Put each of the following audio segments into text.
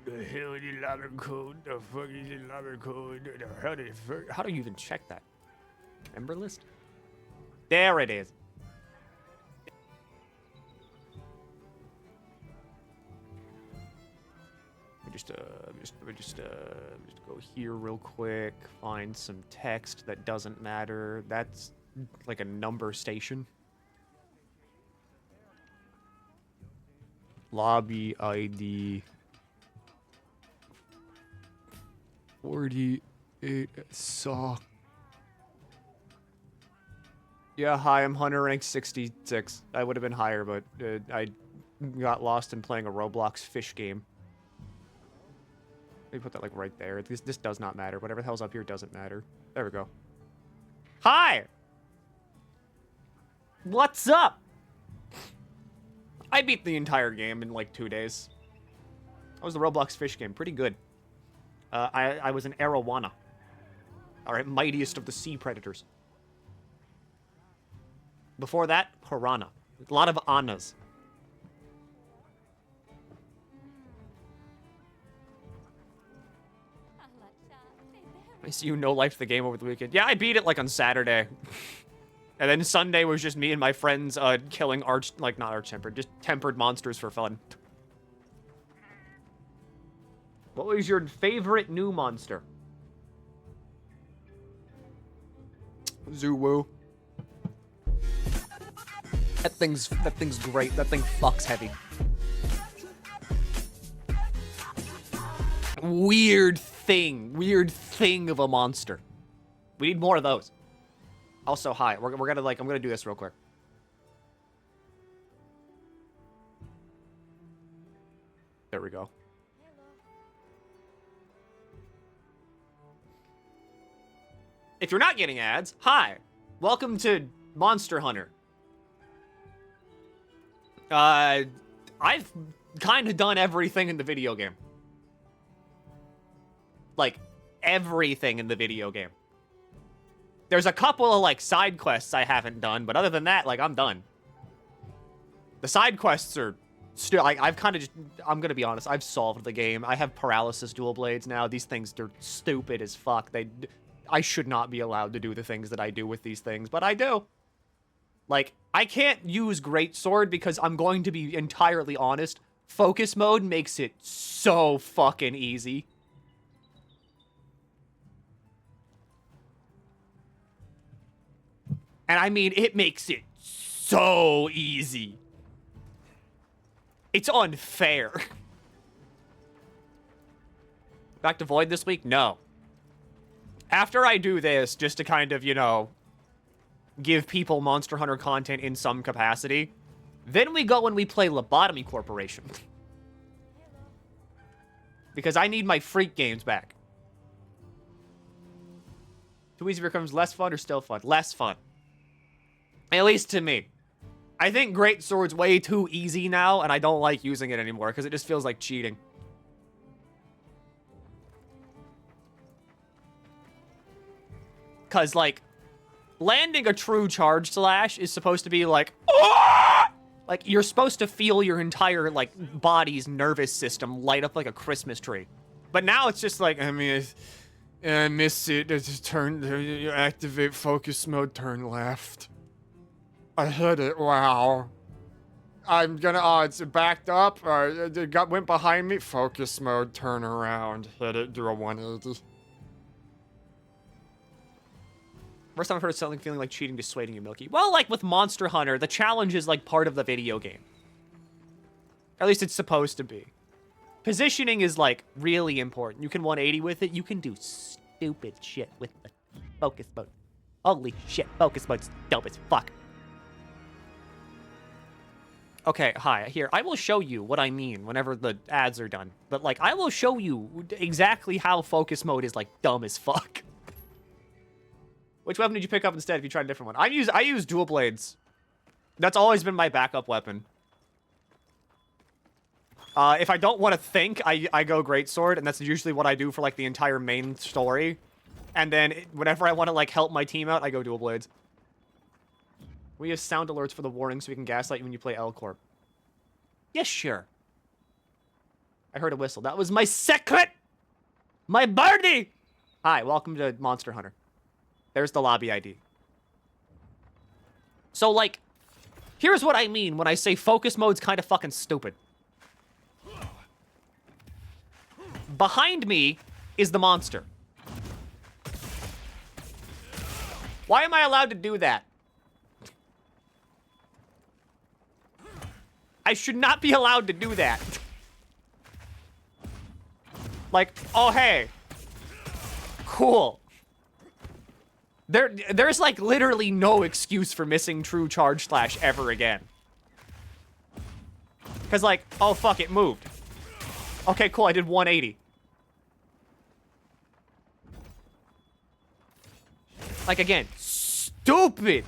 The hell is the lobby code? The fuck is the lobby code? How do you even check that? Member list? There it is. Just go here real quick. Find some text that doesn't matter. That's like a number station. Lobby ID 48 sock. Yeah, hi, I'm Hunter, rank 66. I would have been higher, but I got lost in playing a Roblox fish game. Let me put that, like, right there. This does not matter. Whatever the hell's up here doesn't matter. There we go. Hi! What's up? I beat the entire game in, like, 2 days. That was the Roblox fish game. Pretty good. I was an arowana. Alright, mightiest of the sea predators. Before that, piranha. A lot of annas. I see you no life the game over the weekend. Yeah, I beat it like on Saturday. And then Sunday was just me and my friends killing not arch-tempered, just tempered monsters for fun. What was your favorite new monster? Zuwu. That thing's great. That thing fucks heavy. Weird thing of a monster. We need more of those. Also, hi. We're gonna I'm gonna do this real quick. There we go. If you're not getting ads, hi. Welcome to Monster Hunter. I've kind of done everything in the video game. Like, everything in the video game. There's a couple of, like, side quests I haven't done, but other than that, like, I'm done. The side quests are still, like, I've kind of just, I'm gonna be honest, I've solved the game. I have paralysis dual blades now. These things, they're stupid as fuck. I should not be allowed to do the things that I do with these things, but I do. Like, I can't use Greatsword because I'm going to be entirely honest. Focus mode makes it so fucking easy. And I mean, it makes it so easy. It's unfair. Back to Void this week? No. After I do this, just to kind of, you know, give people Monster Hunter content in some capacity, then we go and we play Lobotomy Corporation. Because I need my freak games back. Too easy becomes less fun or still fun? Less fun. At least to me. I think Greatsword's way too easy now, and I don't like using it anymore, because it just feels like cheating. Because, like, landing a true charge slash is supposed to be like, oh! Like, you're supposed to feel your entire, like, body's nervous system light up like a Christmas tree. But now it's just like, I mean, I miss it. Just turn, you activate focus mode, turn left. I hit it, wow. I'm gonna, oh, it's backed up. It went behind me. Focus mode, turn around. Hit it, do a 180. First time I've heard something feeling like cheating dissuading you, Milky. Well, like with Monster Hunter, the challenge is like part of the video game. At least it's supposed to be. Positioning is like really important. You can 180 with it. You can do stupid shit with the focus mode. Holy shit, focus mode's dope as fuck. Okay, hi, here, I will show you what I mean whenever the ads are done. But like, I will show you exactly how focus mode is like dumb as fuck. Which weapon did you pick up instead if you tried a different one? I use dual blades. That's always been my backup weapon. If I don't want to think, I go Greatsword, and that's usually what I do for like the entire main story. And then whenever I want to like help my team out, I go dual blades. We have sound alerts for the warning so we can gaslight you when you play L Corp. Yes, sure. I heard a whistle. That was my secret! My birdie! Hi, welcome to Monster Hunter. There's the lobby ID. So, like, here's what I mean when I say focus mode's kind of fucking stupid. Behind me is the monster. Why am I allowed to do that? I should not be allowed to do that. Like, oh, hey. Cool. There's, like, literally no excuse for missing true charge slash ever again. Because, like, oh, fuck, it moved. Okay, cool, I did 180. Like, again, stupid.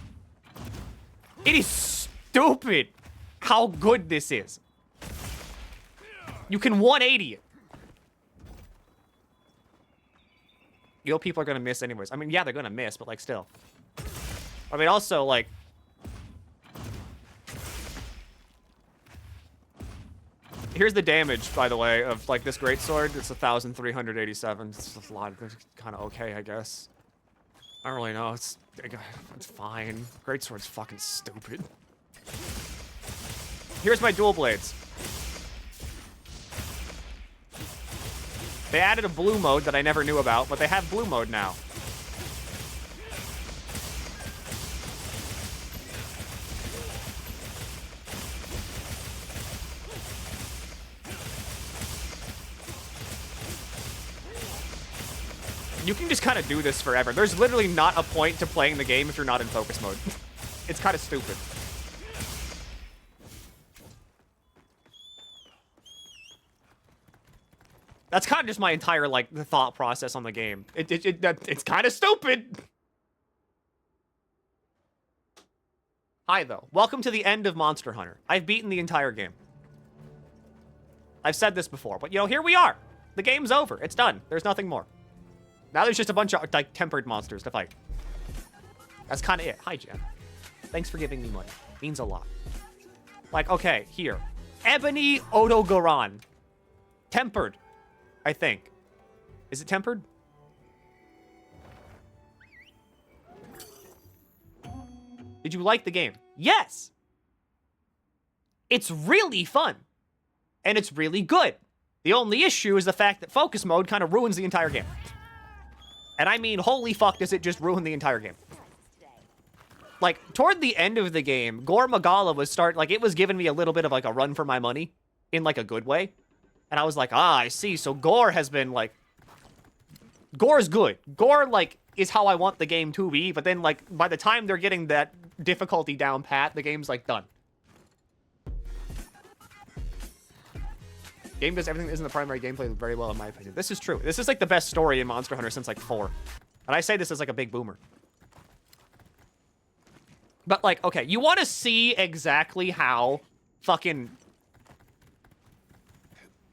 It is stupid how good this is. You can 180 it. You know people are gonna miss anyways. I mean, yeah, they're gonna miss, but, like, still. I mean, also, like... Here's the damage, by the way, of, like, this greatsword. It's 1,387. It's a lot. It's kind of okay, I guess. I don't really know. It's fine. Greatsword's fucking stupid. Here's my dual blades. They added a blue mode that I never knew about, but they have blue mode now. You can just kind of do this forever. There's literally not a point to playing the game if you're not in focus mode. It's kind of stupid. That's kind of just my entire, like, the thought process on the game. It's kind of stupid. Hi, though. Welcome to the end of Monster Hunter. I've beaten the entire game. I've said this before, but, you know, here we are. The game's over. It's done. There's nothing more. Now there's just a bunch of, like, tempered monsters to fight. That's kind of it. Hi, Jen. Thanks for giving me money. Means a lot. Like, okay, here. Ebony Odogaron. Tempered. I think. Is it tempered? Did you like the game? Yes! It's really fun. And it's really good. The only issue is the fact that focus mode kind of ruins the entire game. And I mean, holy fuck, does it just ruin the entire game. Like, toward the end of the game, Gore Magala was it was giving me a little bit of, like, a run for my money. In, like, a good way. And I was like, ah, I see. So Gore has been, like... Gore's good. Gore, like, is how I want the game to be. But then, like, by the time they're getting that difficulty down pat, the game's, like, done. Game does everything that isn't the primary gameplay very well, in my opinion. This is true. This is, like, the best story in Monster Hunter since, like, 4. And I say this as, like, a big boomer. But, like, okay, you want to see exactly how fucking...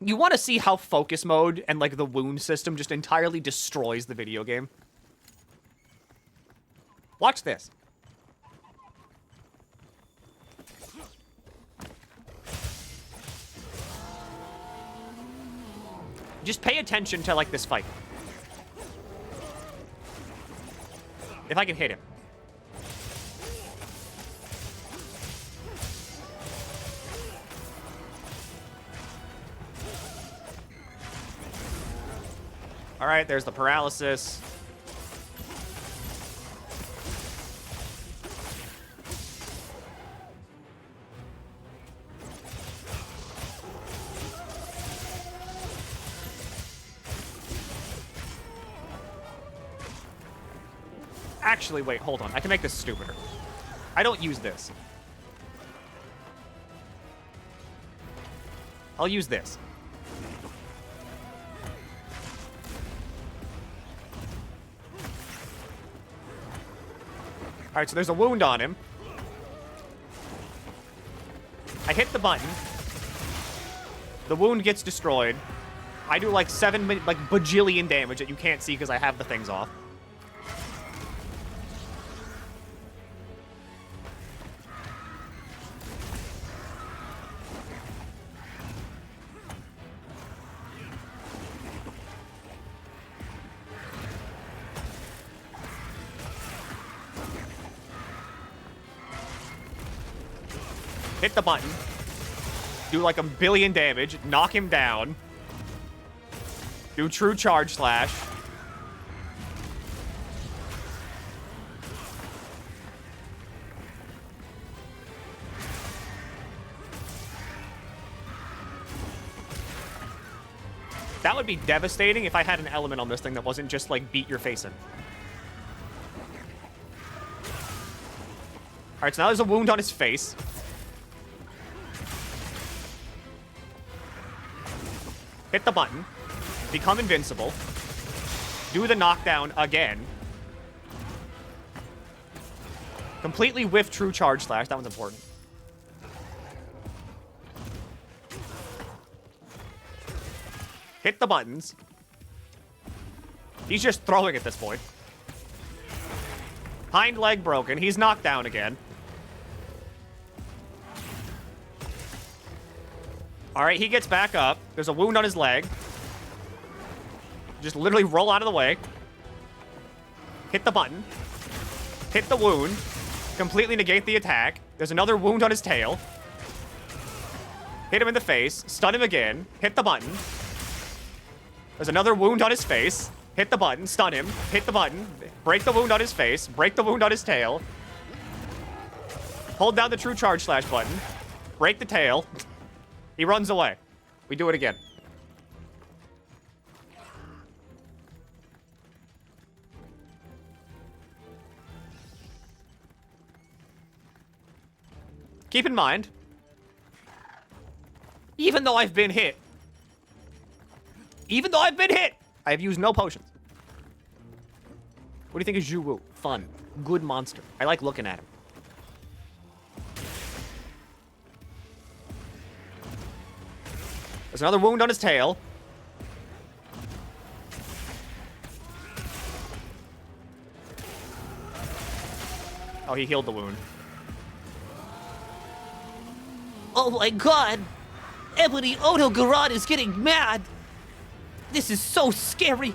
You want to see how focus mode and, like, the wound system just entirely destroys the video game? Watch this. Just pay attention to, like, this fight. If I can hit him. All right, there's the paralysis. Actually, wait, hold on. I can make this stupider. I don't use this. I'll use this. All right, so there's a wound on him. I hit the button. The wound gets destroyed. I do like bajillion damage that you can't see because I have the things off. Hit the button. Do like a billion damage. Knock him down. Do true charge slash. That would be devastating if I had an element on this thing that wasn't just like beat your face in. Alright, so now there's a wound on his face. Hit the button. Become invincible. Do the knockdown again. Completely whiff true charge slash. That one's important. Hit the buttons. He's just throwing at this point. Hind leg broken. He's knocked down again. Alright, he gets back up. There's a wound on his leg. Just literally roll out of the way. Hit the button. Hit the wound. Completely negate the attack. There's another wound on his tail. Hit him in the face. Stun him again. Hit the button. There's another wound on his face. Hit the button. Stun him. Hit the button. Break the wound on his face. Break the wound on his tail. Hold down the true charge slash button. Break the tail. He runs away. We do it again. Keep in mind, even though I've been hit, I have used no potions. What do you think of Zhu? Fun. Good monster. I like looking at him. There's another wound on his tail. Oh, he healed the wound. Oh my god! Ebony Otogaron is getting mad! This is so scary!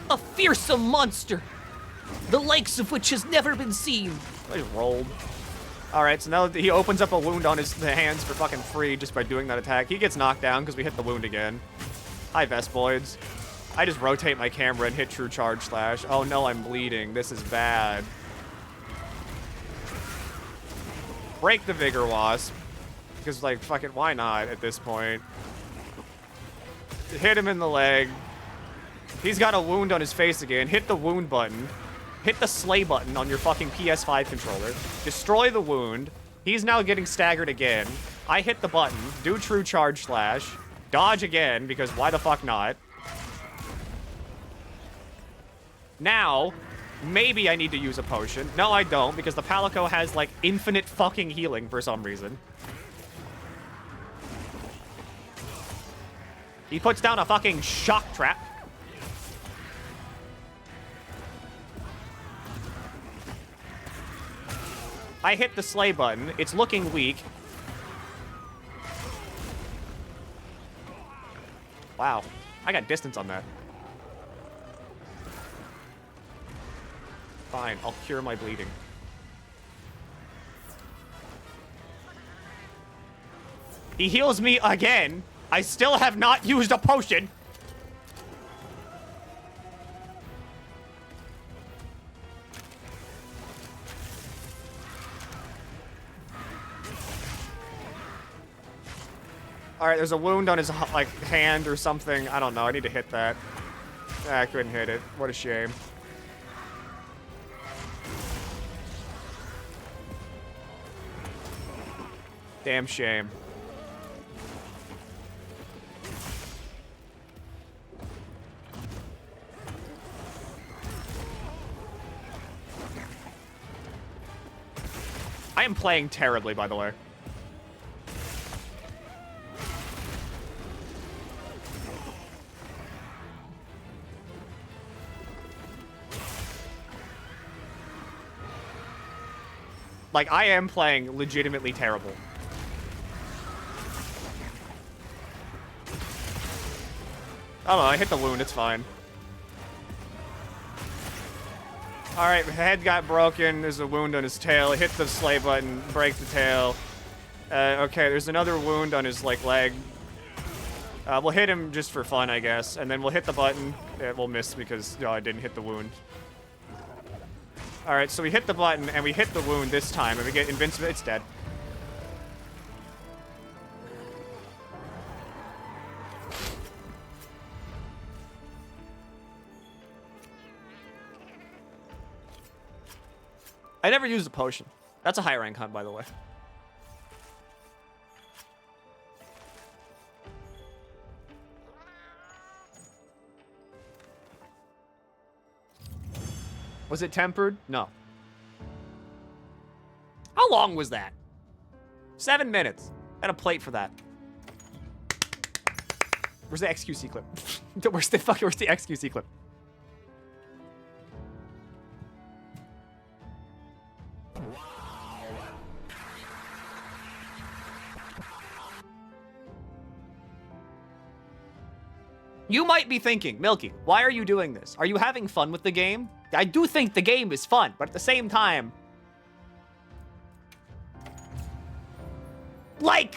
A fearsome monster! The likes of which has never been seen! I just rolled. Alright, so now he opens up a wound on his hands for fucking free just by doing that attack. He gets knocked down because we hit the wound again. Hi, Vespoids. I just rotate my camera and hit true charge slash. Oh no, I'm bleeding. This is bad. Break the Vigor Wasp. Because, like, fucking, why not at this point? Hit him in the leg. He's got a wound on his face again. Hit the wound button. Hit the slay button on your fucking PS5 controller. Destroy the wound. He's now getting staggered again. I hit the button. Do true charge slash. Dodge again, because why the fuck not? Now, maybe I need to use a potion. No, I don't, because the Palico has, like, infinite fucking healing for some reason. He puts down a fucking shock trap. I hit the slay button. It's looking weak. Wow. I got distance on that. Fine, I'll cure my bleeding. He heals me again. I still have not used a potion. Alright, there's a wound on his, like, hand or something. I don't know. I need to hit that. I couldn't hit it. What a shame. Damn shame. I am playing terribly, by the way. Like, I am playing legitimately terrible. I don't know, I hit the wound, it's fine. Alright, head got broken. There's a wound on his tail. Hit the sleigh button, break the tail. Okay, there's another wound on his, like, leg. We'll hit him just for fun, I guess. And then we'll hit the button. We'll miss because, I didn't hit the wound. Alright, so we hit the button, and we hit the wound this time, and we get invincible. It's dead. I never used a potion. That's a high rank hunt, by the way. Was it tempered? No. How long was that? 7 minutes. And a plate for that. Where's the XQC clip? where's the XQC clip? You might be thinking, Milky, why are you doing this? Are you having fun with the game? I do think the game is fun, but at the same time... Like...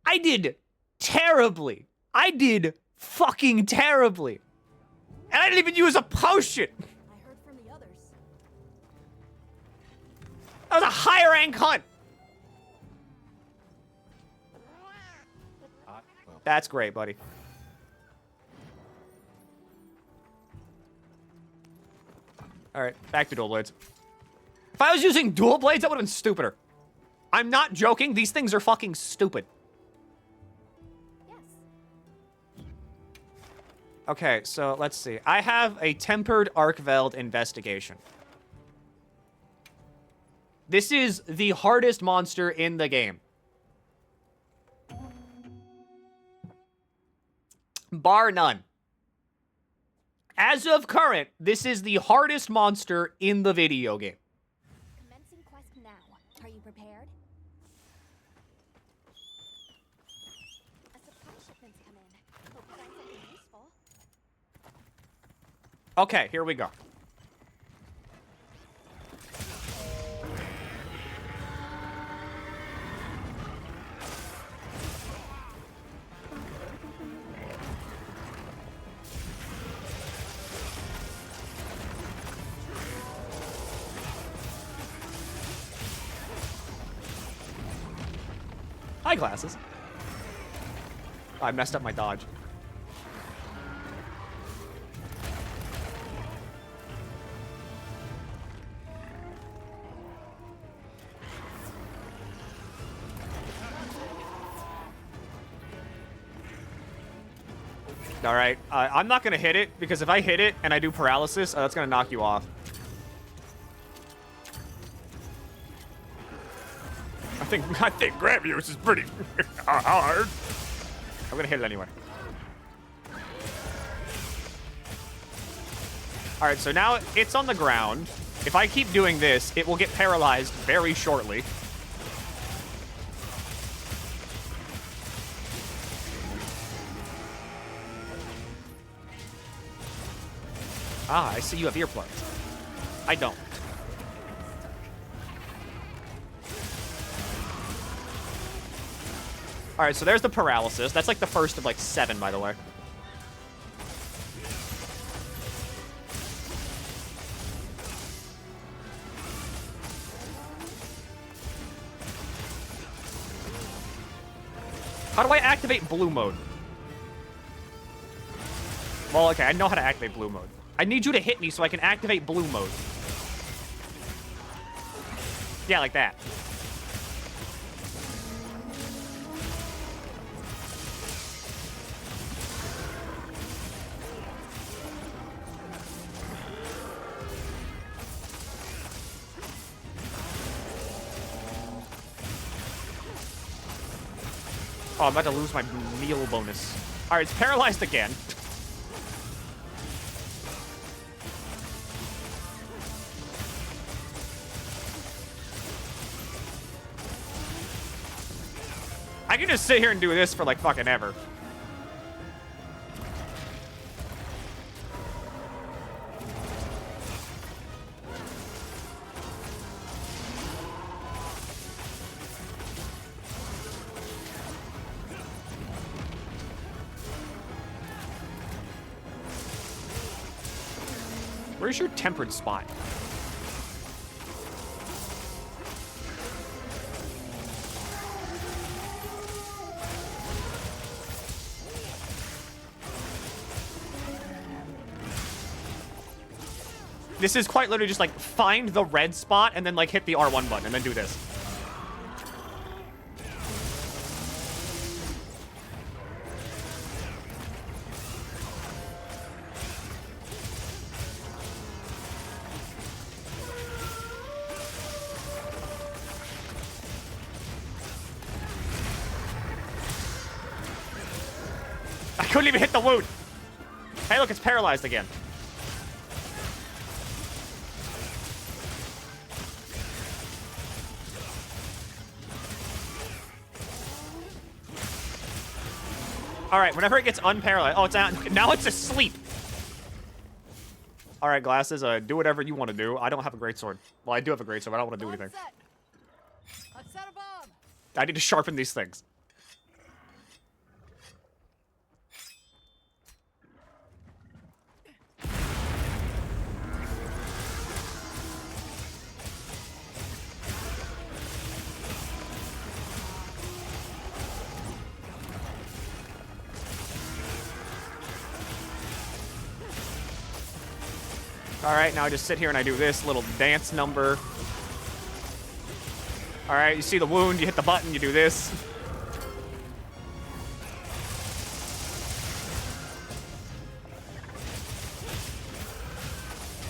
I did terribly. I did fucking terribly. And I didn't even use a potion. I heard from the others. That was a high rank hunt. That's great, buddy. Alright, back to dual blades. If I was using dual blades, that would have been stupider. I'm not joking. These things are fucking stupid. Yes. Okay, so let's see. I have a tempered Arkveld investigation. This is the hardest monster in the game. Bar none. As of current, this is the hardest monster in the video game. Commencing quest now. Are you prepared? A supply shipment's come in. Hope you find something useful. Okay, here we go. Eyeglasses. Oh, I messed up my dodge. All right, I'm not gonna hit it because if I hit it and I do paralysis, that's gonna knock you off. I think Gravios is pretty hard. I'm gonna hit it anyway. All right, so now it's on the ground. If I keep doing this, it will get paralyzed very shortly. Ah, I see you have earplugs. I don't. All right, so there's the paralysis. That's like the first of like 7, by the way. How do I activate blue mode? Well, okay, I know how to activate blue mode. I need you to hit me so I can activate blue mode. Yeah, like that. Oh, I'm about to lose my meal bonus. All right, it's paralyzed again. I can just sit here and do this for like fucking ever. Where's your tempered spot? This is quite literally just like find the red spot and then like hit the R1 button and then do this. I couldn't even hit the wound. Hey, look, it's paralyzed again. All right, whenever it gets unparalyzed. Oh, it's out. Now it's asleep. All right, Glasses, do whatever you want to do. I don't have a greatsword. Well, I do have a greatsword, but I don't want to do anything. I've set a bomb. I need to sharpen these things. All right, now I just sit here and I do this little dance number. All right, you see the wound, you hit the button, you do this.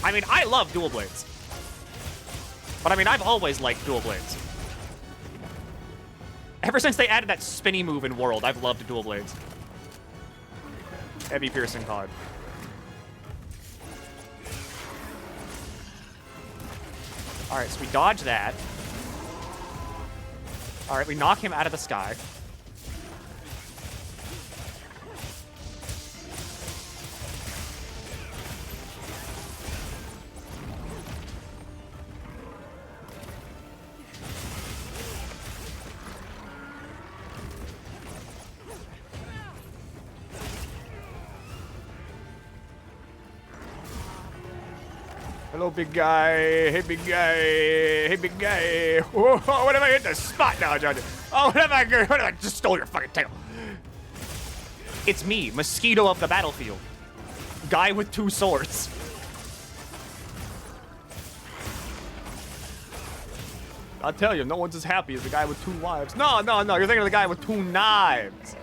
I mean, I love dual blades. But I mean, I've always liked dual blades. Ever since they added that spinny move in World, I've loved dual blades. Heavy piercing card. All right, so we dodge that. All right, we knock him out of the sky. Hello, big guy. Hey, big guy. Hey, big guy. Whoa, what if I hit the spot now, John? Oh, what if I just stole your fucking tail? It's me, Mosquito of the battlefield. Guy with 2 swords. I'll tell you, no one's as happy as the guy with 2 wives. No, no, no, you're thinking of the guy with 2 knives.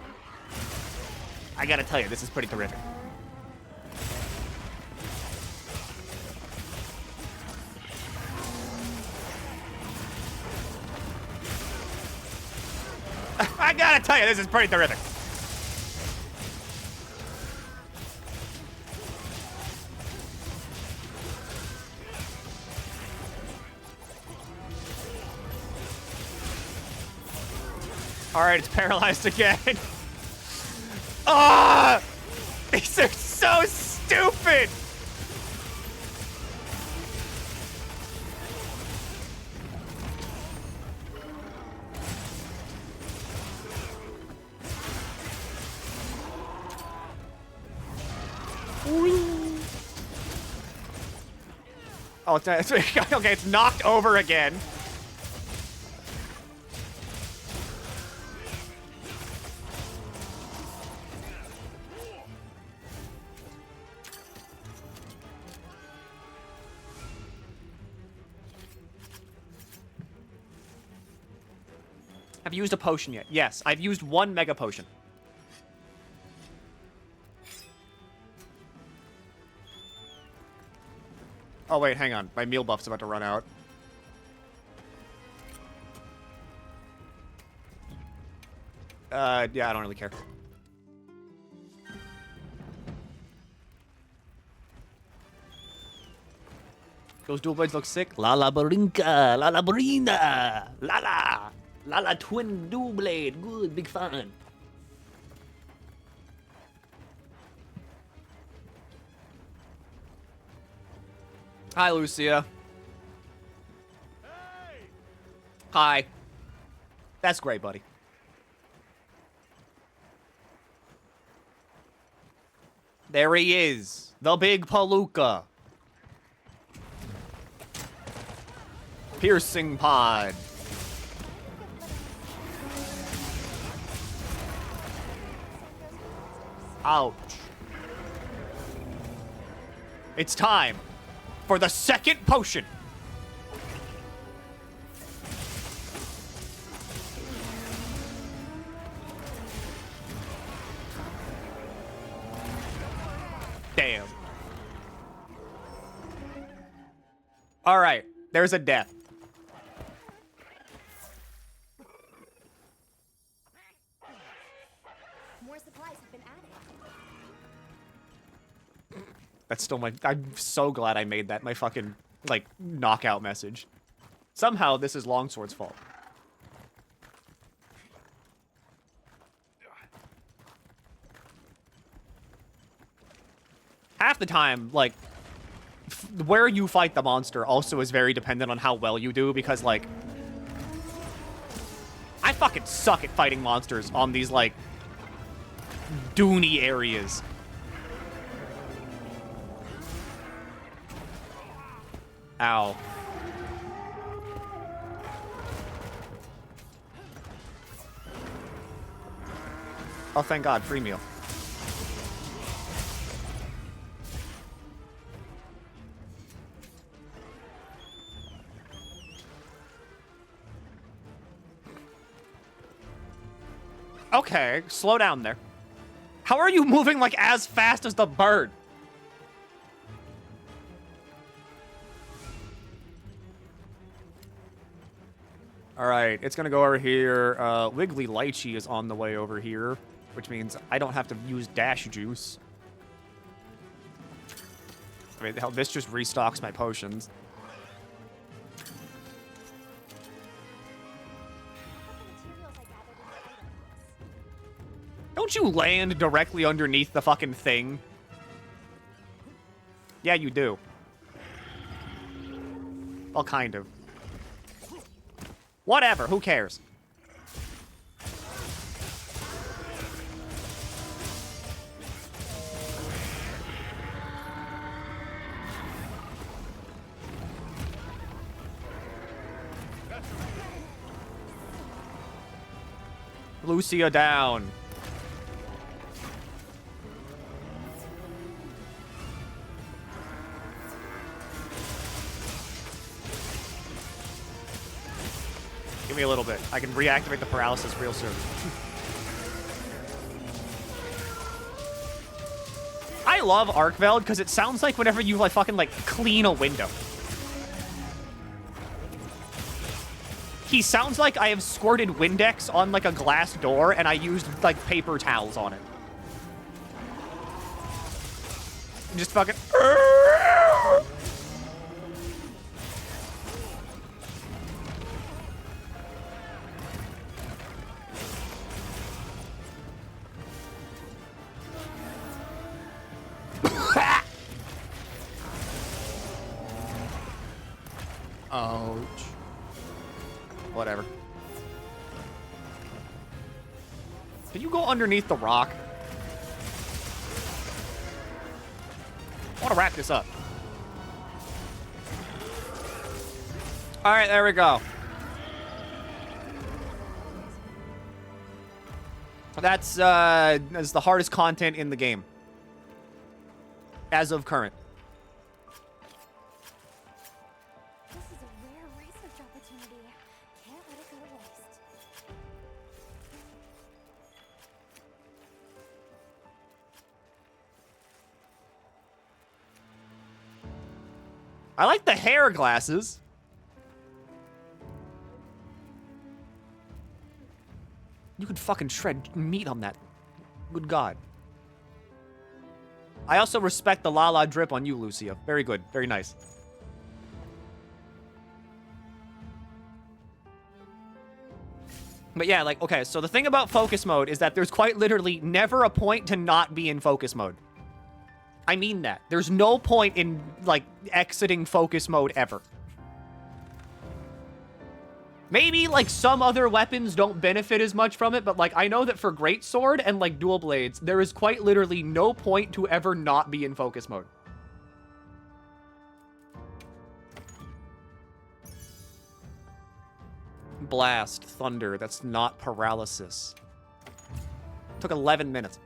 I gotta tell you, this is pretty terrific. I gotta tell you, this is pretty terrific. All right, it's paralyzed again. Ah! These are so stupid. Oh, it's okay, it's knocked over again. Have you used a potion yet? Yes, I've used 1 mega potion. Oh, wait, hang on. My meal buff's about to run out. Yeah, I don't really care. Those dual blades look sick. La la barinka, la la barina, la la, la la twin dual blade. Good, big fan. Hi, Lucia. Hey. Hi. That's great, buddy. There he is. The big Palooka. Piercing pod. Ouch. It's time for the second potion. Damn. All right, there's a death. More supplies have been added. That's still my... I'm so glad I made that my fucking, like, knockout message. Somehow, this is Longsword's fault. Half the time, like, where you fight the monster also is very dependent on how well you do, because, like, I fucking suck at fighting monsters on these, like, Doony areas. Ow. Oh, thank God, free meal. Okay, slow down there. How are you moving, like, as fast as the bird? All right, it's gonna go over here. Wiggly Lychee is on the way over here, which means I don't have to use dash juice. I mean, hell, this just restocks my potions. Don't you land directly underneath the fucking thing? Yeah, you do. Well, kind of. Whatever, who cares? Lucia down. Give me a little bit. I can reactivate the paralysis real soon. I love Arkveld because it sounds like whenever you like fucking like clean a window. He sounds like I have squirted Windex on like a glass door and I used like paper towels on it. Just fucking... Ouch. Whatever. Can you go underneath the rock? I want to wrap this up. All right, there we go. That's the hardest content in the game. As of current. This is a rare research opportunity. Can't let it go to waste. I like the hair glasses. You could fucking shred meat on that. Good God. I also respect the Lala drip on you, Lucia. Very good. Very nice. But yeah, like, okay, so the thing about focus mode is that there's quite literally never a point to not be in focus mode. I mean that. There's no point in, like, exiting focus mode ever. Maybe, like, some other weapons don't benefit as much from it, but, like, I know that for Greatsword and, like, Dual Blades, there is quite literally no point to ever not be in focus mode. blast, thunder. That's not paralysis. Took 11 minutes.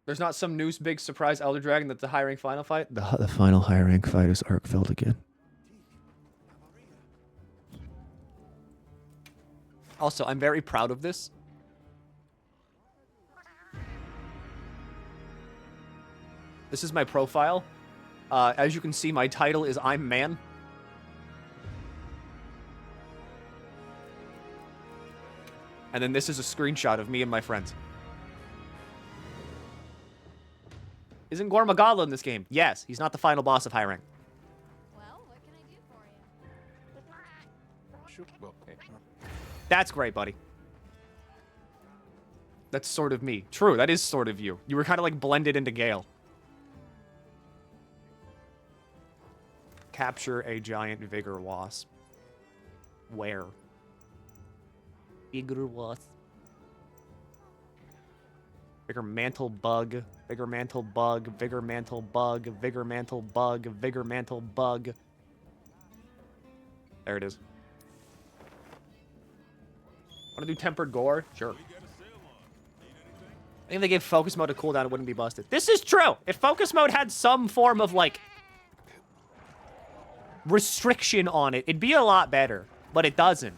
There's not some new big surprise Elder Dragon that's the high rank final fight? The final high rank fight is Arkfeld again. Also, I'm very proud of this. This is my profile. As you can see, my title is I'm Man. And then this is a screenshot of me and my friends. Isn't Gormagala in this game? Yes, he's not the final boss of high rank. Well, what can I do for you? That's great, buddy. That's sort of me. True, that is sort of you. You were kind of like blended into Gale. Capture a giant vigor wasp. Where? Vigor wasp. Vigor mantle bug. Vigor mantle bug. Vigor mantle bug. Vigor mantle bug. Vigor mantle bug. There it is. Want to do tempered gore? Sure. I think if they gave focus mode a cooldown, it wouldn't be busted. This is true! If focus mode had some form of, like, restriction on it, it'd be a lot better. But it doesn't.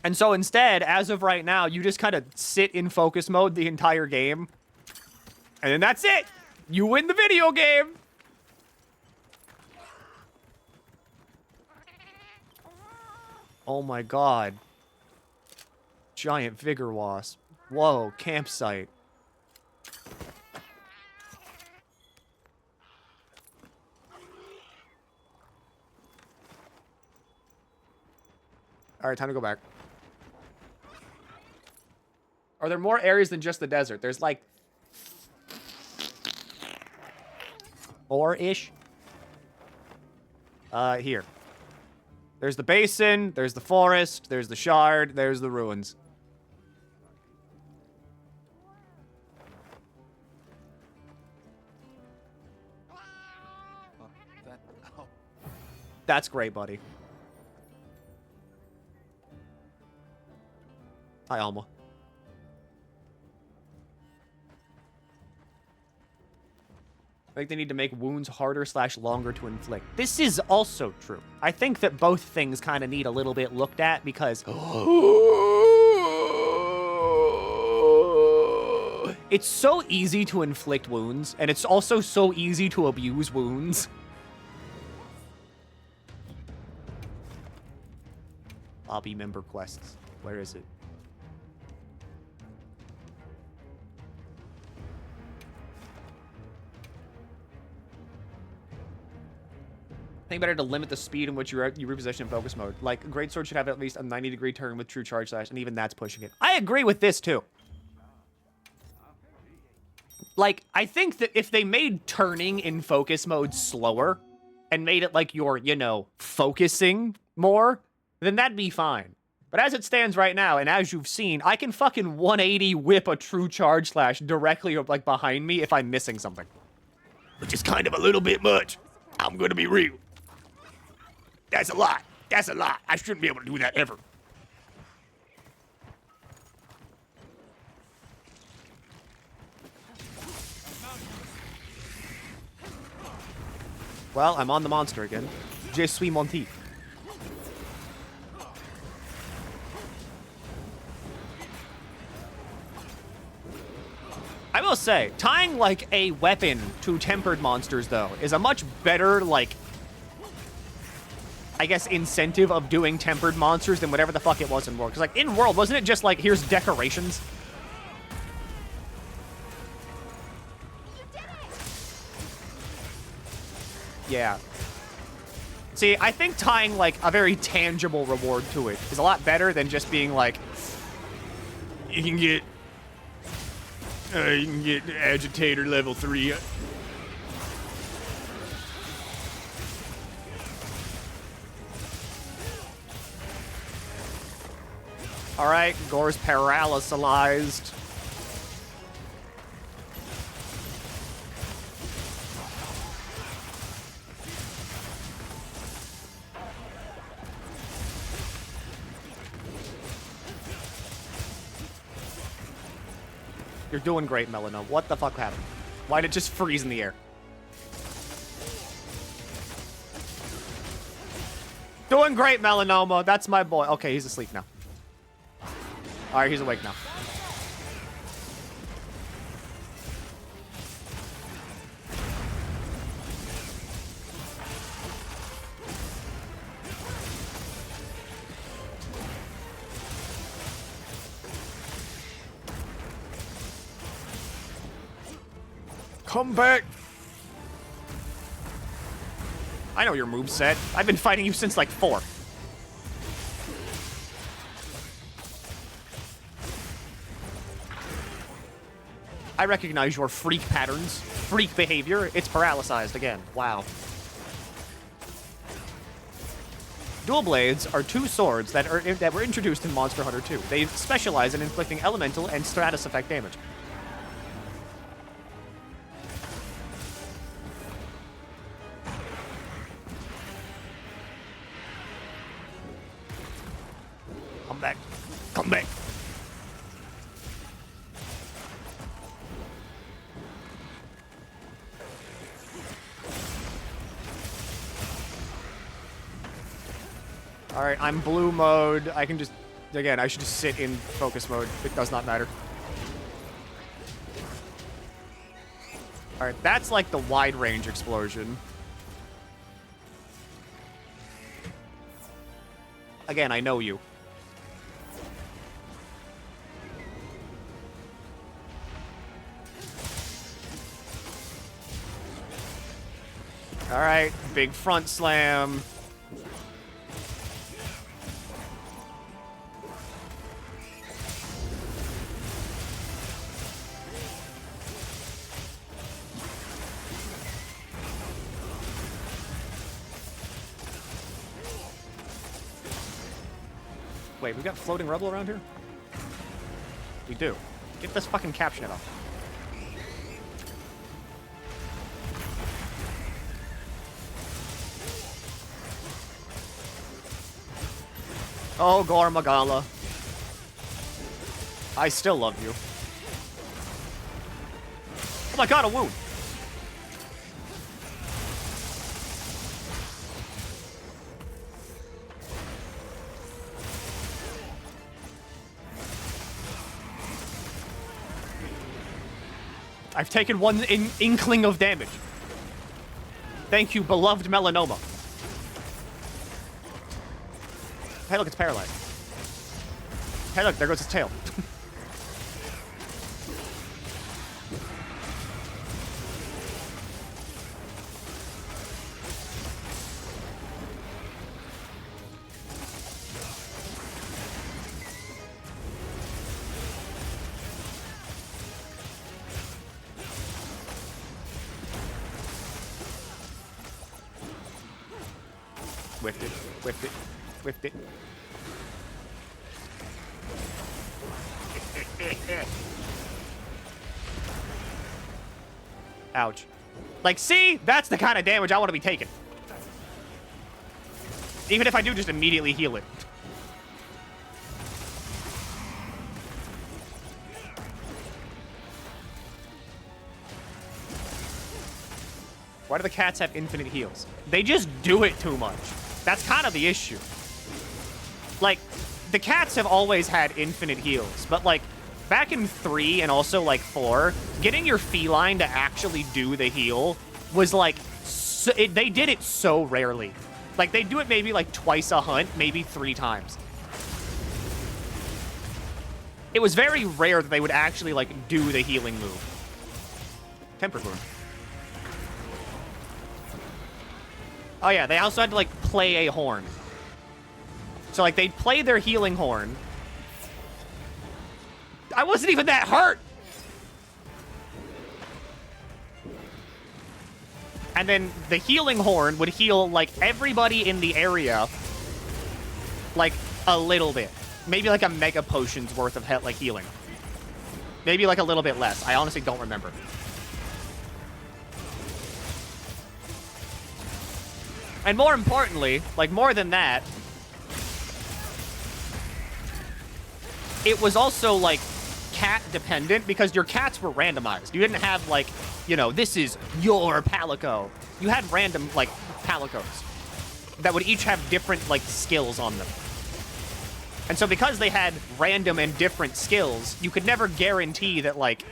And so instead, as of right now, you just kind of sit in focus mode the entire game. And then that's it! You win the video game! Oh my god. Giant vigor wasp. Whoa, campsite. Alright, time to go back. Are there more areas than just the desert? There's like 4-ish. Here. There's the basin, there's the forest, there's the shard, there's the ruins. That's great, buddy. Hi, Alma. I think they need to make wounds harder / longer to inflict. This is also true. I think that both things kind of need a little bit looked at because it's so easy to inflict wounds, and it's also so easy to abuse wounds. Lobby member quests. Where is it? I think better to limit the speed in which you reposition in focus mode. Like, Greatsword should have at least a 90-degree turn with true charge slash, and even that's pushing it. I agree with this, too. Like, I think that if they made turning in focus mode slower, and made it like you're, you know, focusing more, then that'd be fine. But as it stands right now, and as you've seen, I can fucking 180 whip a true charge slash directly, like, behind me if I'm missing something. Which is kind of a little bit much. I'm gonna be real. That's a lot. That's a lot. I shouldn't be able to do that ever. Well, I'm on the monster again. Je suis Monty. I will say, tying, like, a weapon to tempered monsters, though, is a much better, like, I guess, incentive of doing tempered monsters than whatever the fuck it was in World. Because, like, in World, wasn't it just, like, here's decorations? Yeah. See, I think tying, like, a very tangible reward to it is a lot better than just being, like, you can get agitator level 3. All right, Gore's paralyzed. You're doing great, Melanoma. What the fuck happened? Why did it just freeze in the air? Doing great, Melanoma. That's my boy. Okay, he's asleep now. All right, he's awake now. Come back. I know your moveset. I've been fighting you since like 4. I recognize your freak patterns, freak behavior. It's paralyzed again. Wow. Dual Blades are 2 swords that were introduced in Monster Hunter 2. They specialize in inflicting elemental and stratus effect damage. Come back. Come back. Alright, I'm blue mode. I can just... Again, I should just sit in focus mode. It does not matter. Alright, that's like the wide range explosion. Again, I know you. Alright, big front slam. Wait, we got floating rubble around here? We do. Get this fucking caption off. Oh, Gore Magala. I still love you. Oh my god, a wound. I've taken one inkling of damage. Thank you, beloved Melanoma. Hey, look, it's paralyzed. Hey, look, there goes his tail. Whiffed it, whiffed it, whiffed it. Ouch. Like, see? That's the kind of damage I want to be taking. Even if I do just immediately heal it. Why do the cats have infinite heals? They just do it too much. That's kind of the issue. Like, the cats have always had infinite heals, but like, back in 3 and also like 4, getting your feline to actually do the heal was like, they did it so rarely. Like, they do it maybe like twice a hunt, maybe 3 times. It was very rare that they would actually like do the healing move. Tempered wound. Oh yeah, they also had to like play a horn. So like they'd play their healing horn. I wasn't even that hurt. And then the healing horn would heal like everybody in the area like a little bit. maybe like a mega potion's worth of like healing. Maybe like a little bit less. I honestly don't remember. And more importantly, like more than that, it was also like cat dependent because your cats were randomized. You didn't have like, you know, this is your Palico. You had random like Palicos that would each have different like skills on them. And so because they had random and different skills, you could never guarantee that like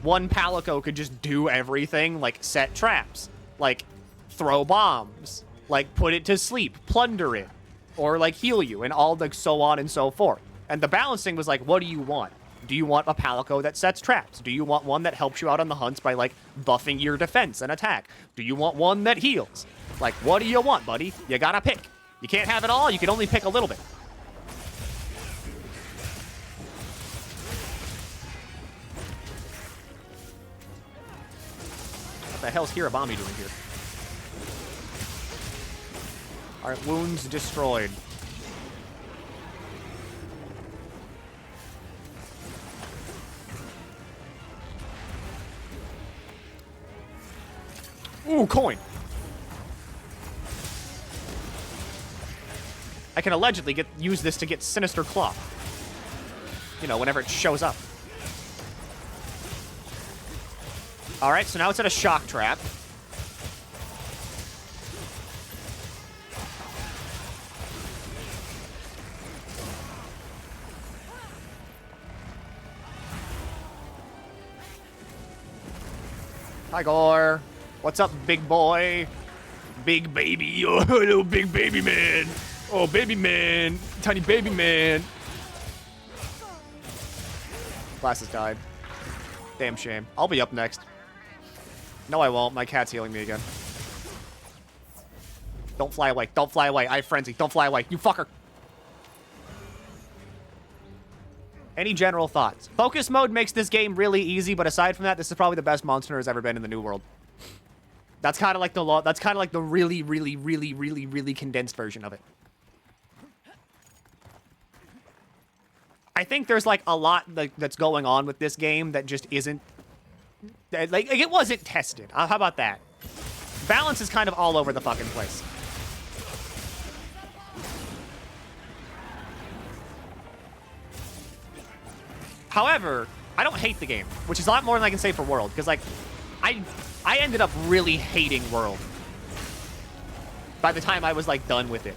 one Palico could just do everything, like set traps, like throw bombs, like put it to sleep, plunder it, or like heal you, and all the so on and so forth. And the balancing was like, what do you want? Do you want a Palico that sets traps? Do you want one that helps you out on the hunts by like buffing your defense and attack? Do you want one that heals? Like, what do you want, buddy? You gotta pick. You can't have it all, you can only pick a little bit. What the hell's Kiribami doing here? Alright, wounds destroyed. Ooh, coin. I can allegedly use this to get Sinister Claw. You know, whenever it shows up. Alright, so now it's at a shock trap. Hi, Gore. What's up, big boy? Big baby. Oh, hello, big baby man. Oh, baby man. Tiny baby man. Glasses died. Damn shame. I'll be up next. No, I won't. My cat's healing me again. Don't fly away. Don't fly away. I have frenzy. Don't fly away. You fucker. Any general thoughts? Focus mode makes this game really easy, but aside from that, this is probably the best monster has ever been in the New World. That's kind of like the that's kind of like the really, really, really, really, really condensed version of it. I think there's like a lot that's going on with this game that just isn't like it wasn't tested. How about that? Balance is kind of all over the fucking place. However, I don't hate the game, which is a lot more than I can say for World, because like I ended up really hating World by the time I was like done with it.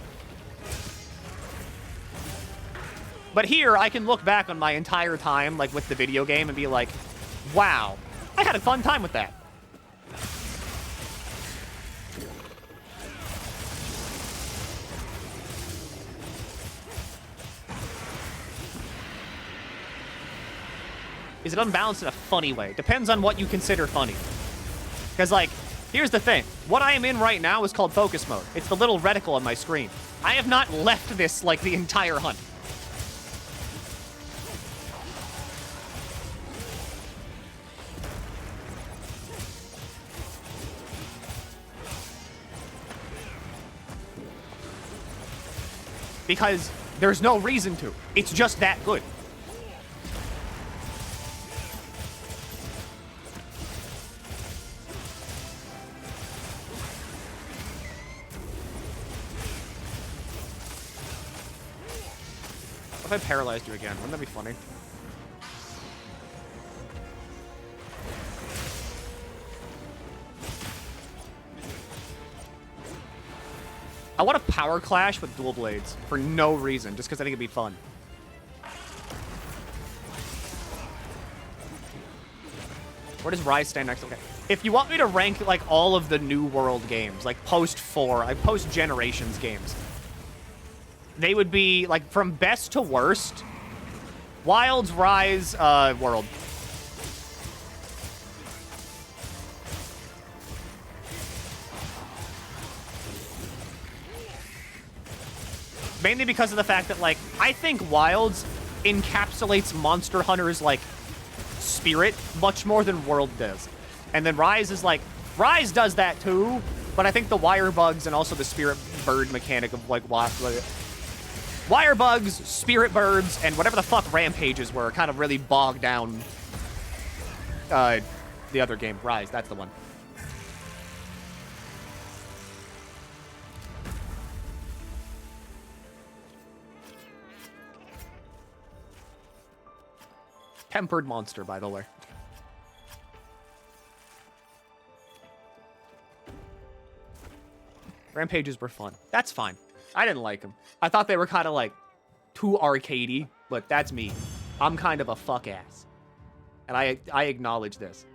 But here, I can look back on my entire time like with the video game and be like, wow, I had a fun time with that. Is it unbalanced in a funny way? Depends on what you consider funny. Because, like, here's the thing. What I am in right now is called focus mode. It's the little reticle on my screen. I have not left this, like, the entire hunt. Because there's no reason to. It's just that good. What if I paralyzed you again? Wouldn't that be funny? I want a power clash with dual blades for no reason, just because I think it'd be fun. Where does Rise stand next? Okay. If you want me to rank like all of the New World games, like post Generations games, they would be like from best to worst. Wilds, Rise, World. Mainly because of the fact that, like, I think Wilds encapsulates Monster Hunter's, like, spirit much more than World does. And then Rise is, like, Rise does that too, but I think the wire bugs and also the spirit bird mechanic of, like, Wire bugs, spirit birds, and whatever the fuck rampages were kind of really bogged down the other game. Rise, that's the one. Tempered monster, by the way. Rampages were fun. That's fine. I didn't like them. I thought they were kind of like too arcadey, but that's me. I'm kind of a fuck ass. And I acknowledge this.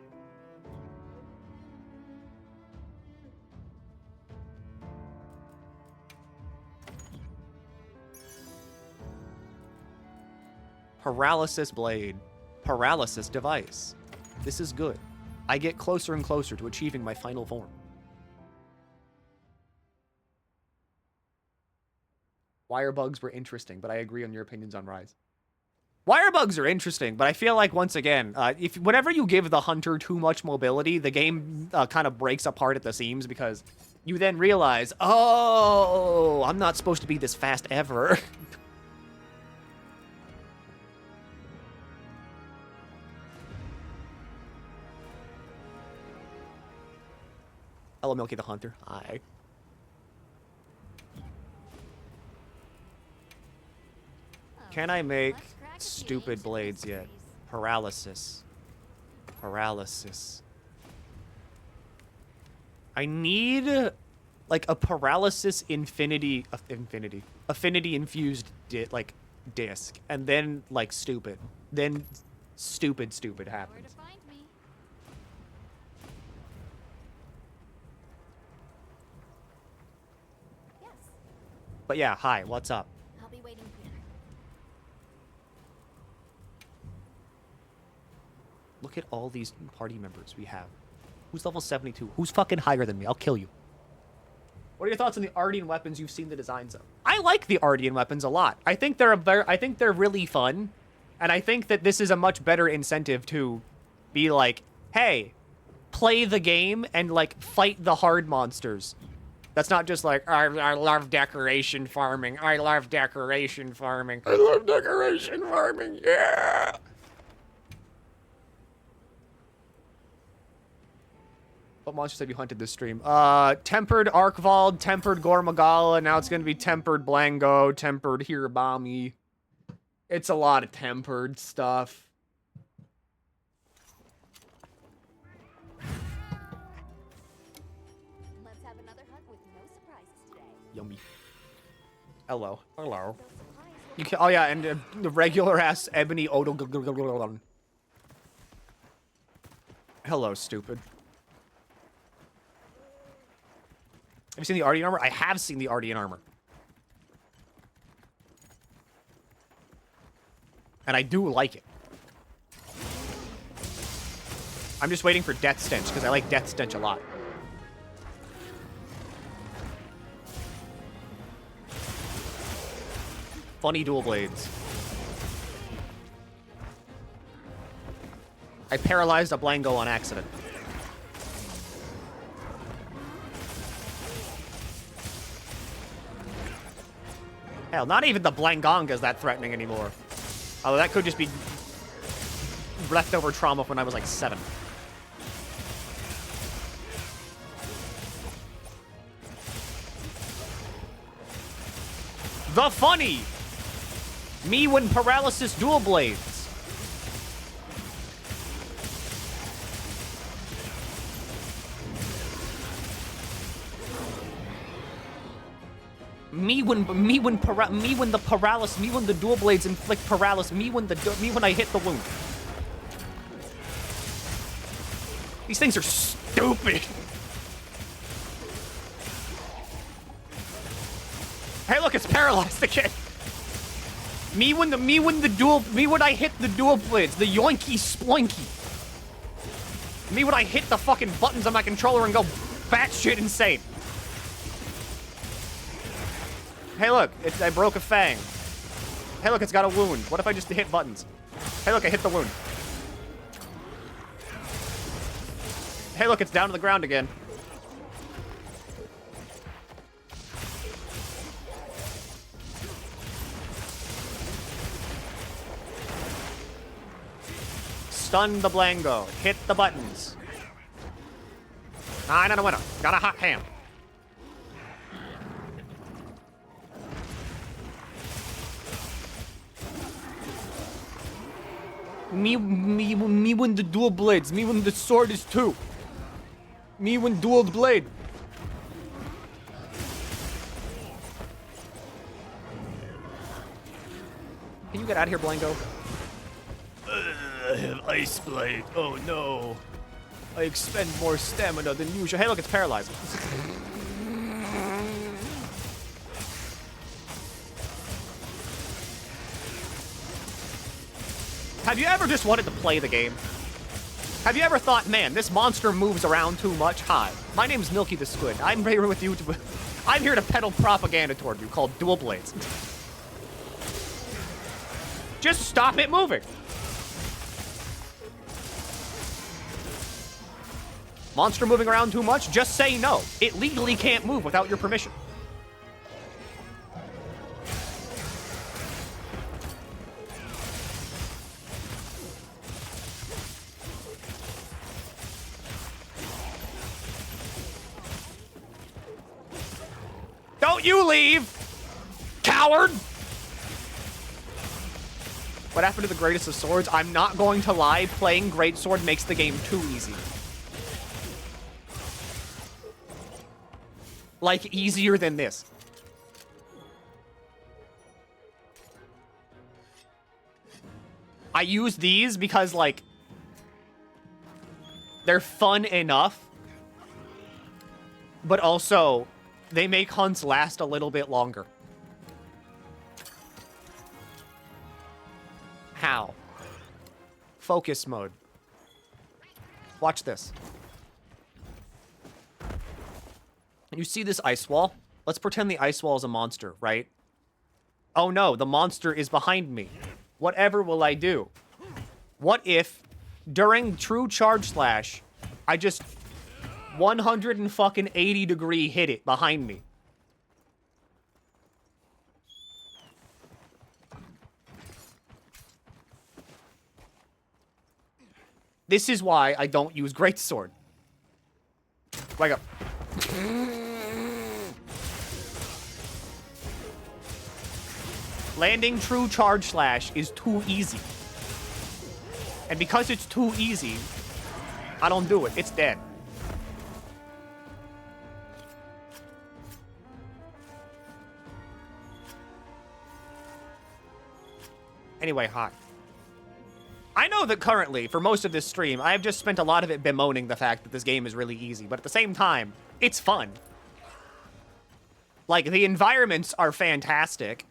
Paralysis blade. Paralysis device. This is good. I get closer and closer to achieving my final form. Wire bugs were interesting, but I agree on your opinions on Rise. Wire bugs are interesting, but I feel like, once again, whenever you give the hunter too much mobility, the game kind of breaks apart at the seams, because you then realize, oh, I'm not supposed to be this fast ever. Hello, Milky the Hunter. Hi. Can I make stupid blades yet? Paralysis. Paralysis. I need, like, a paralysis affinity infused disc, and then, like, stupid. Then stupid happens. But yeah, hi, what's up? I'll be waiting here. Look at all these party members we have. Who's level 72? Who's fucking higher than me? I'll kill you. What are your thoughts on the Artian weapons you've seen the designs of? I like the Artian weapons a lot. I think they're really fun, and I think that this is a much better incentive to be like, hey, play the game and like fight the hard monsters. That's not just like, I love decoration farming. I love decoration farming. I love decoration farming, yeah! What monsters have you hunted this stream? Tempered Arkvald, Tempered Gormagala, now it's gonna be Tempered Blango, Tempered Hirabami. It's a lot of tempered stuff. Yummy. Hello. Hello. You can, oh yeah, and the regular ass ebony odol. Hello, stupid. Have you seen the Artian armor? I have seen the Artian armor. And I do like it. I'm just waiting for Death Stench, because I like Death Stench a lot. Funny dual blades. I paralyzed a Blango on accident. Hell, not even the Blangonga is that threatening anymore. Although that could just be leftover trauma when I was like 7. The funny! Me when paralysis dual blades. Me when the dual blades inflict paralysis. Me when I hit the wound. These things are stupid. Hey, look, it's paralyzed again. Me when I hit the dual blades, the yoinky sploinky. Me when I hit the fucking buttons on my controller and go batshit insane. Hey, look, I broke a fang. Hey, look, it's got a wound. What if I just hit buttons? Hey, look, I hit the wound. Hey, look, it's down to the ground again. Stun the Blango. Hit the buttons. I'm not a winner. Got a hot hand. Me when the dual blades. Me when the sword is 2. Me when dual blade. Can you get out of here, Blango? I have Ice Blade. Oh no. I expend more stamina than usual. Hey, look, it's paralyzing. Have you ever just wanted to play the game? Have you ever thought, man, this monster moves around too much? Hi, my name's MilkyTheSquid. I'm here with you to... I'm here to peddle propaganda toward you called Dual Blades. Just stop it moving. Monster moving around too much? Just say no. It legally can't move without your permission. Don't you leave, coward! What happened to the greatest of swords? I'm not going to lie, playing greatsword makes the game too easy. Like, easier than this. I use these because, like, they're fun enough, but also, they make hunts last a little bit longer. How? Focus mode. Watch this. You see this ice wall? Let's pretend the ice wall is a monster, right? Oh no, the monster is behind me. Whatever will I do? What if, during true charge slash, I just 180-degree hit it behind me? This is why I don't use greatsword. Wake up. Landing true charge slash is too easy. And because it's too easy, I don't do it. It's dead. Anyway, hot. I know that currently, for most of this stream, I have just spent a lot of it bemoaning the fact that this game is really easy, but at the same time, it's fun. Like, the environments are fantastic.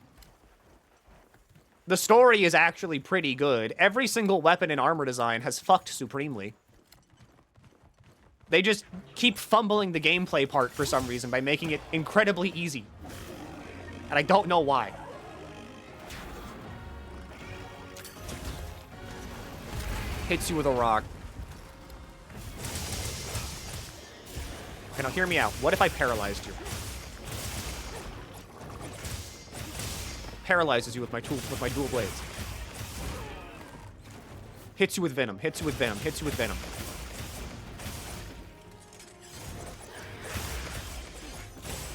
The story is actually pretty good. Every single weapon and armor design has fucked supremely. They just keep fumbling the gameplay part for some reason by making it incredibly easy. And I don't know why. Hits you with a rock. Okay, now hear me out. What if I paralyzed you? Paralyzes you with my dual blades. Hits you with venom, hits you with venom, hits you with venom.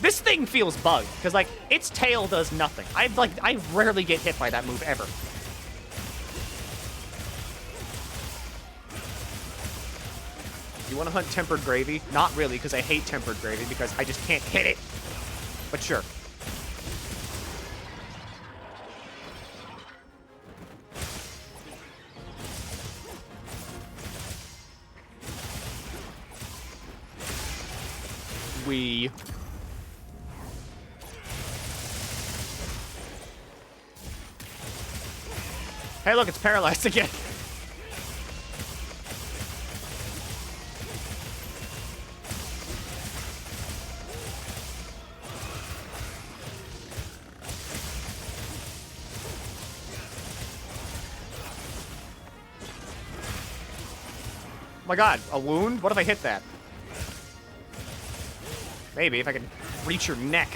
This thing feels bugged, because, like, its tail does nothing. I rarely get hit by that move, ever. You want to hunt tempered gravy? Not really, because I hate tempered gravy, because I just can't hit it. But sure. We... Hey, look, it's paralyzed again. Oh my god, a wound? What if I hit that? Maybe, if I can reach your neck.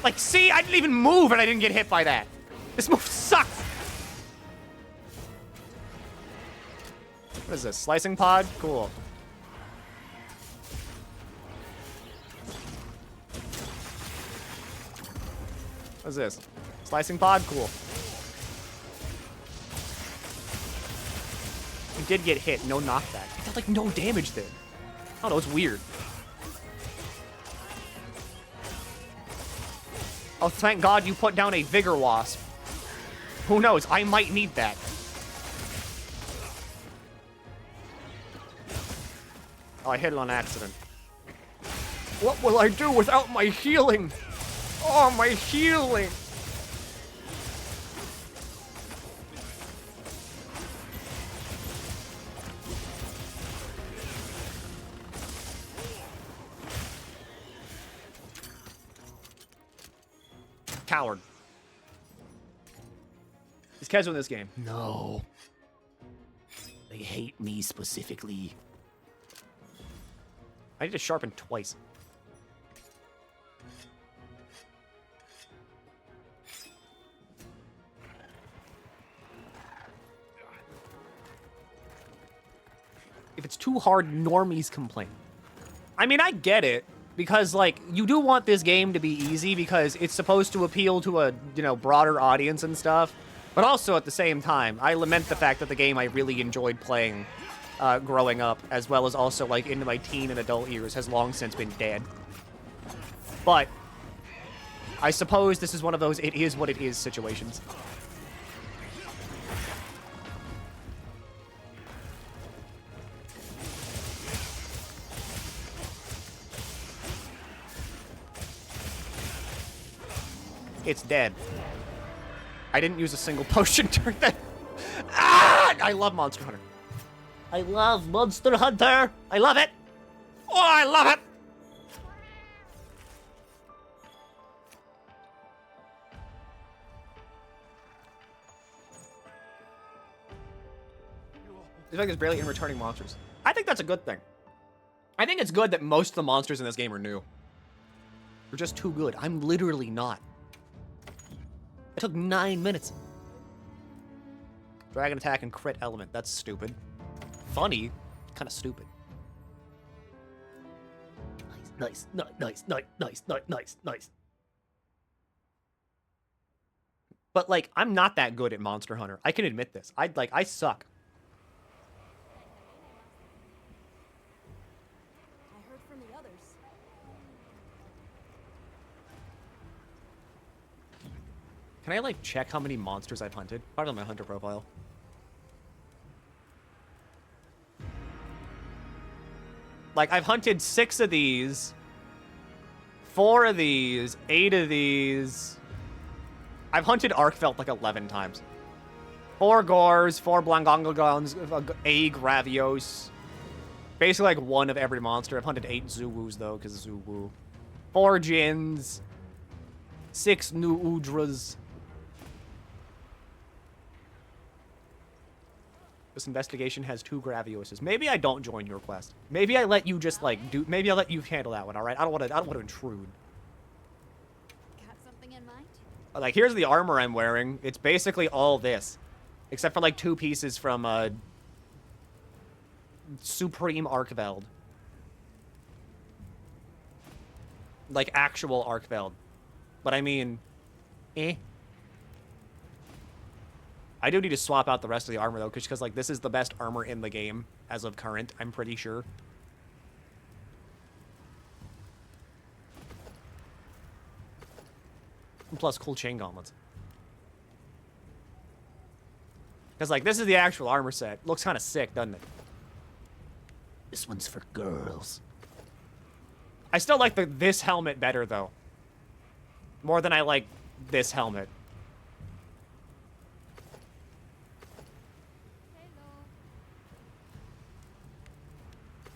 Like, see? I didn't even move and I didn't get hit by that. This move sucks! What is this? Slicing pod? Cool. What is this? Slicing pod? Cool. You did get hit. No knockback. It did like no damage then. I don't know. It's weird. Oh, thank God you put down a Vigor Wasp. Who knows? I might need that. Oh, I hit it on accident. What will I do without my healing? Oh, my healing! Coward. These kids win this game. No. They hate me specifically. I need to sharpen twice. If it's too hard, normies complain. I mean, I get it. Because, like, you do want this game to be easy because it's supposed to appeal to a, you know, broader audience and stuff. But also, at the same time, I lament the fact that the game I really enjoyed playing growing up, as well as also, like, into my teen and adult years, has long since been dead. But I suppose this is one of those it is what it is situations. It's dead. I didn't use a single potion during that. Ah! I love Monster Hunter. I love Monster Hunter. I love it. Oh, I love it. It's like there's barely any returning monsters. I think that's a good thing. I think it's good that most of the monsters in this game are new. They're just too good. I'm literally not. It took 9 minutes. Dragon attack and crit element. That's stupid. Funny. Kind of stupid. Nice, nice, nice, nice, nice, nice, nice. But, like, I'm not that good at Monster Hunter. I can admit this. I suck. I heard from the others. Can I, like, check how many monsters I've hunted? Probably on my hunter profile. Like, I've hunted 6 of these, 4 of these, 8 of these. I've hunted Arkfelt like 11 times. 4 Gores, 4 Blangongogons, a Gravios. Basically, like, 1 of every monster. I've hunted 8 Zuwus, though, because Zuwu. 4 Jins. 6 new Udras. This investigation has 2 Gravioses. Maybe I don't join your quest. Maybe I let you just, like, do... Maybe I let you handle that one, alright? I don't want to intrude. Got something in mind? Like, here's the armor I'm wearing. It's basically all this. Except for, like, 2 pieces from, Supreme Arkveld. Like, actual Arkveld. But I mean... Eh. I do need to swap out the rest of the armor, though, because, like, this is the best armor in the game, as of current, I'm pretty sure. And plus, cool chain gauntlets. Because, like, this is the actual armor set. Looks kind of sick, doesn't it? This one's for girls. I still like this helmet better, though. More than I like this helmet.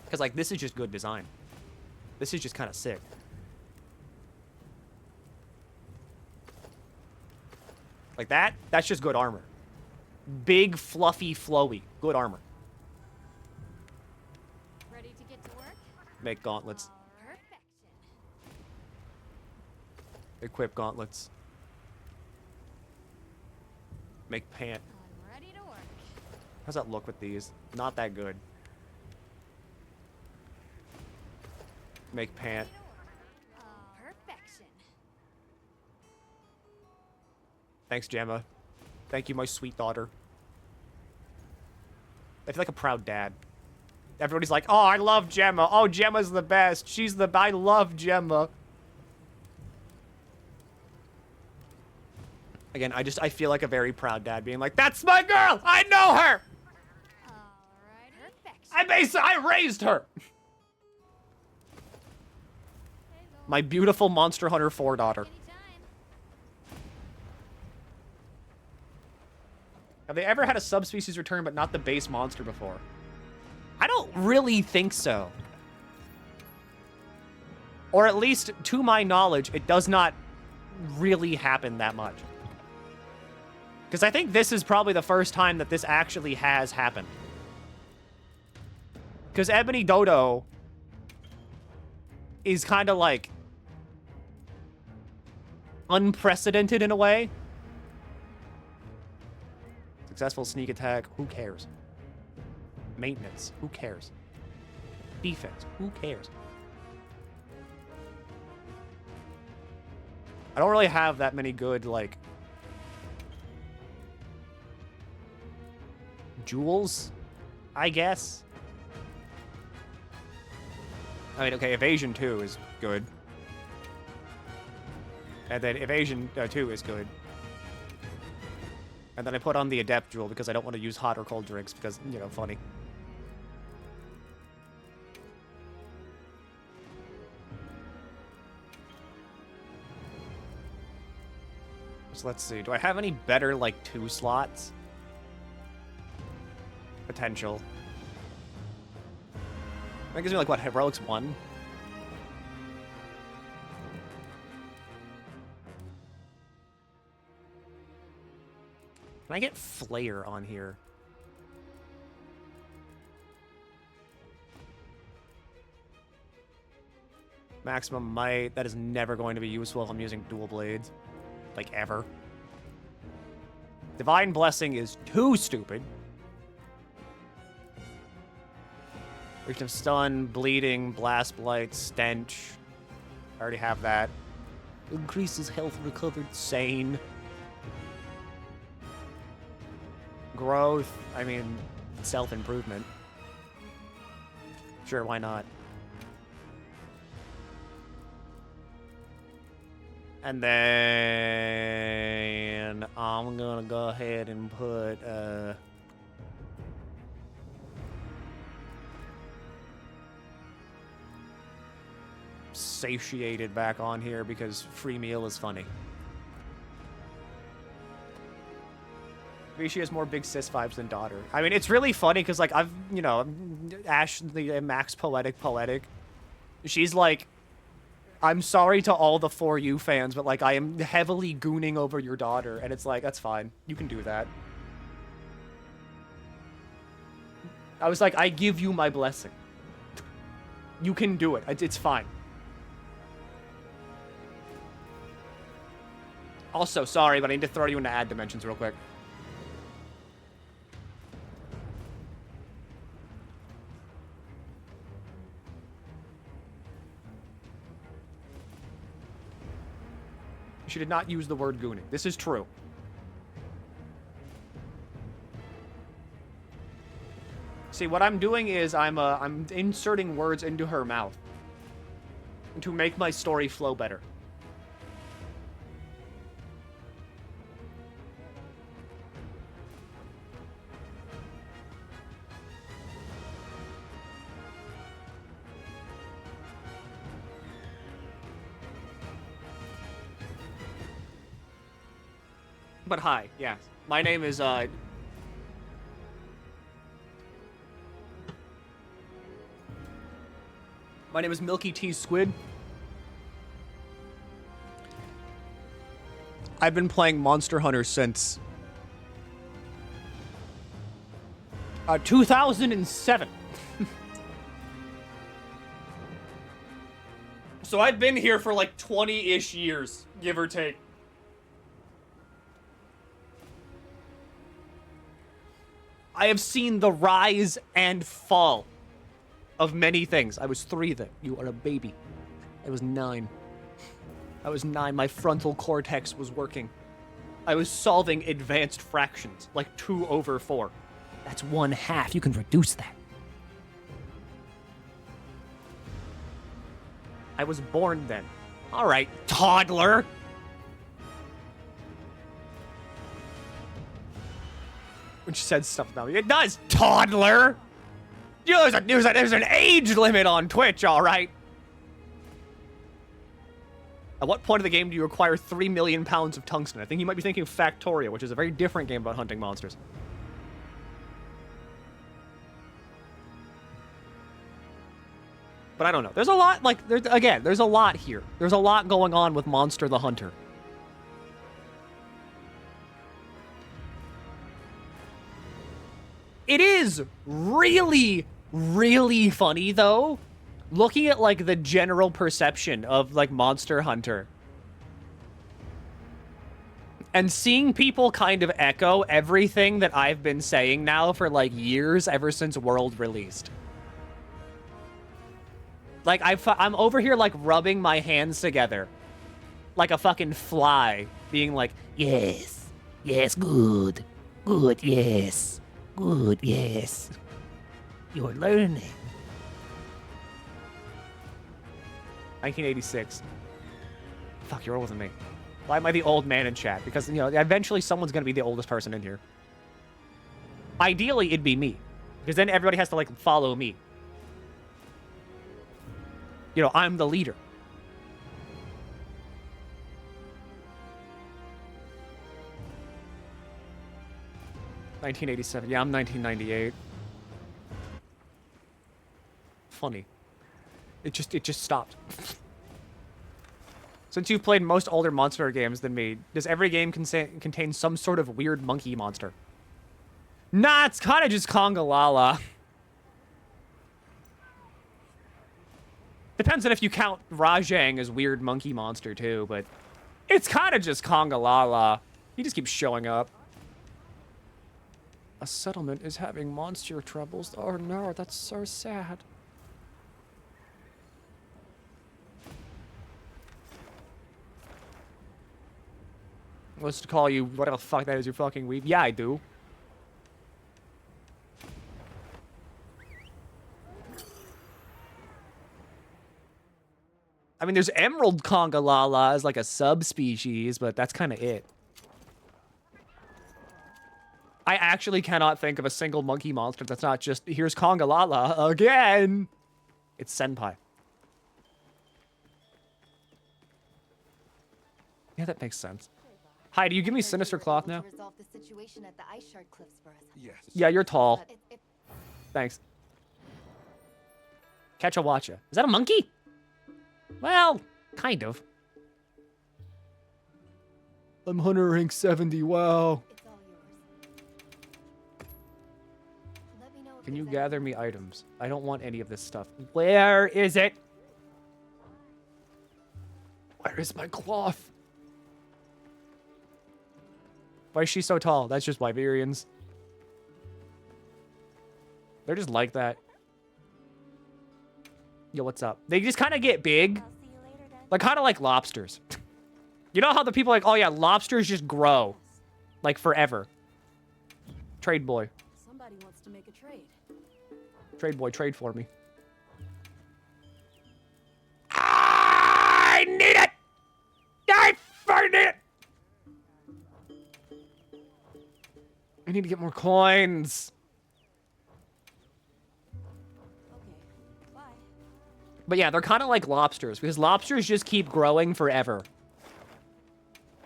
Because, like, this is just good design. This is just kind of sick. Like that? That's just good armor. Big, fluffy, flowy. Good armor. Ready to get to work? Make gauntlets. Perfection. Equip gauntlets. Make pant. I'm ready to work. How's that look with these? Not that good. Make pant. Perfection. Thanks, Gemma. Thank you, my sweet daughter. I feel like a proud dad. Everybody's like, oh, I love Gemma. Oh, Gemma's the best. I love Gemma. Again, I feel like a very proud dad being like, that's my girl. I know her. Alright. Perfection. I raised her. My beautiful Monster Hunter 4 daughter. Anytime. Have they ever had a subspecies return but not the base monster before? I don't really think so. Or at least, to my knowledge, it does not really happen that much. Because I think this is probably the first time that this actually has happened. Because Ebony Dodo is kind of like unprecedented in a way. Successful sneak attack, who cares? Maintenance, who cares? Defense, who cares? I don't really have that many good, like, jewels, I guess. I mean, okay, evasion 2 is good. And then evasion 2 is good. And then I put on the adept jewel because I don't want to use hot or cold drinks because, you know, funny. So let's see. Do I have any better, like, 2 slots? Potential. That gives me, like, what, Heroics 1? Can I get Flair on here? Maximum Might. That is never going to be useful if I'm using dual blades. Like, ever. Divine Blessing is too stupid. Reach of Stun, Bleeding, Blast Blight, Stench. I already have that. Increases health recovered. Sane. Growth. I mean, self-improvement. Sure, why not? And then I'm gonna go ahead and put Satiated back on here because free meal is funny. Maybe she has more big sis vibes than daughter. I mean, it's really funny because, like, I've, you know, Ash, the Max Poetic. She's like, I'm sorry to all the For You fans, but, like, I am heavily gooning over your daughter. And it's like, that's fine. You can do that. I was like, I give you my blessing. You can do it. It's fine. Also, sorry, but I need to throw you into ad dimensions real quick. She did not use the word gooning. This is true. See, what I'm doing is I'm inserting words into her mouth to make my story flow better. But hi, yes. My name is, my name is MilkyTheSquid. I've been playing Monster Hunter since 2007. So I've been here for like 20-ish years, give or take. I have seen the rise and fall of many things. I was 3 then. You are a baby. I was 9. I was 9. My frontal cortex was working. I was solving advanced fractions, like 2/4. That's 1/2. You can reduce that. I was born then. All right, toddler. When she said stuff about me, it does, toddler. You know, there's an age limit on Twitch, all right. At what point of the game do you acquire 3 million pounds of tungsten? I think you might be thinking of Factorio, which is a very different game about hunting monsters. But I don't know. There's a lot, like, there's a lot here. There's a lot going on with Monster the Hunter. It is really, really funny, though, looking at, like, the general perception of, like, Monster Hunter. And seeing people kind of echo everything that I've been saying now for, like, years, ever since World released. Like, I'm over here, like, rubbing my hands together. Like a fucking fly. Being like, Yes. Yes, good. Good, yes. Good, yes. You're learning. 1986. Fuck, you're older than me. Why am I the old man in chat? Because, you know, eventually someone's gonna be the oldest person in here. Ideally, it'd be me. Because then everybody has to, like, follow me. You know, I'm the leader. (1987). Yeah, I'm 1998. Funny. It just stopped. Since you've played most older monster games than me, does every game contain some sort of weird monkey monster? Nah, it's kind of just Conga Lala. Depends on if you count Rajang as weird monkey monster too, but it's kind of just Conga Lala. He just keeps showing up. A settlement is having monster troubles. Oh no, that's so sad. What's to call you whatever the fuck that is, you fucking weeb? Yeah, I do. I mean, there's Emerald Conga Lala as like a subspecies, but that's kind of it. I actually cannot think of a single monkey monster that's not just, here's Conga Lala again. It's Senpai. Yeah, that makes sense. Hi, do you give me Sinister Cloth now? Resolve the situation at the ice shard cliffs for us. Yes. Yeah, you're tall. If Thanks. Catch a watcha. Is that a monkey? Well, kind of. I'm Hunter rank 70, wow. it's all yours. Let me know if Can you there's gather anything me items? I don't want any of this stuff. Where is it? Where is my cloth? Why is she so tall? That's just Wyverians. They're just like that. Yo, what's up? They just kind of get big. I'll see you later then. Like, kind of like lobsters. You know how the people are like, oh yeah, lobsters just grow. Like, forever. Trade boy. Somebody wants to make a trade. Trade boy, trade for me. I need it! I fucking need it! I need to get more coins. Okay, bye. But yeah, they're kind of like lobsters, because lobsters just keep growing forever.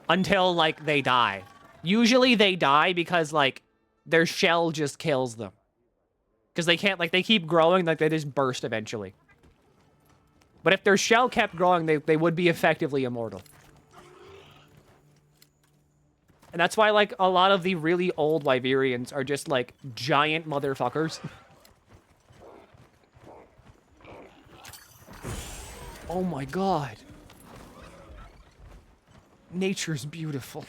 Until, like, they die. Usually they die because, like, their shell just kills them. Because they can't, like, they keep growing, like, they just burst eventually. But if their shell kept growing, they would be effectively immortal. And that's why, like, a lot of the really old Wyverians are just, like, giant motherfuckers. Oh my god. Nature's beautiful.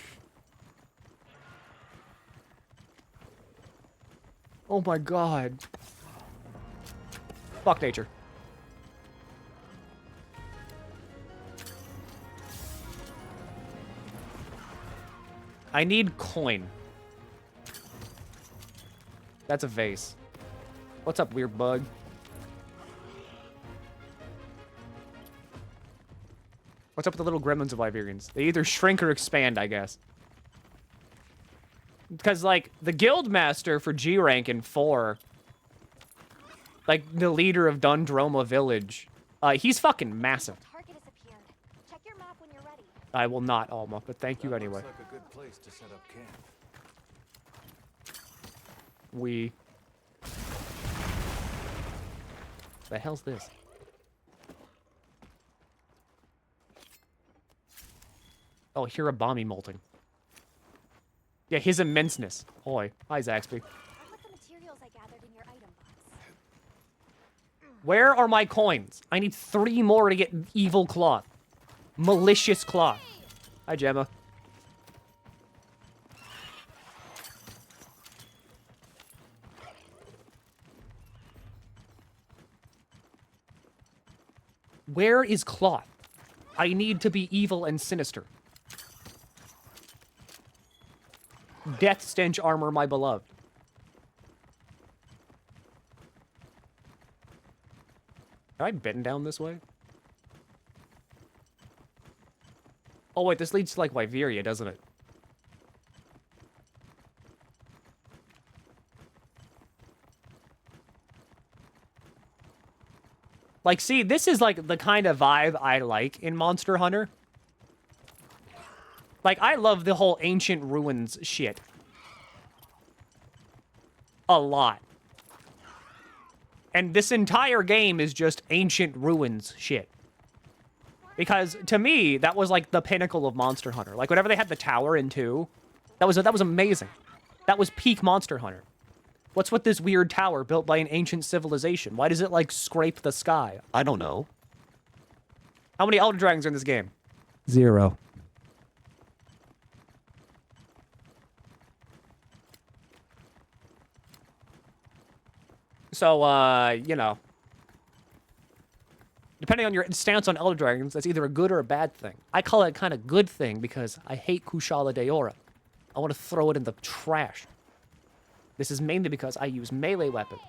Oh my god. Fuck nature. I need coin. That's a vase. What's up, weird bug? What's up with the little gremlins of Iberians? They either shrink or expand, I guess. Because, like, the guild master for G rank in 4, like, the leader of Dundroma Village, he's fucking massive. Target has appeared. Check your map when you're ready. I will not, Alma, but thank you anyway. Looks like a good place to set up camp. The hell's this? Oh, Hirabami molting. Yeah, his immenseness. Oi. Hi, Zaxby. I put the materials I gathered in your item box. Where are my coins? I need 3 more to get evil cloth. Malicious cloth. Hi, Gemma. Where is cloth? I need to be evil and sinister. Death stench armor, my beloved. Have I been down this way? Oh wait, this leads to like Wyveria, doesn't it? Like, see, this is like the kind of vibe I like in Monster Hunter. Like, I love the whole ancient ruins shit. A lot. And this entire game is just ancient ruins shit. Because, to me, that was like the pinnacle of Monster Hunter. Like, whenever they had the tower in 2, that was amazing. That was peak Monster Hunter. What's with this weird tower built by an ancient civilization? Why does it, like, scrape the sky? I don't know. How many Elder Dragons are in this game? 0. So, you know. Depending on your stance on Elder Dragons, that's either a good or a bad thing. I call it kind of good thing because I hate Kushala Daora. I want to throw it in the trash. This is mainly because I use melee weapons.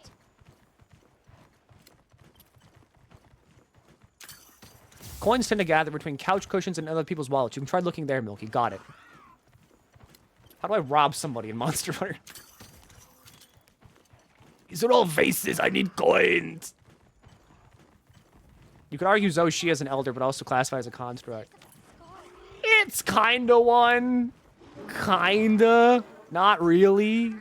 Coins tend to gather between couch cushions and other people's wallets. You can try looking there, Milky. Got it. How do I rob somebody in Monster Hunter? These are all vases. I need coins. You could argue Zoshi as an elder, but also classify as a construct. It's kinda one. Kinda. Not really.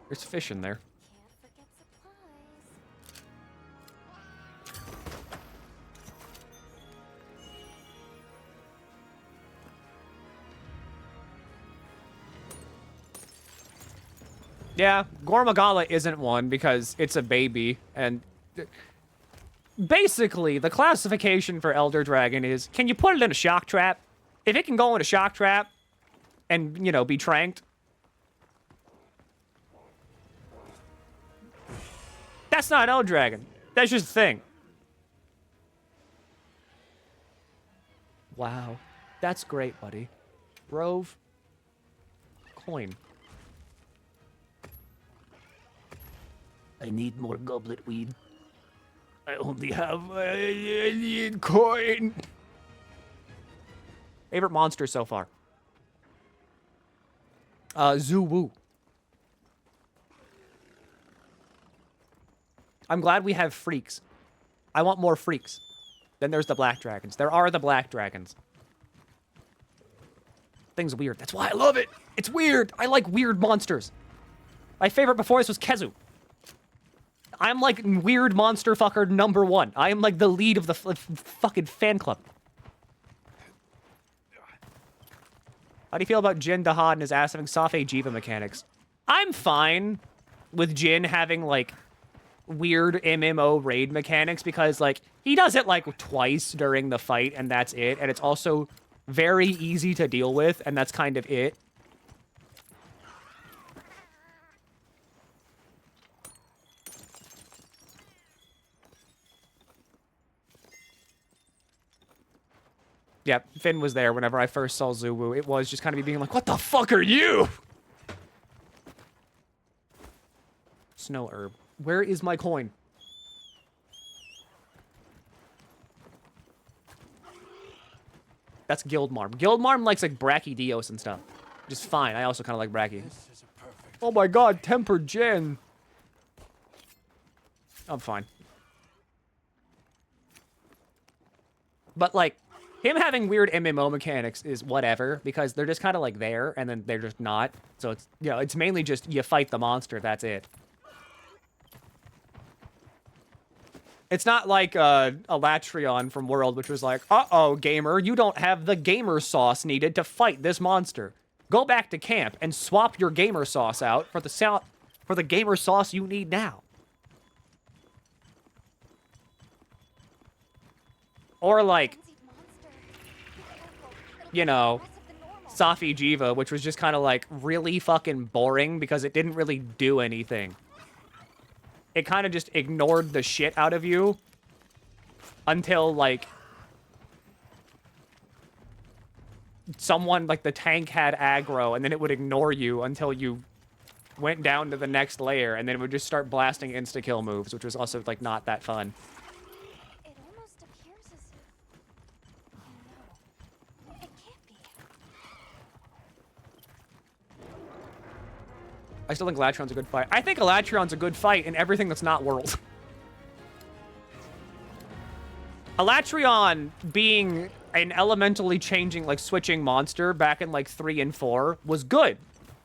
There's fish in there. Can't forget supplies. Yeah, Gormagala isn't one because it's a baby, and basically the classification for Elder Dragon is, can you put it in a shock trap? If it can go in a shock trap and, you know, be tranked, that's not an Elder Dragon. That's just a thing. Wow. That's great, buddy. Rove. Coin. I need more goblet weed. I only have a coin. Favorite monster so far? Zuwu. I'm glad we have freaks. I want more freaks. Then there's the black dragons. There are the black dragons. Thing's weird. That's why I love it. It's weird. I like weird monsters. My favorite before this was Kezu. I'm like weird monster fucker #1. I am like the lead of the fucking fan club. How do you feel about Jin Dahan and his ass having Safe Jiva mechanics? I'm fine with Jin having like weird MMO raid mechanics because like he does it like twice during the fight and that's it, and it's also very easy to deal with and that's kind of it. Yeah, Finn was there whenever I first saw Zuwu. It was just kind of me being like, what the fuck are you? Snow herb. Where is my coin? That's Guildmarm. Guildmarm likes like Brachydios and stuff. Which is fine. I also kind of like Bracky. This is a perfect. Oh my god, Tempered Gen. I'm fine. But like, him having weird MMO mechanics is whatever, because they're just kind of like there, and then they're just not. So it's, you know, it's mainly just you fight the monster, that's it. It's not like a Latreon from World, which was like, uh-oh, gamer, you don't have the gamer sauce needed to fight this monster. Go back to camp and swap your gamer sauce out for the gamer sauce you need now. Or like, Frenzied monster. Be careful. It'll you be know, more aggressive than normal. Safi Jiva, which was just kind of like really fucking boring because it didn't really do anything. It kind of just ignored the shit out of you until like someone, like the tank had aggro, and then it would ignore you until you went down to the next layer, and then it would just start blasting insta-kill moves, which was also like not that fun. It almost appears as if... No. It can't be. I still think Latreon's a good fight. I think Latreon's a good fight in everything that's not World. Latreon being an elementally changing, like, switching monster back in, like, 3 and 4 was good.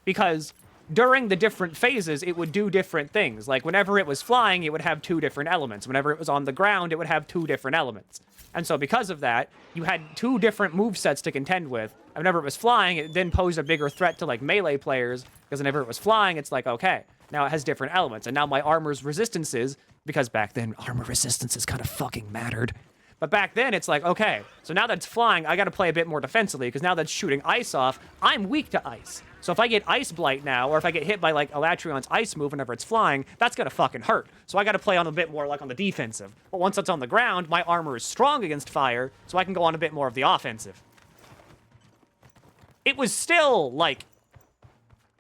Because during the different phases, it would do different things. Like, whenever it was flying, it would have 2 different elements. Whenever it was on the ground, it would have 2 different elements. And so because of that, you had 2 different movesets to contend with. And whenever it was flying, it then posed a bigger threat to, like, melee players. Because whenever it was flying, it's like, okay, now it has different elements. And now my armor's resistances, because back then, armor resistances kind of fucking mattered. But back then, it's like, okay, so now that it's flying, I gotta play a bit more defensively, because now that's shooting ice off, I'm weak to ice. So if I get Ice Blight now, or if I get hit by, like, Latreon's ice move whenever it's flying, that's gonna fucking hurt. So I gotta play on a bit more, like, on the defensive. But once it's on the ground, my armor is strong against fire, so I can go on a bit more of the offensive. It was still, like,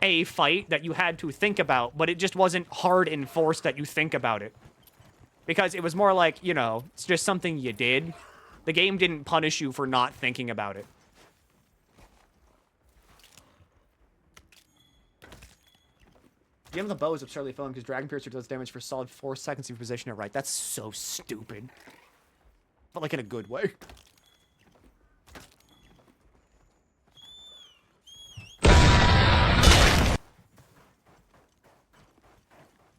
a fight that you had to think about, but it just wasn't hard enforced that you think about it. Because it was more like, you know, it's just something you did. The game didn't punish you for not thinking about it. The end of the bow is absurdly fun because Dragon Piercer does damage for a solid 4 seconds if you position it right. That's so stupid. But like in a good way.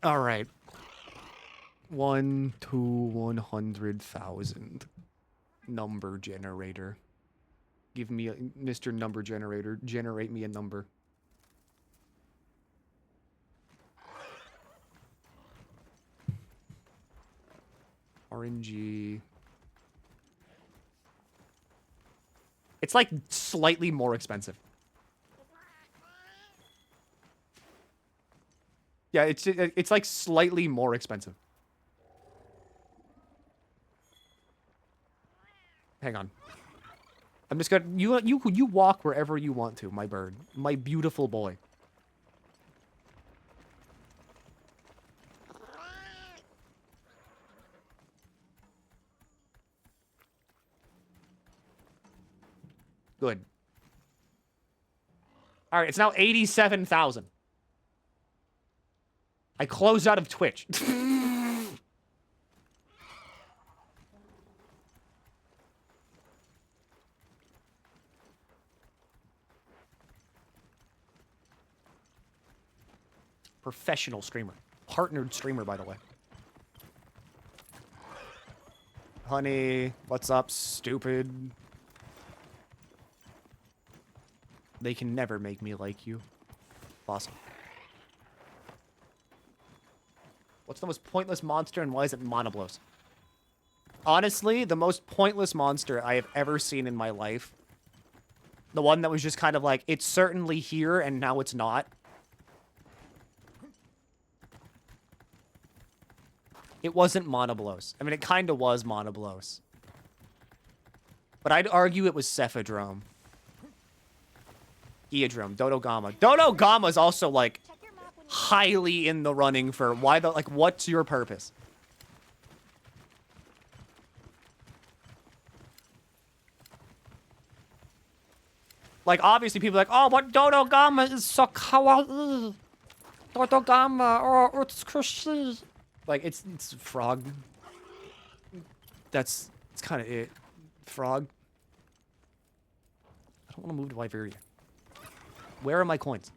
Alright. 1 to 100,000. Number generator. Give me a Mr. Number Generator. Generate me a number. RNG. It's like slightly more expensive. Yeah, it's like slightly more expensive. Hang on. I'm just gonna you walk wherever you want to, my bird, my beautiful boy. Good. All right, it's now 87,000. I closed out of Twitch. Professional streamer. Partnered streamer, by the way. Honey, what's up, stupid? They can never make me like you. Awesome. What's the most pointless monster and why is it Monoblos? Honestly, the most pointless monster I have ever seen in my life. The one that was just kind of like, it's certainly here and now it's not. It wasn't Monoblos. I mean, it kind of was Monoblos. But I'd argue it was Cephadrome. Geodrome, Dodogama. Dodogama's also, like, Check your map when you highly in the running for why the, like, what's your purpose? Like, obviously people are like, oh, but Dodogama is so kawaii. Dodogama, oh, it's crunchy. Like, it's frog. It's kind of it. Frog. I don't want to move to Iberia. Where are my coins?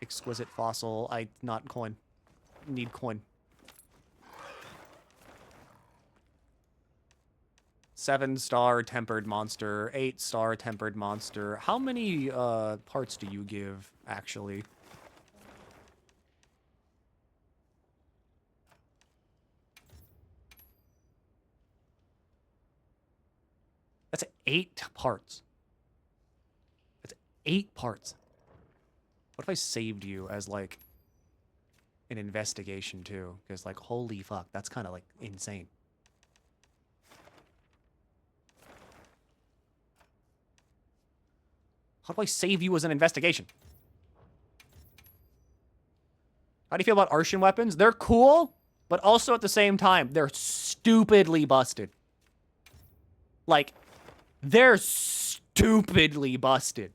Exquisite fossil. Not coin. Need coin. 7-star tempered monster. 8-star tempered monster. How many parts do you give, actually? That's 8 parts. That's 8 parts. What if I saved you as, like, an investigation, too? Because, like, holy fuck, that's kind of, like, insane. How do I save you as an investigation? How do you feel about Artian weapons? They're cool, but also at the same time, they're stupidly busted. Like, they're stupidly busted.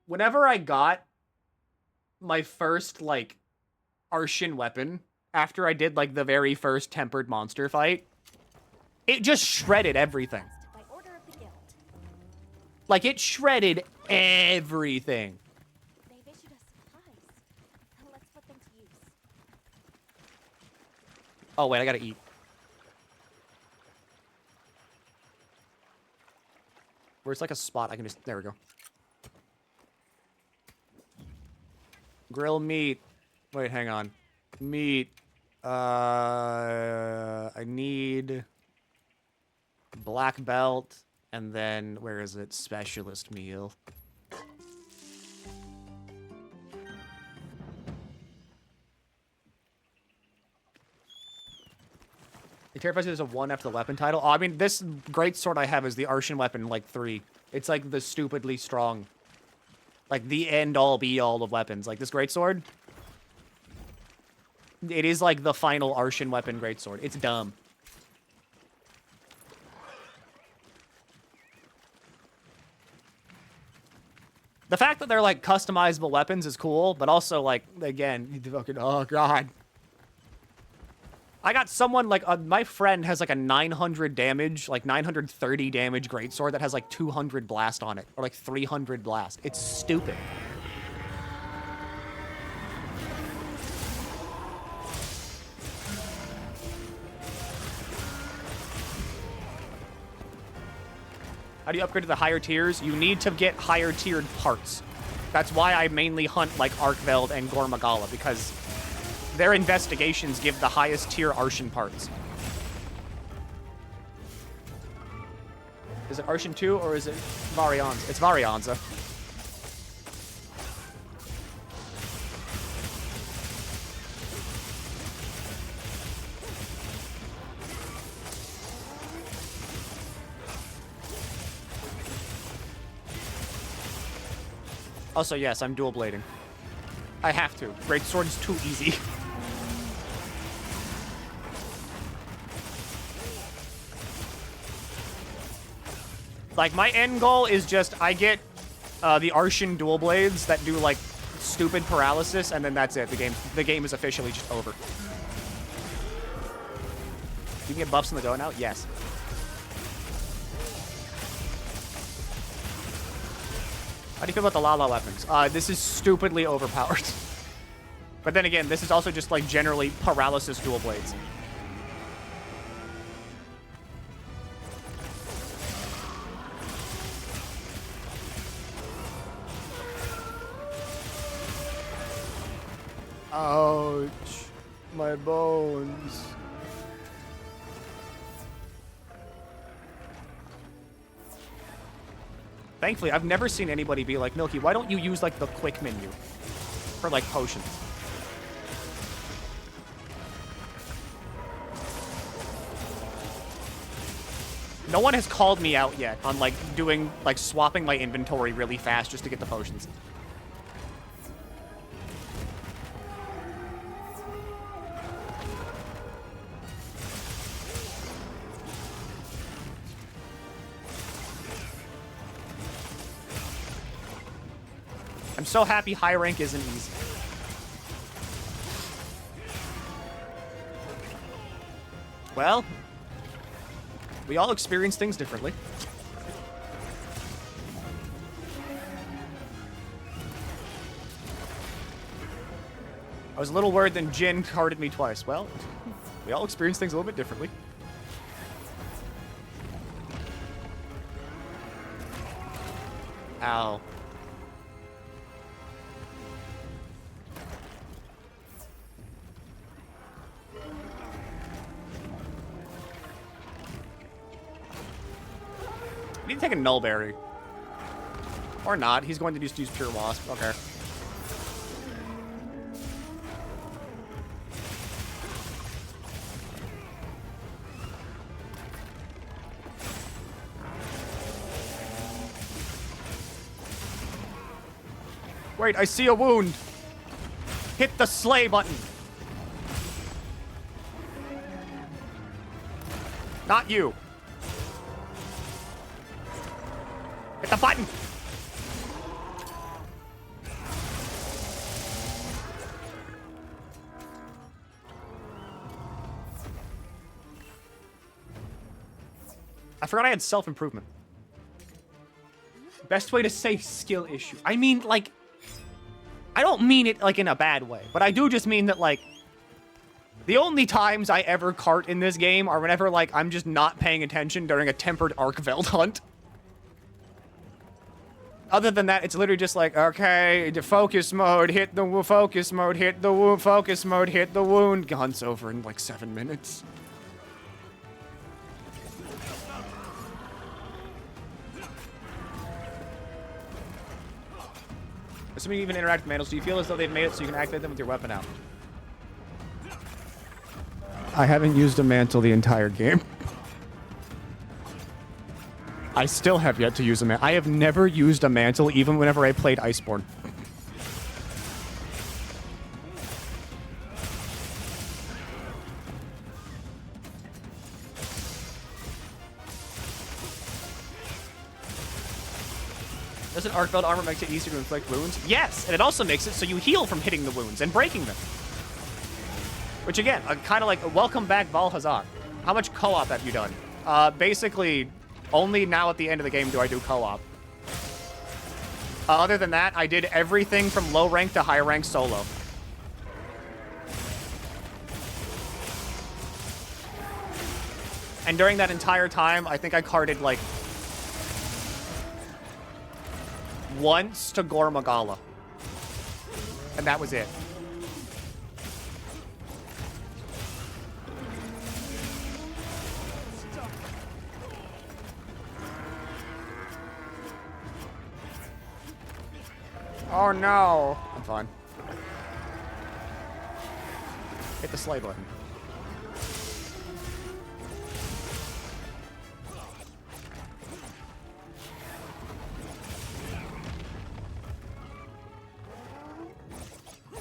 Whenever I got my first, like, Artian weapon, after I did, like, the very first tempered monster fight, it just shredded everything. by order of the guild. Like, it shredded everything. They've issued us supplies. Let's put them to use. Oh, wait, I gotta eat. Where's, like, a spot I can just... There we go. Grill meat. Wait, hang on. Meat. I need... black belt, and then, where is it? Specialist meal. It terrifies you there's a 1 after the weapon title. Oh, I mean, this great sword I have is the Artian weapon, like, 3. It's, like, the stupidly strong. Like, the end-all, be-all of weapons. Like, this great sword. It is, like, the final Artian weapon great sword. It's dumb. The fact that they're, like, customizable weapons is cool, but also, like, again, fucking, oh, God. I got someone, like, my friend has, like, a 900 damage, like, 930 damage greatsword that has, like, 200 blast on it, or, like, 300 blast. It's stupid. How do you upgrade to the higher tiers? You need to get higher tiered parts. That's why I mainly hunt like Arkveld and Gormagala, because their investigations give the highest tier Artian parts. Is it Artian 2 or is it Varianza? It's Varianza. Also, yes, I'm dual blading. I have to. Greatsword is too easy. Like, my end goal is just I get the Artian dual blades that do, like, stupid paralysis, and then that's it. The game is officially just over. You can get buffs in the go now? Yes. How do you feel about the Lala weapons? This is stupidly overpowered. But then again, this is also just, like, generally paralysis dual blades. Ouch. My bones. Thankfully, I've never seen anybody be like, Milky, why don't you use, like, the quick menu for, like, potions? No one has called me out yet on, like, doing, like, swapping my inventory really fast just to get the potions. I'm so happy high rank isn't easy. Well, we all experience things differently. I was a little worried then Jin carded me twice. Well, we all experience things a little bit differently. Ow. I need to take a Nullberry. Or not. He's going to just use Pure Wasp. Okay. Wait, I see a wound. Hit the slay button. Not you. Hit the button. I forgot I had self-improvement. Best way to say skill issue. I mean, like, I don't mean it, like, in a bad way, but I do just mean that, like, the only times I ever cart in this game are whenever, like, I'm just not paying attention during a tempered Arkveld hunt. Other than that, it's literally just like, okay, the focus mode, hit the focus mode, hit the focus mode, hit the wound. Hunt's over in, like, 7 minutes. Assuming you even interact with mantles, do you feel as though they've made it so you can activate them with your weapon out? I haven't used a mantle the entire game. I still have yet to use a mantle. I have never used a mantle even whenever I played Iceborne. Doesn't Arkveld armor make it easier to inflict wounds? Yes, and it also makes it so you heal from hitting the wounds and breaking them. Which again, kind of like, welcome back Valhazak. How much co-op have you done? Basically, only now at the end of the game do I do co-op. Other than that, I did everything from low rank to high rank solo. And during that entire time, I think I carded like once to Gormagala. And that was it. Oh no! I'm fine. Hit the slay button.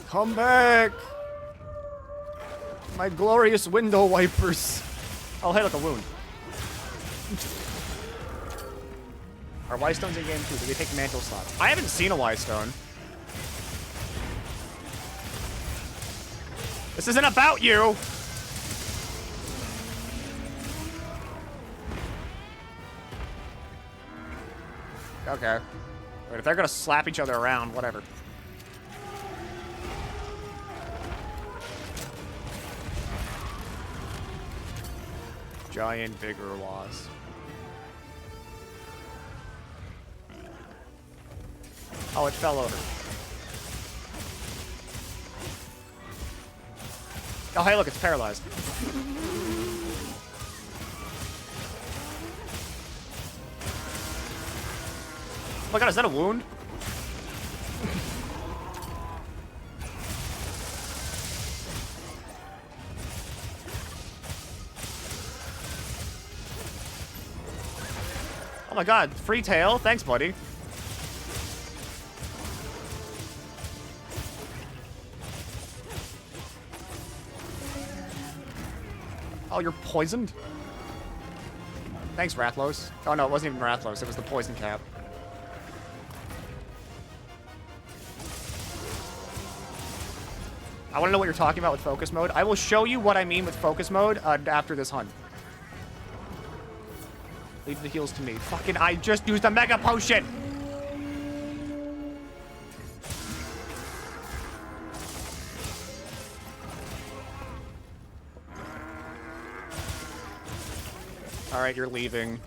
Come back! My glorious window wipers. Oh, hey, look, a wound. Are Y-Stones in game too? Do they take mantle slots? I haven't seen a Y-Stone. This isn't about you! Okay. Wait, if they're gonna slap each other around, whatever. Giant Vigor Wasp. Oh, it fell over. Oh, hey, look, it's paralyzed. Oh my god, is that a wound? Oh my god, free tail. Thanks, buddy. Oh, you're poisoned? Thanks, Rathlos. Oh no, it wasn't even Rathlos. It was the poison cap. I want to know what you're talking about with focus mode. I will show you what I mean with focus mode after this hunt. Leave the heals to me. Fucking, I just used a mega potion! Alright, you're leaving.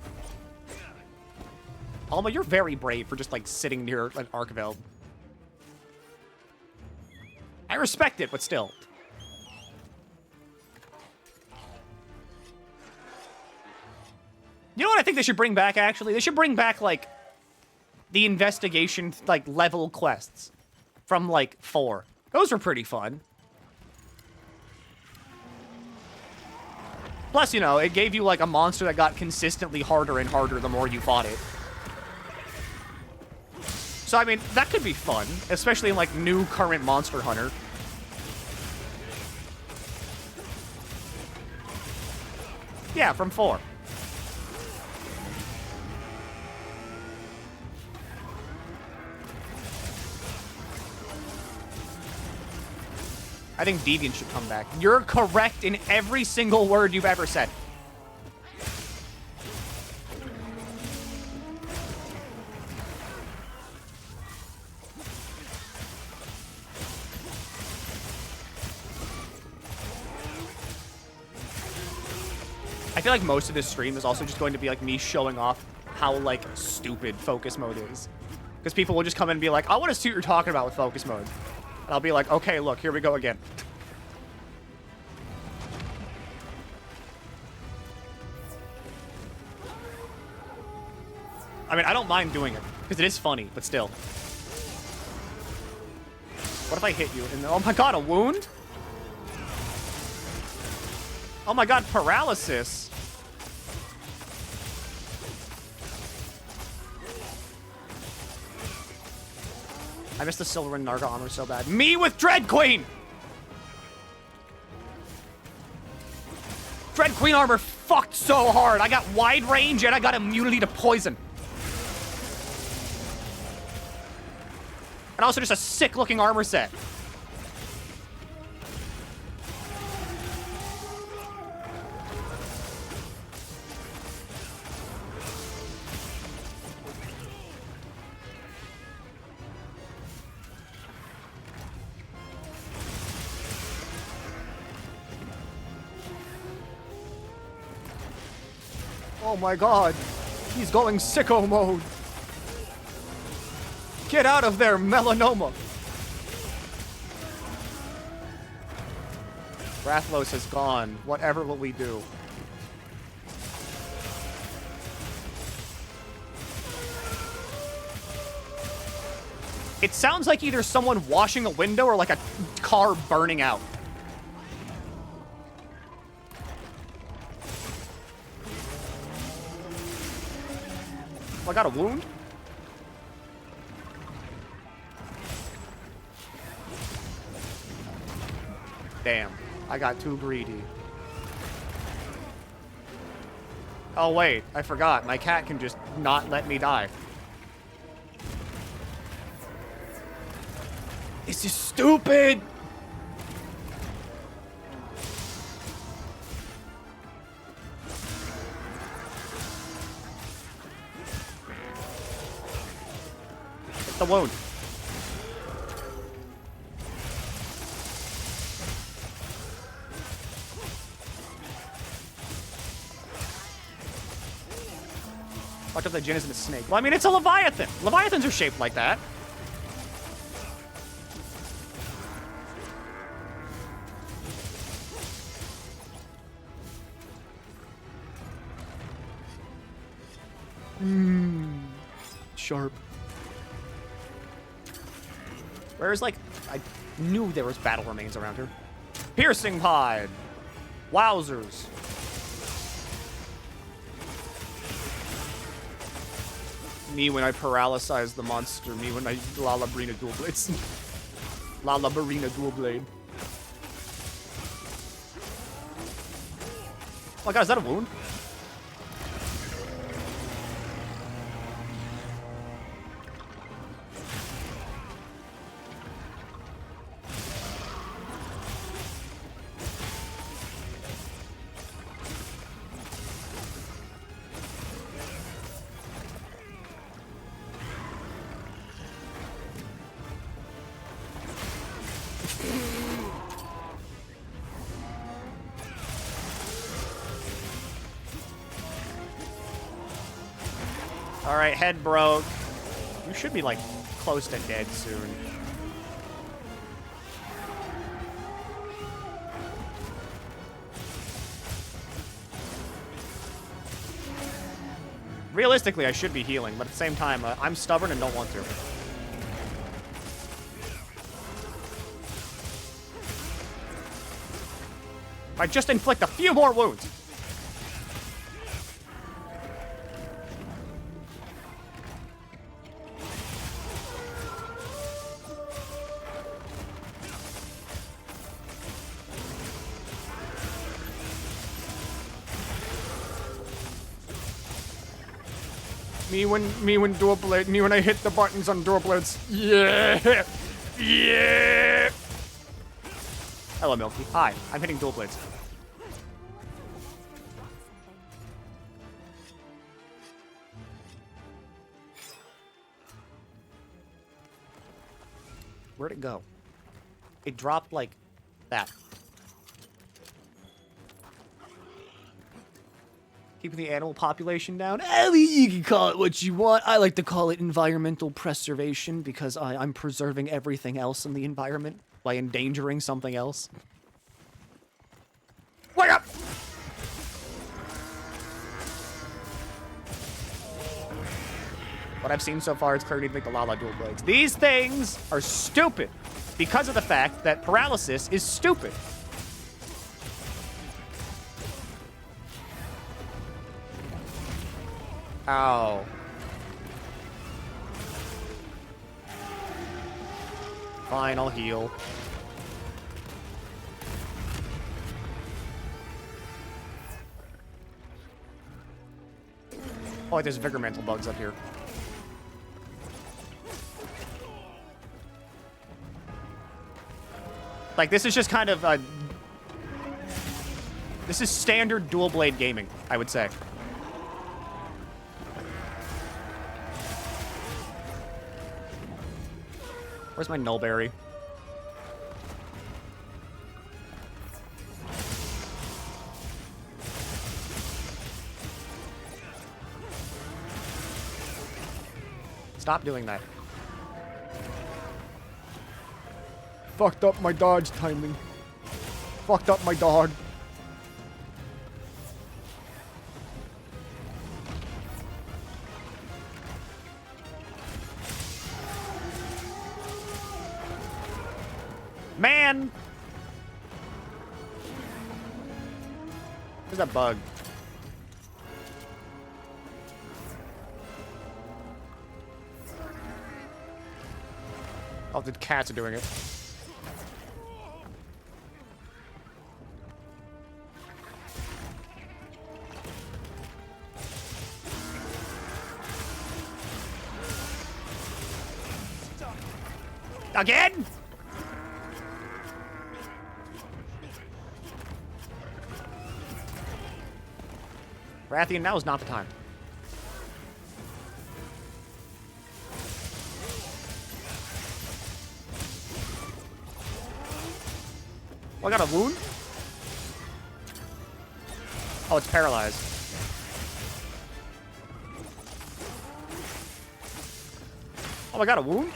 Alma, you're very brave for just, like, sitting near an Archveld. I respect it, but still. You know what I think they should bring back, actually? They should bring back, like, the investigation, like, level quests from, like, 4. Those were pretty fun. Plus, you know, it gave you, like, a monster that got consistently harder and harder the more you fought it. So, I mean, that could be fun, especially in, like, new current Monster Hunter. Yeah, from 4. I think Deviant should come back. You're correct in every single word you've ever said. I feel like most of this stream is also just going to be like me showing off how like stupid focus mode is. Because people will just come in and be like, I want to see what you're talking about with focus mode. And I'll be like, okay, look, here we go again. I mean, I don't mind doing it, because it is funny, but still. What if I hit you? And oh my god, a wound? Oh my god, paralysis. I missed the silver and Narga armor so bad. Me with Dread Queen! Dread Queen armor fucked so hard. I got wide range and I got immunity to poison. And also just a sick looking armor set. Oh my god, he's going sicko mode. Get out of there, melanoma. Rathlos is gone. Whatever will we do? It sounds like either someone washing a window or like a car burning out. I got a wound? Damn, I got too greedy. Oh wait, I forgot. My cat can just not let me die. This is stupid! The wound. Fucked up that Jin isn't a snake. Well, I mean, it's a Leviathan. Leviathans are shaped like that. Sharp. Whereas, like, I knew there was battle remains around here. Piercing Pod. Wowzers. Me when I paralyze the monster. Me when I Lalabrina dual blades. Lalabarina dual blade. Oh my god, is that a wound? Alright, head broke. You should be, like, close to dead soon. Realistically, I should be healing, but at the same time, I'm stubborn and don't want to. I just inflict a few more wounds. Me when dual blade, me when I hit the buttons on dual blades. Yeah! Yeah! Hello, Milky. Hi, I'm hitting dual blades. Where'd it go? It dropped like that. Keeping the animal population down. I mean, you can call it what you want. I like to call it environmental preservation because I'm preserving everything else in the environment by endangering something else. Wake up! What I've seen so far is clearly to make the Lala dual blades. These things are stupid because of the fact that paralysis is stupid. Ow. Fine, I'll heal. Oh, wait, there's vigor mantle bugs up here. Like, this is just kind of, this is standard dual blade gaming, I would say. Where's my nullberry? Stop doing that. Fucked up my dodge timing. Fucked up my dog. Man! Where's that bug? Oh, the cats are doing it. Again? Artian, now is not the time. Oh, I got a wound? Oh, it's paralyzed. Oh, I got a wound?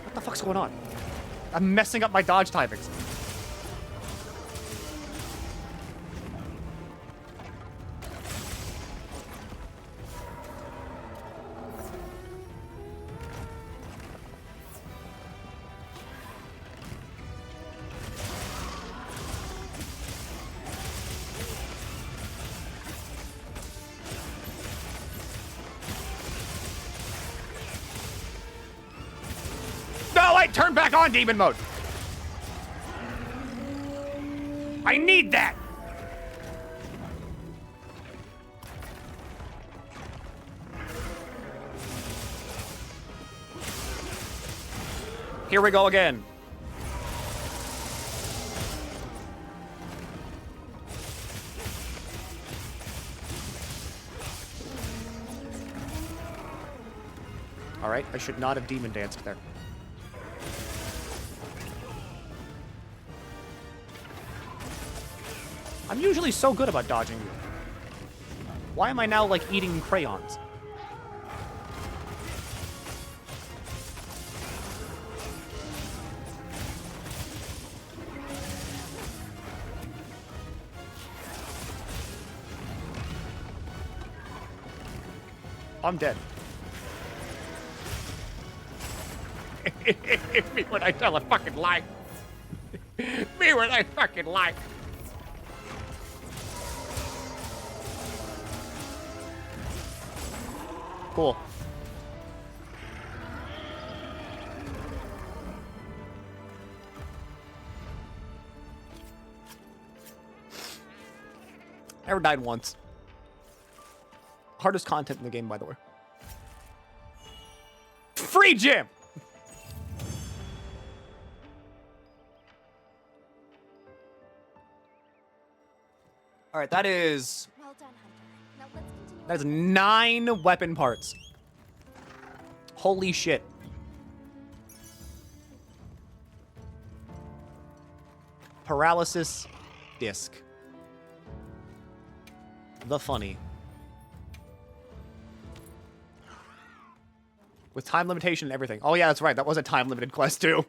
What the fuck's going on? I'm messing up my dodge timings. turn back on demon mode. I need that. Here we go again. All right, I should not have demon danced there. I'm usually so good about dodging you. Why am I now, like, eating crayons? I'm dead. Me when I tell a fucking lie. Me when I fucking lie. Cool. Never died once. Hardest content in the game, by the way. Free gym! Alright, that is... Well done, Hunter. Now let's continue. That is 9 weapon parts. Holy shit. Paralysis disc. The funny. With time limitation and everything. Oh yeah, that's right. That was a time limited quest too.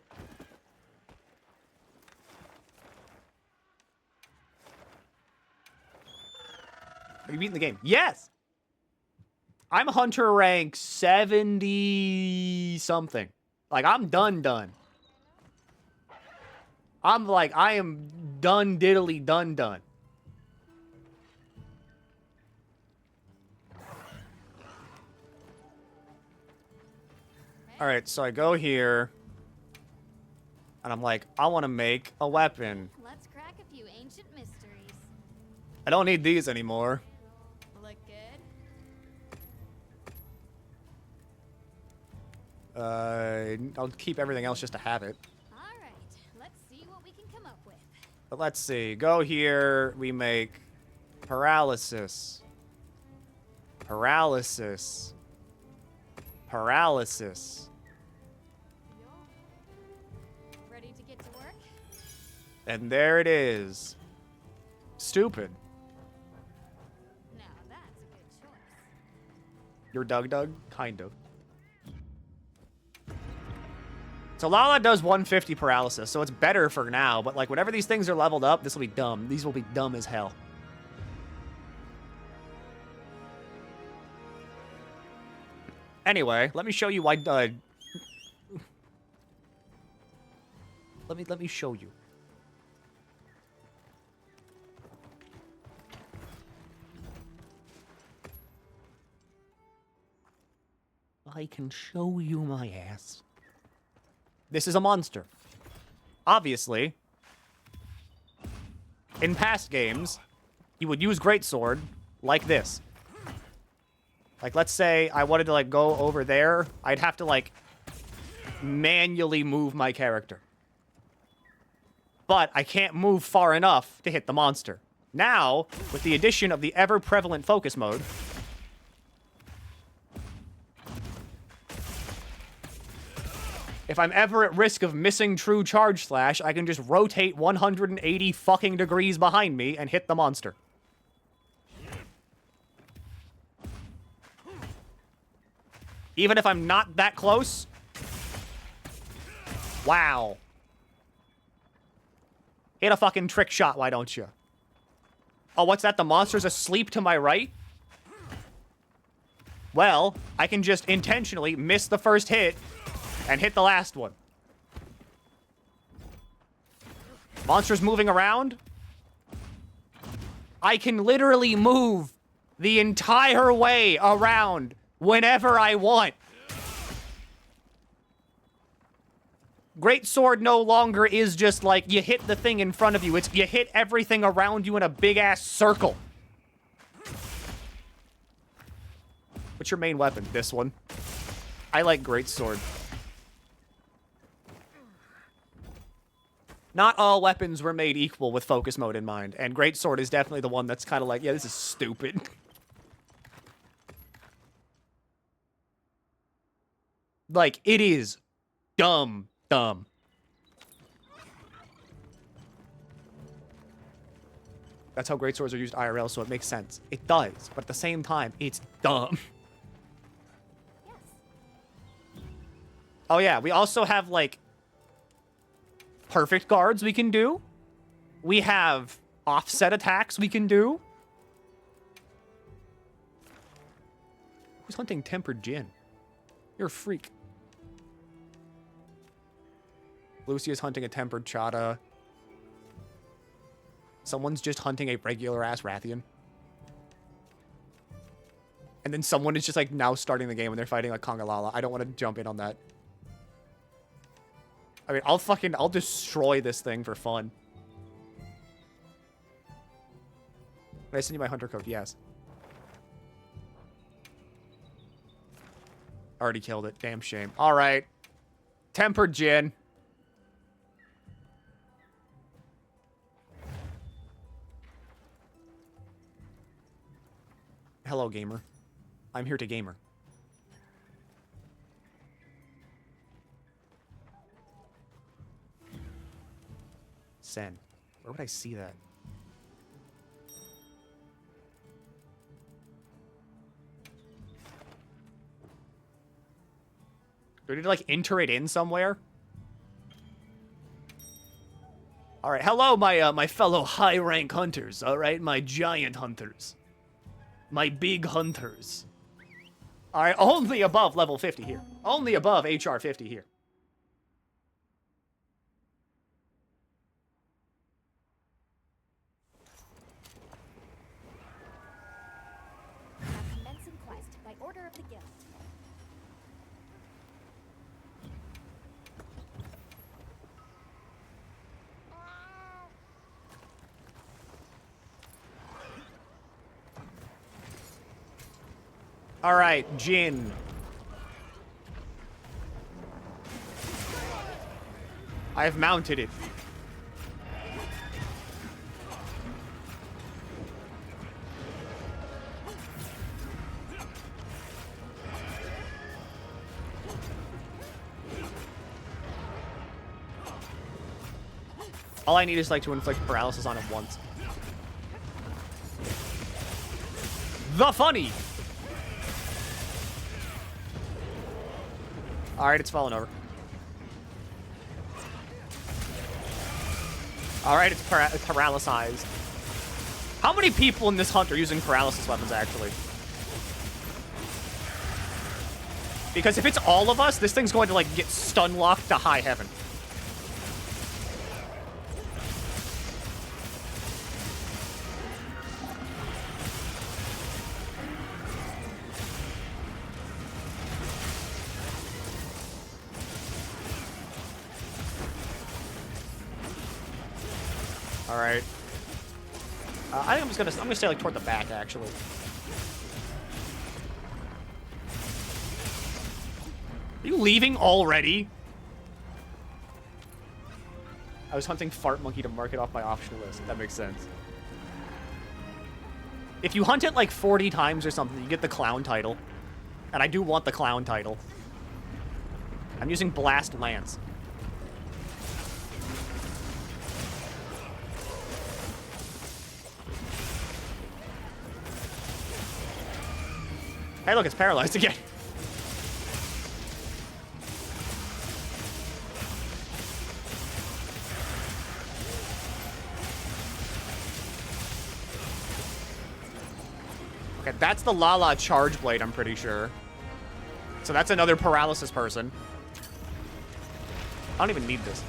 Have you beaten the game? Yes! I'm Hunter rank 70 something. Like, I'm done. I'm like, I am done diddly done. Alright, so I go here. And I'm like, I want to make a weapon. Let's crack a few ancient mysteries. I don't need these anymore. Look good. I'll keep everything else just to have it. All right, let's see what we can come up with. But let's see. Go here. We make paralysis. Paralysis. Paralysis. Ready to get to work? And there it is. Stupid. Now that's a good choice. You're Doug? Kind of. So Lala does 150 paralysis, so it's better for now, but like whenever these things are leveled up, this will be dumb. These will be dumb as hell. Anyway, let me show you why let me show you. I can show you my ass. This is a monster. Obviously, in past games, you would use greatsword like this. Like, let's say I wanted to, like, go over there. I'd have to, like, manually move my character. But I can't move far enough to hit the monster. Now, with the addition of the ever-prevalent focus mode, if I'm ever at risk of missing true charge slash, I can just rotate 180 fucking degrees behind me and hit the monster. Even if I'm not that close. Wow. Hit a fucking trick shot, why don't you? Oh, what's that? The monster's asleep to my right? Well, I can just intentionally miss the first hit and hit the last one. Monster's moving around. I can literally move the entire way around whenever I want. Great Sword no longer is just like you hit the thing in front of you. It's you hit everything around you in a big-ass circle. What's your main weapon? This one. I like Great Sword. Not all weapons were made equal with focus mode in mind, and Great Sword is definitely the one that's kind of like, yeah, this is stupid. Like, it is dumb. That's how great swords are used IRL, so it makes sense. It does, but at the same time, it's dumb. Yes. Oh yeah, we also have, like, perfect guards we can do. We have offset attacks we can do. Who's hunting Tempered Gin? You're a freak. Lucia's hunting a Tempered Chata. Someone's just hunting a regular-ass Rathian. And then someone is just, like, now starting the game when they're fighting, like, Kongalala. I don't want to jump in on that. I mean, I'll destroy this thing for fun. Can I send you my hunter code? Yes. Already killed it. Damn shame. Alright. Tempered Gin. Hello, gamer. I'm here to gamer. Send. Where would I see that? Do I need to, like, enter it in somewhere? Alright, hello, my fellow high-rank hunters, alright? My giant hunters. My big hunters. Alright, only above level 50 here. Only above HR 50 here. Now commencing quest by order of the guild. Alright, Jin. I've mounted it. All I need is, like, to inflict paralysis on him once. The funny! Alright, it's fallen over. Alright, it's paralyzed. How many people in this hunt are using paralysis weapons, actually? Because if it's all of us, this thing's going to, like, get stun locked to high heaven. Alright. I think I'm gonna stay, like, toward the back, actually. Are you leaving already? I was hunting Fart Monkey to mark it off my optional list. That makes sense. If you hunt it, like, 40 times or something, you get the clown title. And I do want the clown title. I'm using Blast Lance. Hey, look, it's paralyzed again. Okay, that's the Lala Charge Blade, I'm pretty sure. So that's another paralysis person. I don't even need this.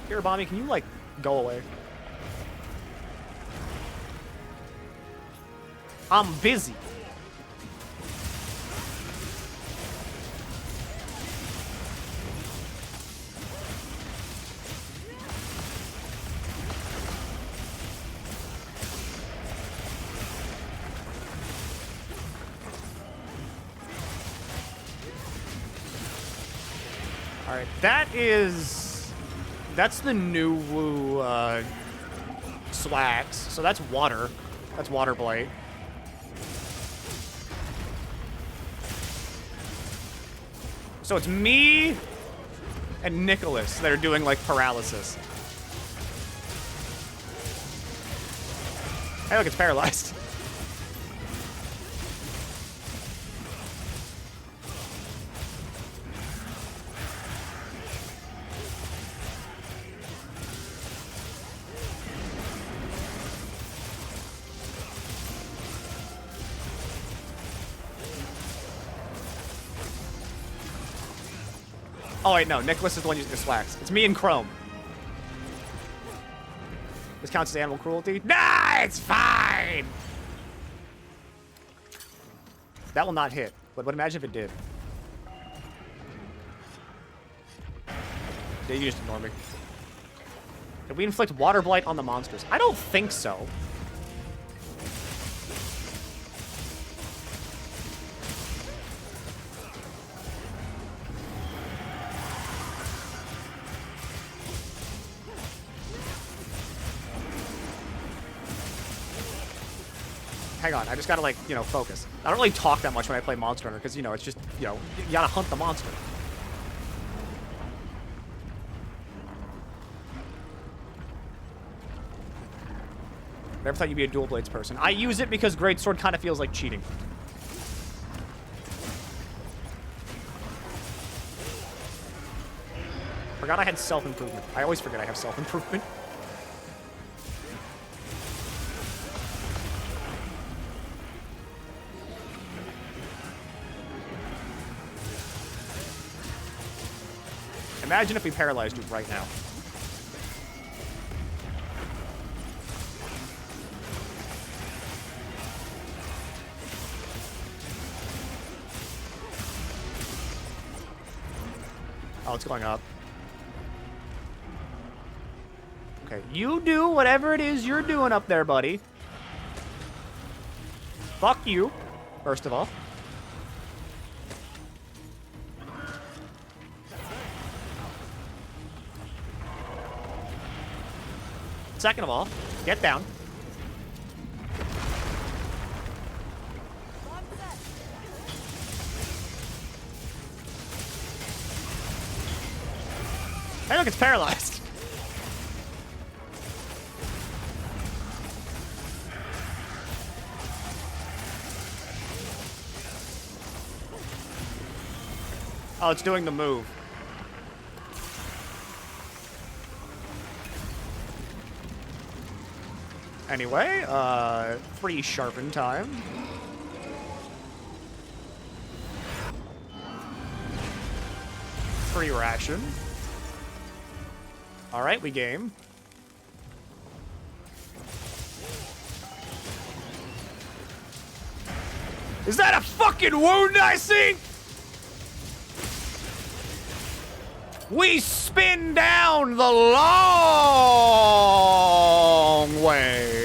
Here, Bomby, can you, like, go away? I'm busy. All right, that's the new Woo Swax. So that's water. That's Water Blight. So it's me and Nicholas that are doing, like, paralysis. Hey, look, it's paralyzed. Oh, wait, no. Nicholas is the one using the Swax. It's me and Chrome. This counts as animal cruelty? Nah, it's fine! That will not hit. But imagine if it did. Yeah, you just ignore me. Did we inflict Water Blight on the monsters? I don't think so. Hang on, I just gotta, like, you know, focus. I don't really talk that much when I play Monster Hunter, because, you know, it's just, you know, you gotta hunt the monster. Never thought you'd be a dual blades person. I use it because Greatsword kind of feels like cheating. Forgot I had self-improvement. I always forget I have self-improvement. Imagine if we paralyzed you right now. Oh, it's going up. Okay, you do whatever it is you're doing up there, buddy. Fuck you, first of all. Second of all, get down. Hey, look, it's paralyzed. Oh, it's doing the move. Anyway, free sharpen time. Free ration. Alright, we game. Is that a fucking wound I see? We spin down the long way.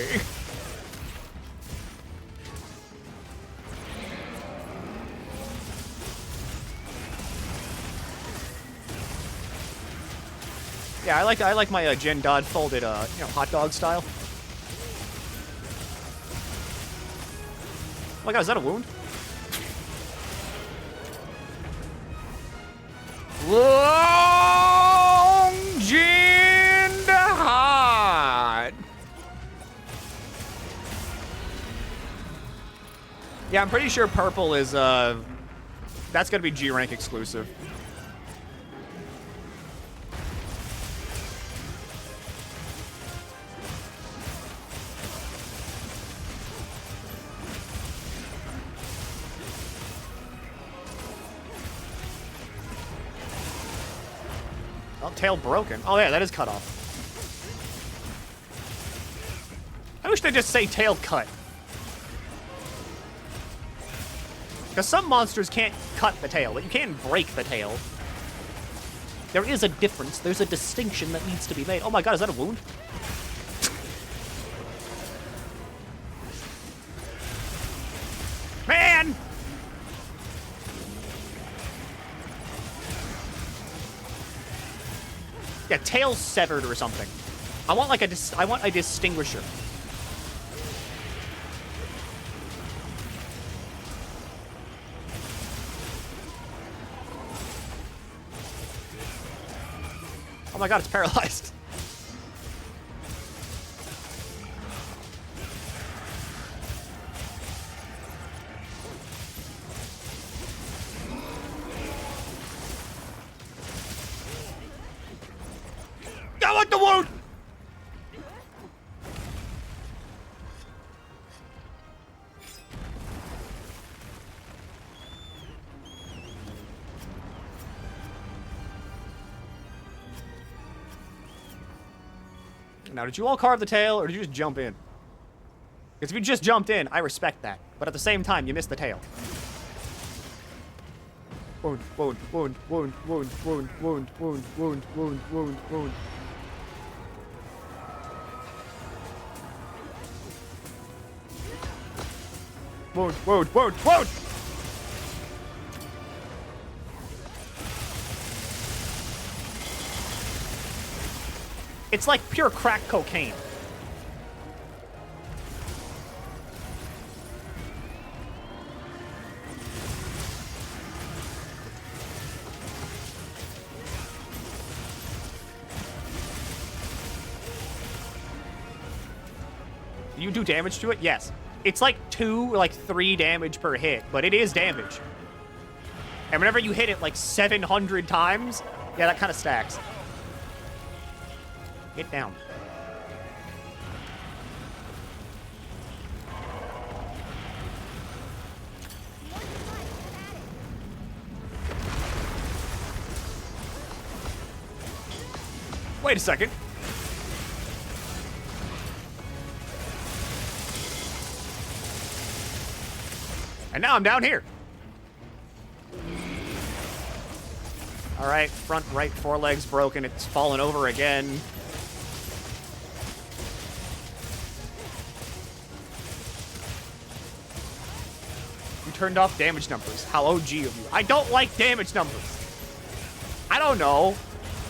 Yeah, I like my Jen Dodd folded, you know, hot dog style. Oh my god, is that a wound? Long Jen Dodd. Yeah, I'm pretty sure purple is, that's gonna be G rank exclusive. Oh, tail broken. Oh, yeah, that is cut off. I wish they'd just say tail cut. Because some monsters can't cut the tail, but you can break the tail. There is a difference. There's a distinction that needs to be made. Oh my god, is that a wound? Man! Yeah, tail severed or something. I want like I want a distinguisher. Oh my god, it's paralyzed. I want the wound! Now, did you all carve the tail, or did you just jump in? Because if you just jumped in, I respect that. But at the same time, you missed the tail. Wound, wound, wound, wound, wound, wound, wound, wound, wound, wound, wound, wound. Wound, wound, wound, wound! It's like pure crack cocaine. You do damage to it? Yes. It's like 2 or like 3 damage per hit, but it is damage. And whenever you hit it like 700 times, yeah, that kind of stacks. Get down. Wait a second. And now I'm down here. All right, front right foreleg's broken. It's fallen over again. You turned off damage numbers. How OG of you. I don't like damage numbers. I don't know.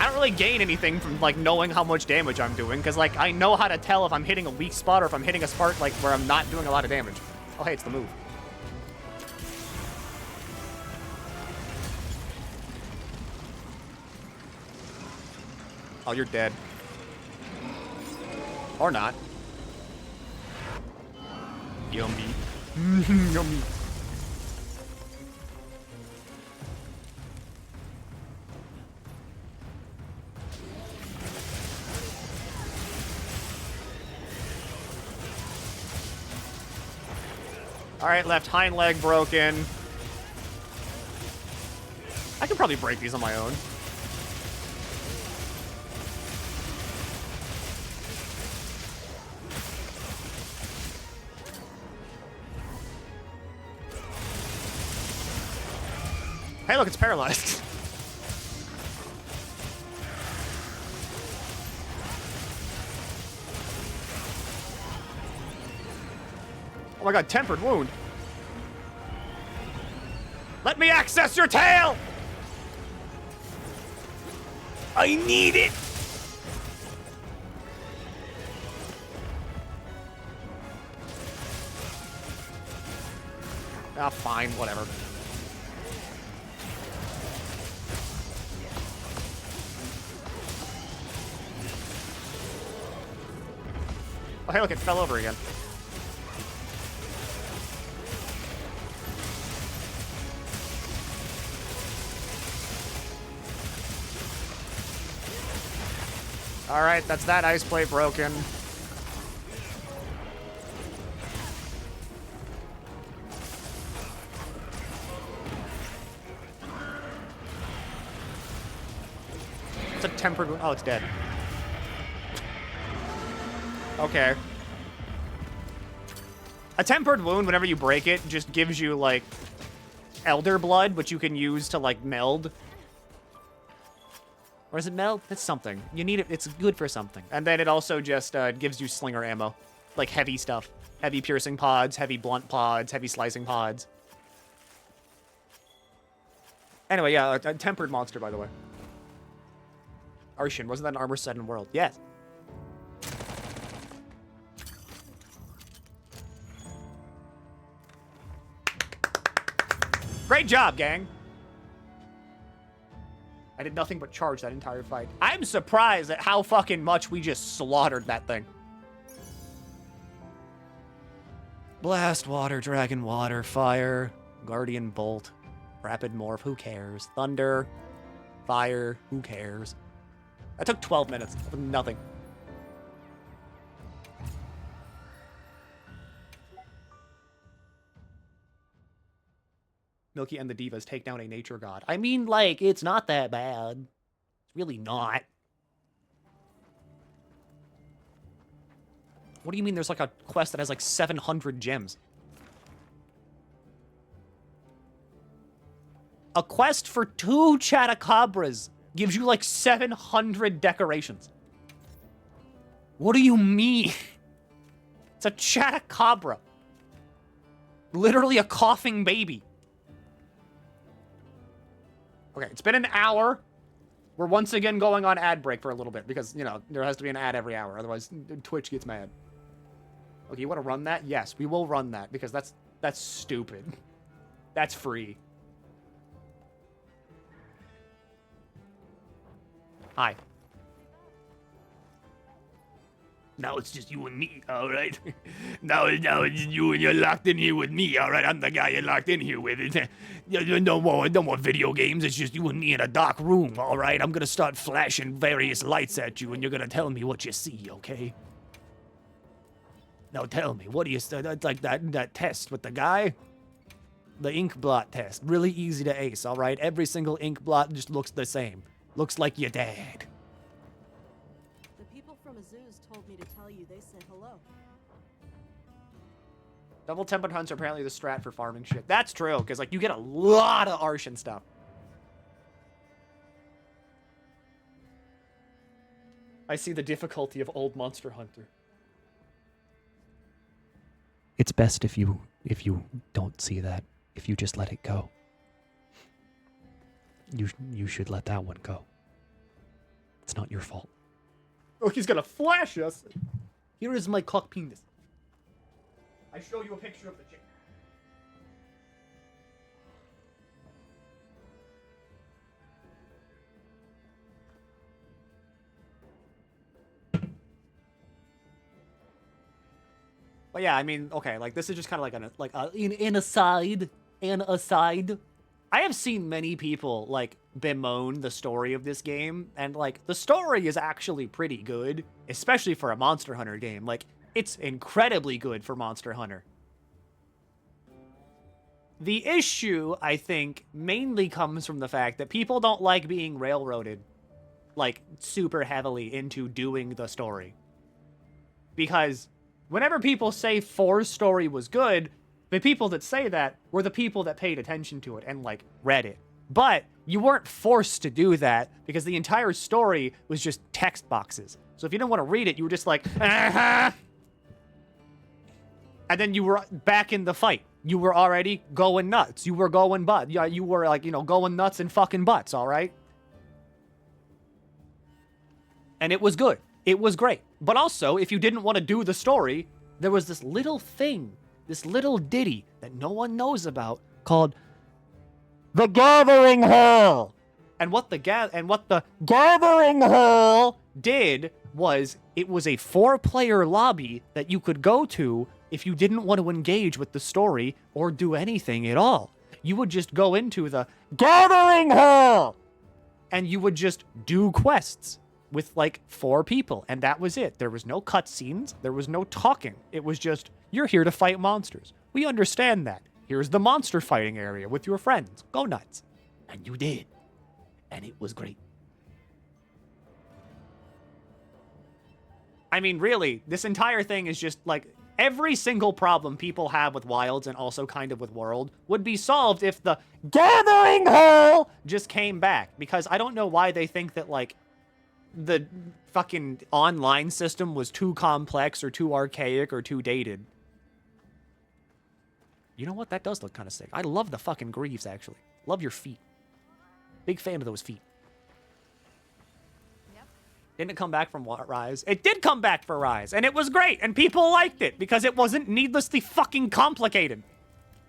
I don't really gain anything from, like, knowing how much damage I'm doing, because, like, I know how to tell if I'm hitting a weak spot or if I'm hitting a spot, like, where I'm not doing a lot of damage. Oh, hey, it's the move. Oh, you're dead. Or not. Yummy. Yummy. All right, left hind leg broken. I can probably break these on my own. Hey, look, it's paralyzed. Oh my god, tempered wound. Let me access your tail! I need it! Ah, fine, whatever. Oh, hey, look, it fell over again. All right, that's that ice plate broken. It's a tempered... Oh, it's dead. Okay. A tempered wound, whenever you break it, just gives you, like, elder blood, which you can use to, like, meld. Or is it meld? It's something. You need it. It's good for something. And then it also just gives you slinger ammo. Like, heavy stuff. Heavy piercing pods, heavy blunt pods, heavy slicing pods. Anyway, yeah, a tempered monster, by the way. Artian, wasn't that an armor set in world? Yes. Great job, gang. I did nothing but charge that entire fight. I'm surprised at how fucking much we just slaughtered that thing. Blast, water, dragon, water, fire, guardian bolt, rapid morph, who cares? Thunder, fire, who cares? That took 12 minutes for nothing. Milky and the Divas take down a nature god. I mean, like, it's not that bad. It's really not. What do you mean there's, like, a quest that has, like, 700 gems? A quest for 2 Chatacabras gives you, like, 700 decorations. What do you mean? It's a Chatacabra. Literally a coughing baby. Okay, it's been an hour. We're once again going on ad break for a little bit because, you know, there has to be an ad every hour. Otherwise, Twitch gets mad. Okay, you want to run that? Yes, we will run that because that's stupid. That's free. Hi. Now it's just you and me, all right? now it's just you and you're locked in here with me, all right? I'm the guy you're locked in here with. No more video games. It's just you and me in a dark room, all right? I'm gonna start flashing various lights at you, and you're gonna tell me what you see, okay? Now tell me, what do you... like that test with the guy? The ink blot test. Really easy to ace, all right? Every single ink blot just looks the same. Looks like your dad. The people from Azu's told me to tell you they said hello. Double tempered hunts are apparently the strat for farming shit. That's true, because, like, you get a lot of Artian stuff. I see the difficulty of old Monster Hunter. It's best if you don't see that. If you just let it go. You should let that one go. It's not your fault. Oh, he's gonna flash us. Here is my cock penis. I show you a picture of the chick. But yeah, I mean, okay, like this is just kind of like an aside. I have seen many people like bemoan the story of this game, and like the story is actually pretty good, especially for a Monster Hunter game. Like it's incredibly good for Monster Hunter. The issue, I think, mainly comes from the fact that people don't like being railroaded like super heavily into doing the story. Because whenever people say 4's story was good, the people that say that were the people that paid attention to it and, like, read it. But you weren't forced to do that because the entire story was just text boxes. So if you didn't want to read it, you were just like, and then you were back in the fight. You were already going nuts. You were going butt. Yeah, you were, like, you know, going nuts and fucking butts, all right? And it was good. It was great. But also, if you didn't want to do the story, there was this little thing, this little ditty that no one knows about called The Gathering Hall. And what the Gathering Hall did was it was a 4-player lobby that you could go to if you didn't want to engage with the story or do anything at all. You would just go into the Gathering Hall and you would just do quests with like 4 people, and that was it. There was no cutscenes, there was no talking. It was just, you're here to fight monsters. We understand that. Here's the monster fighting area with your friends. Go nuts. And you did. And it was great. I mean, really, this entire thing is just, like, every single problem people have with Wilds and also kind of with World would be solved if the Gathering Hall just came back. Because I don't know why they think that, like, the fucking online system was too complex or too archaic or too dated. You know what? That does look kind of sick. I love the fucking greaves, actually. Love your feet. Big fan of those feet. Yep. Didn't it come back from Rise? It did come back for Rise, and it was great, and people liked it because it wasn't needlessly fucking complicated.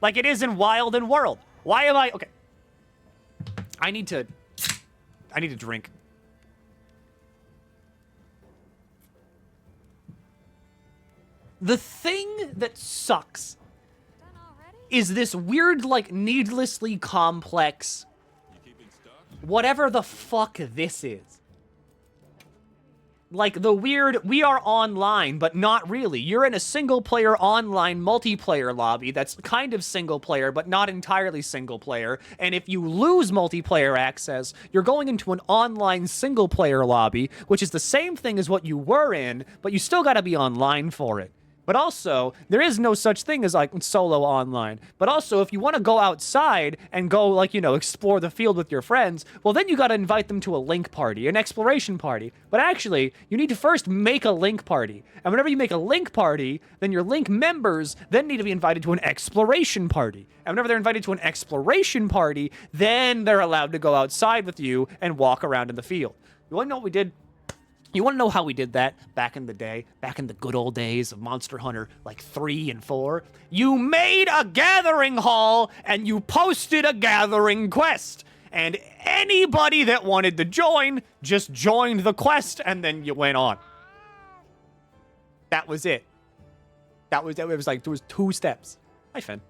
Like it is in Wild and World. Why am I... Okay. I need to drink. The thing that sucks Done already? is this weird, like, needlessly complex... whatever the fuck this is. Like, the weird, we are online, but not really. You're in a single-player online multiplayer lobby that's kind of single-player, but not entirely single-player. And if you lose multiplayer access, you're going into an online single-player lobby, which is the same thing as what you were in, but you still gotta be online for it. But also, there is no such thing as, like, solo online. But also, if you want to go outside and go, like, you know, explore the field with your friends, well, then you got to invite them to a link party, an exploration party. But actually, you need to first make a link party. And whenever you make a link party, then your link members then need to be invited to an exploration party. And whenever they're invited to an exploration party, then they're allowed to go outside with you and walk around in the field. You want to know what we did? You want to know how we did that back in the day? Back in the good old days of Monster Hunter, like 3 and 4? You made a gathering hall, and you posted a gathering quest. And anybody that wanted to join, just joined the quest, and then you went on. That was it. It was like, there was 2 steps. Hi, Finn.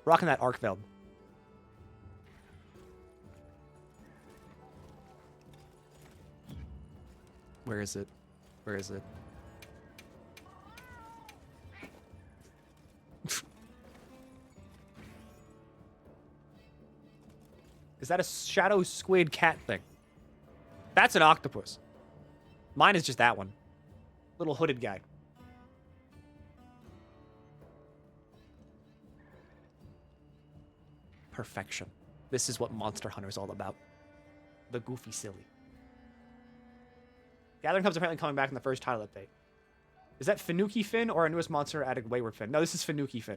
Rocking that Arcveld. Where is it? Where is it? Is that a shadow squid cat thing? That's an octopus. Mine is just that one. Little hooded guy. Perfection. This is what Monster Hunter is all about. The goofy silly. Gathering Hub's apparently coming back in the first title update. Is that Finuki Fin or a newest monster added Wayward Fin? No, this is Finuki Fin.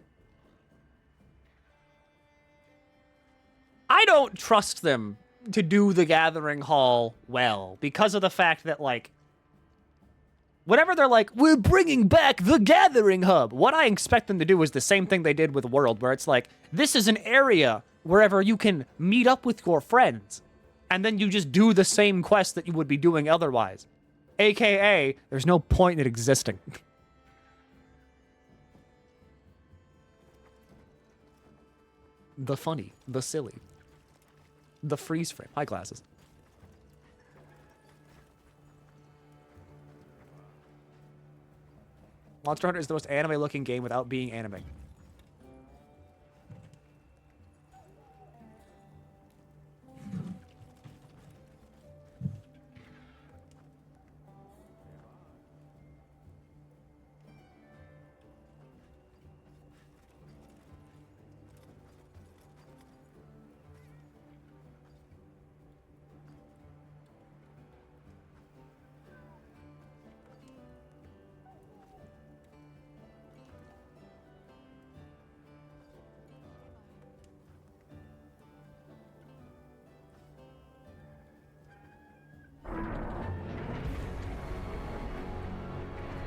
I don't trust them to do the Gathering Hall well because of the fact that, like, whenever they're like, we're bringing back the Gathering Hub, what I expect them to do is the same thing they did with World, where it's like, this is an area wherever you can meet up with your friends, and then you just do the same quest that you would be doing otherwise. AKA, there's no point in it existing. The funny, the silly, the freeze frame. Hi, glasses. Monster Hunter is the most anime-looking game without being anime.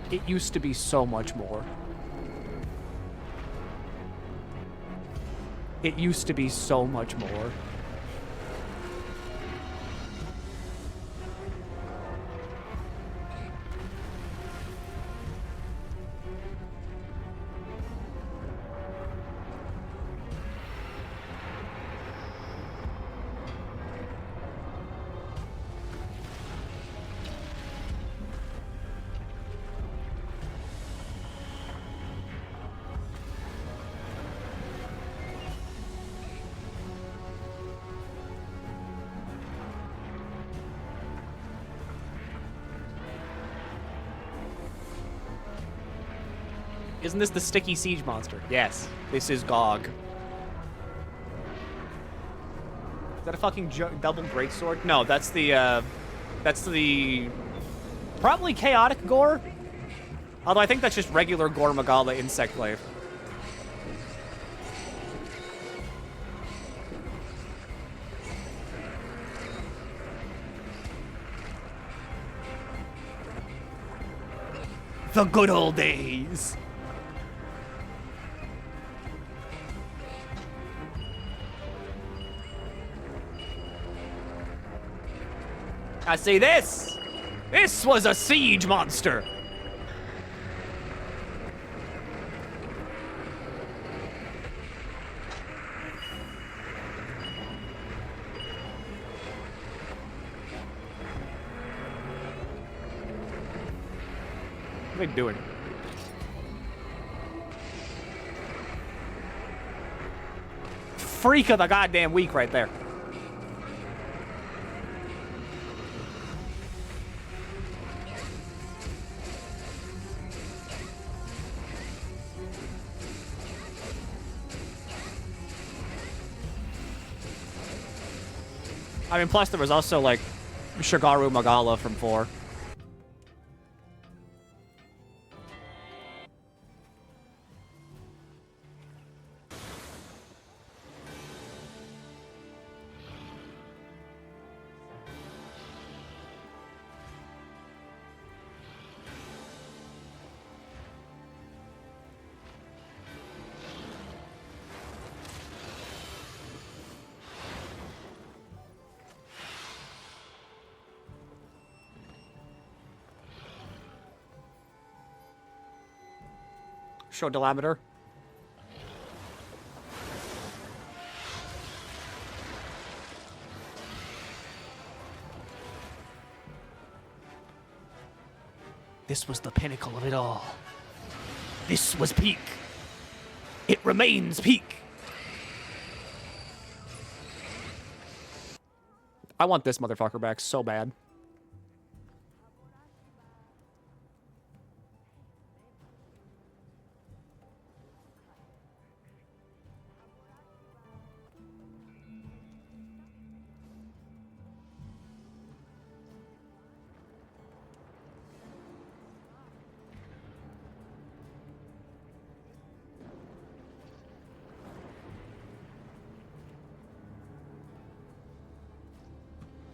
It used to be so much more. It used to be so much more. Isn't this the sticky siege monster? Yes, this is Gog. Is that a fucking double greatsword? No, that's the probably chaotic gore. Although I think that's just regular Gore Magala insect glaive. The good old days. I see this. This was a siege monster. What are they doing? Freak of the goddamn week right there. I mean, plus there was also, like, Shigaru Magala from 4. Show diameter. This was the pinnacle of it all. This was peak. It remains peak. I want this motherfucker back so bad.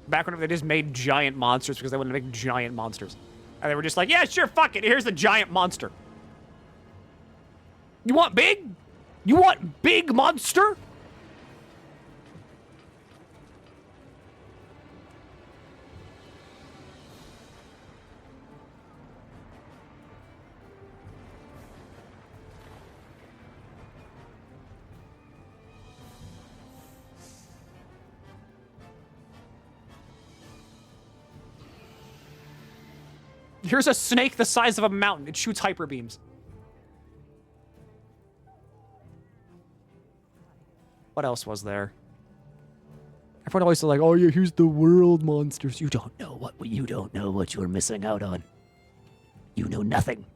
Back when they just made giant monsters because they wanted to make giant monsters. And they were just like, yeah, sure, fuck it. Here's the giant monster. You want big? You want big monster? Here's a snake the size of a mountain. It shoots hyper beams. What else was there? Everyone always said like, oh yeah, here's the world monsters. You don't know what you're missing out on. You know nothing.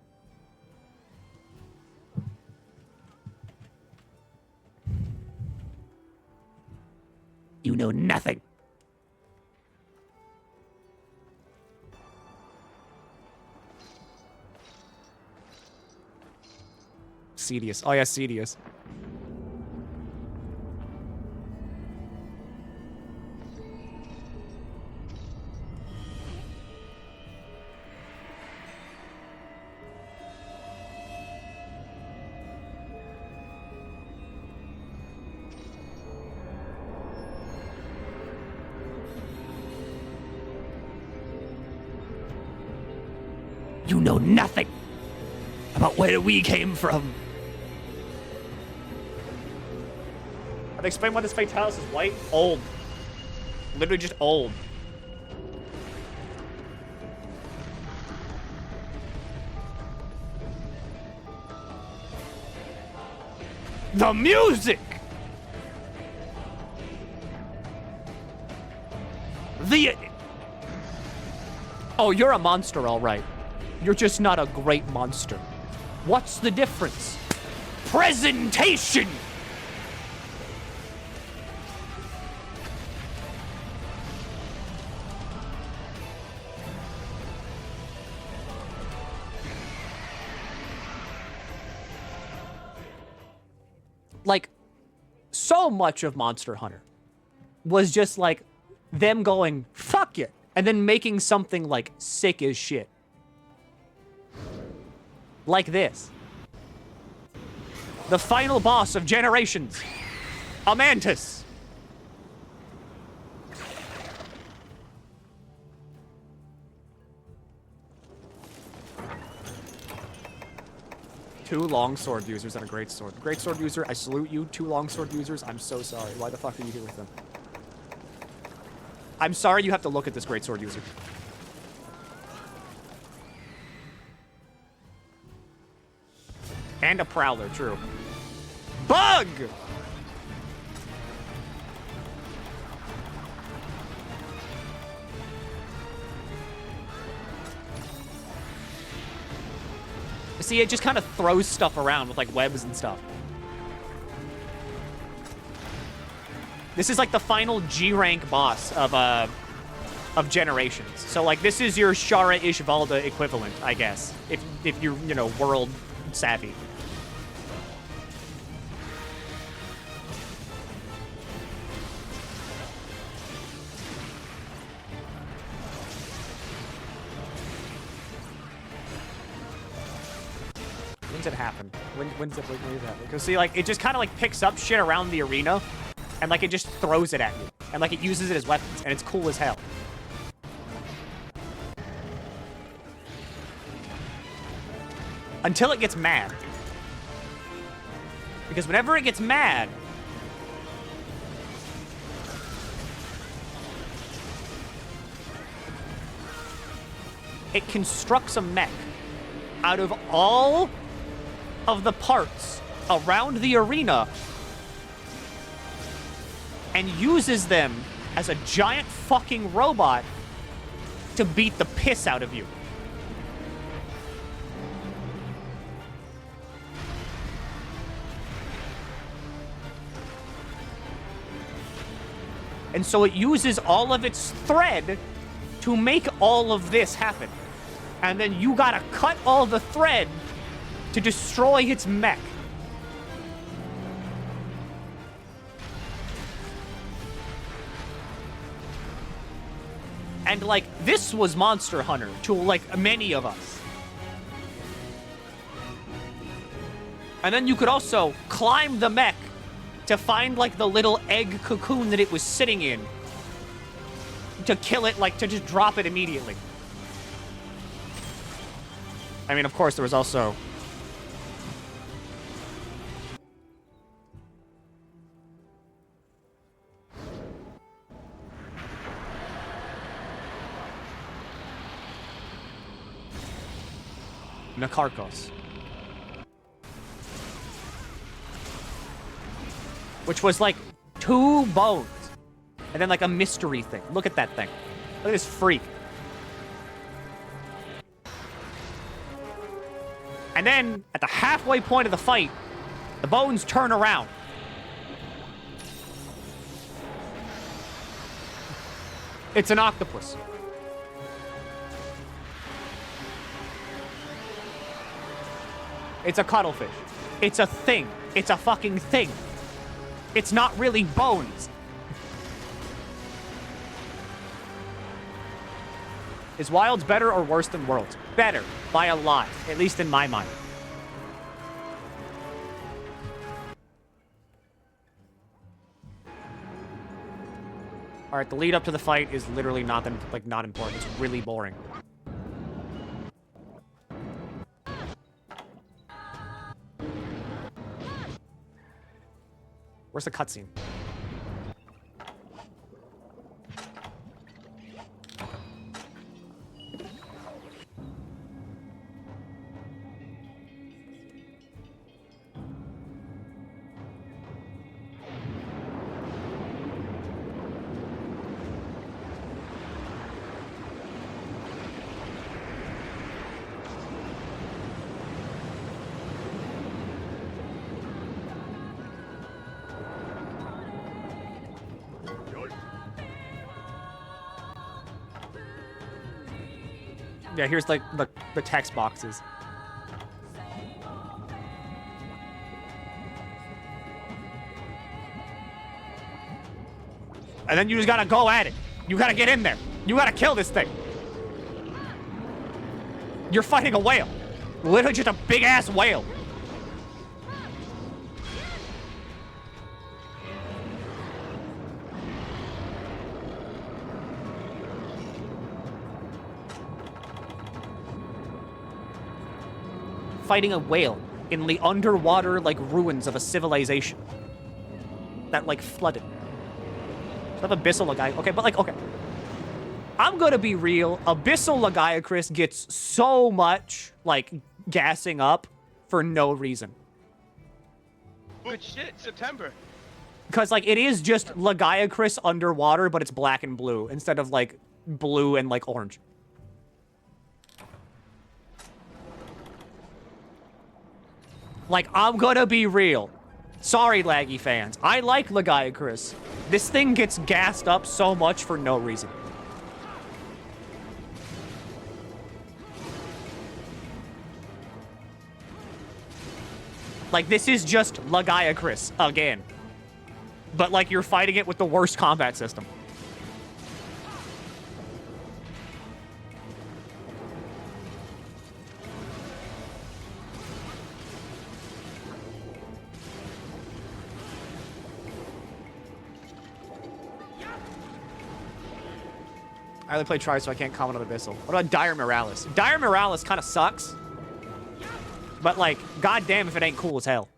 You know nothing. Cedius. Oh yeah, Cedius. You know nothing about where we came from. Have they explained why this Fatalis is white? Old. Literally just old. The music! Oh, you're a monster, all right. You're just not a great monster. What's the difference? Presentation! Like, so much of Monster Hunter was just like them going, fuck it, and then making something like sick as shit. Like this. The final boss of Generations. A mantis. Two longsword users and a greatsword. Greatsword user, I salute you. Two longsword users, I'm so sorry. Why the fuck are you here with them? I'm sorry you have to look at this greatsword user. And a prowler, true. Bug! See, it just kind of throws stuff around with, like, webs and stuff. This is, like, the final G-rank boss of Generations. So, like, this is your Shara Ishvalda equivalent, I guess. If you're, you know, world savvy. When's it happen? When's it happen? Because see, like, it just kind of like picks up shit around the arena, and like it just throws it at you, and like it uses it as weapons, and it's cool as hell. Until it gets mad. Because whenever it gets mad, it constructs a mech out of all of the parts around the arena and uses them as a giant fucking robot to beat the piss out of you. And so it uses all of its thread to make all of this happen. And then you gotta cut all the thread to destroy its mech. And, like, this was Monster Hunter to, like, many of us. And then you could also climb the mech to find, like, the little egg cocoon that it was sitting in. To kill it, like, to just drop it immediately. I mean, of course, there was also... Nakarkos. Which was like 2 bones. And then like a mystery thing. Look at that thing. Look at this freak. And then at the halfway point of the fight, the bones turn around. It's an octopus. It's a cuttlefish. It's a thing. It's a fucking thing. It's not really bones. Is Wilds better or worse than Worlds? Better, by a lot, at least in my mind. All right, the lead up to the fight is literally not important. It's really boring. Where's the cutscene? Yeah, here's like the text boxes. And then you just gotta go at it. You gotta get in there. You gotta kill this thing. You're fighting a whale. Literally just a big ass whale. Fighting a whale in the underwater, like, ruins of a civilization that, like, flooded. So that Abyssal Lagai. Okay, but, like, okay. I'm gonna be real. Abyssal Lagiacrus gets so much, like, gassing up for no reason. Good shit, September. Because, like, it is just Lagiacrus underwater, but it's black and blue instead of, like, blue and, like, orange. Like, I'm gonna be real. Sorry, Laggy fans. I like Lagiacrus. This thing gets gassed up so much for no reason. Like, this is just Lagiacrus again. But, like, you're fighting it with the worst combat system. I only played Try, so I can't comment on Abyssal. What about Dire Morales? Dire Morales kind of sucks. But, like, goddamn if it ain't cool as hell.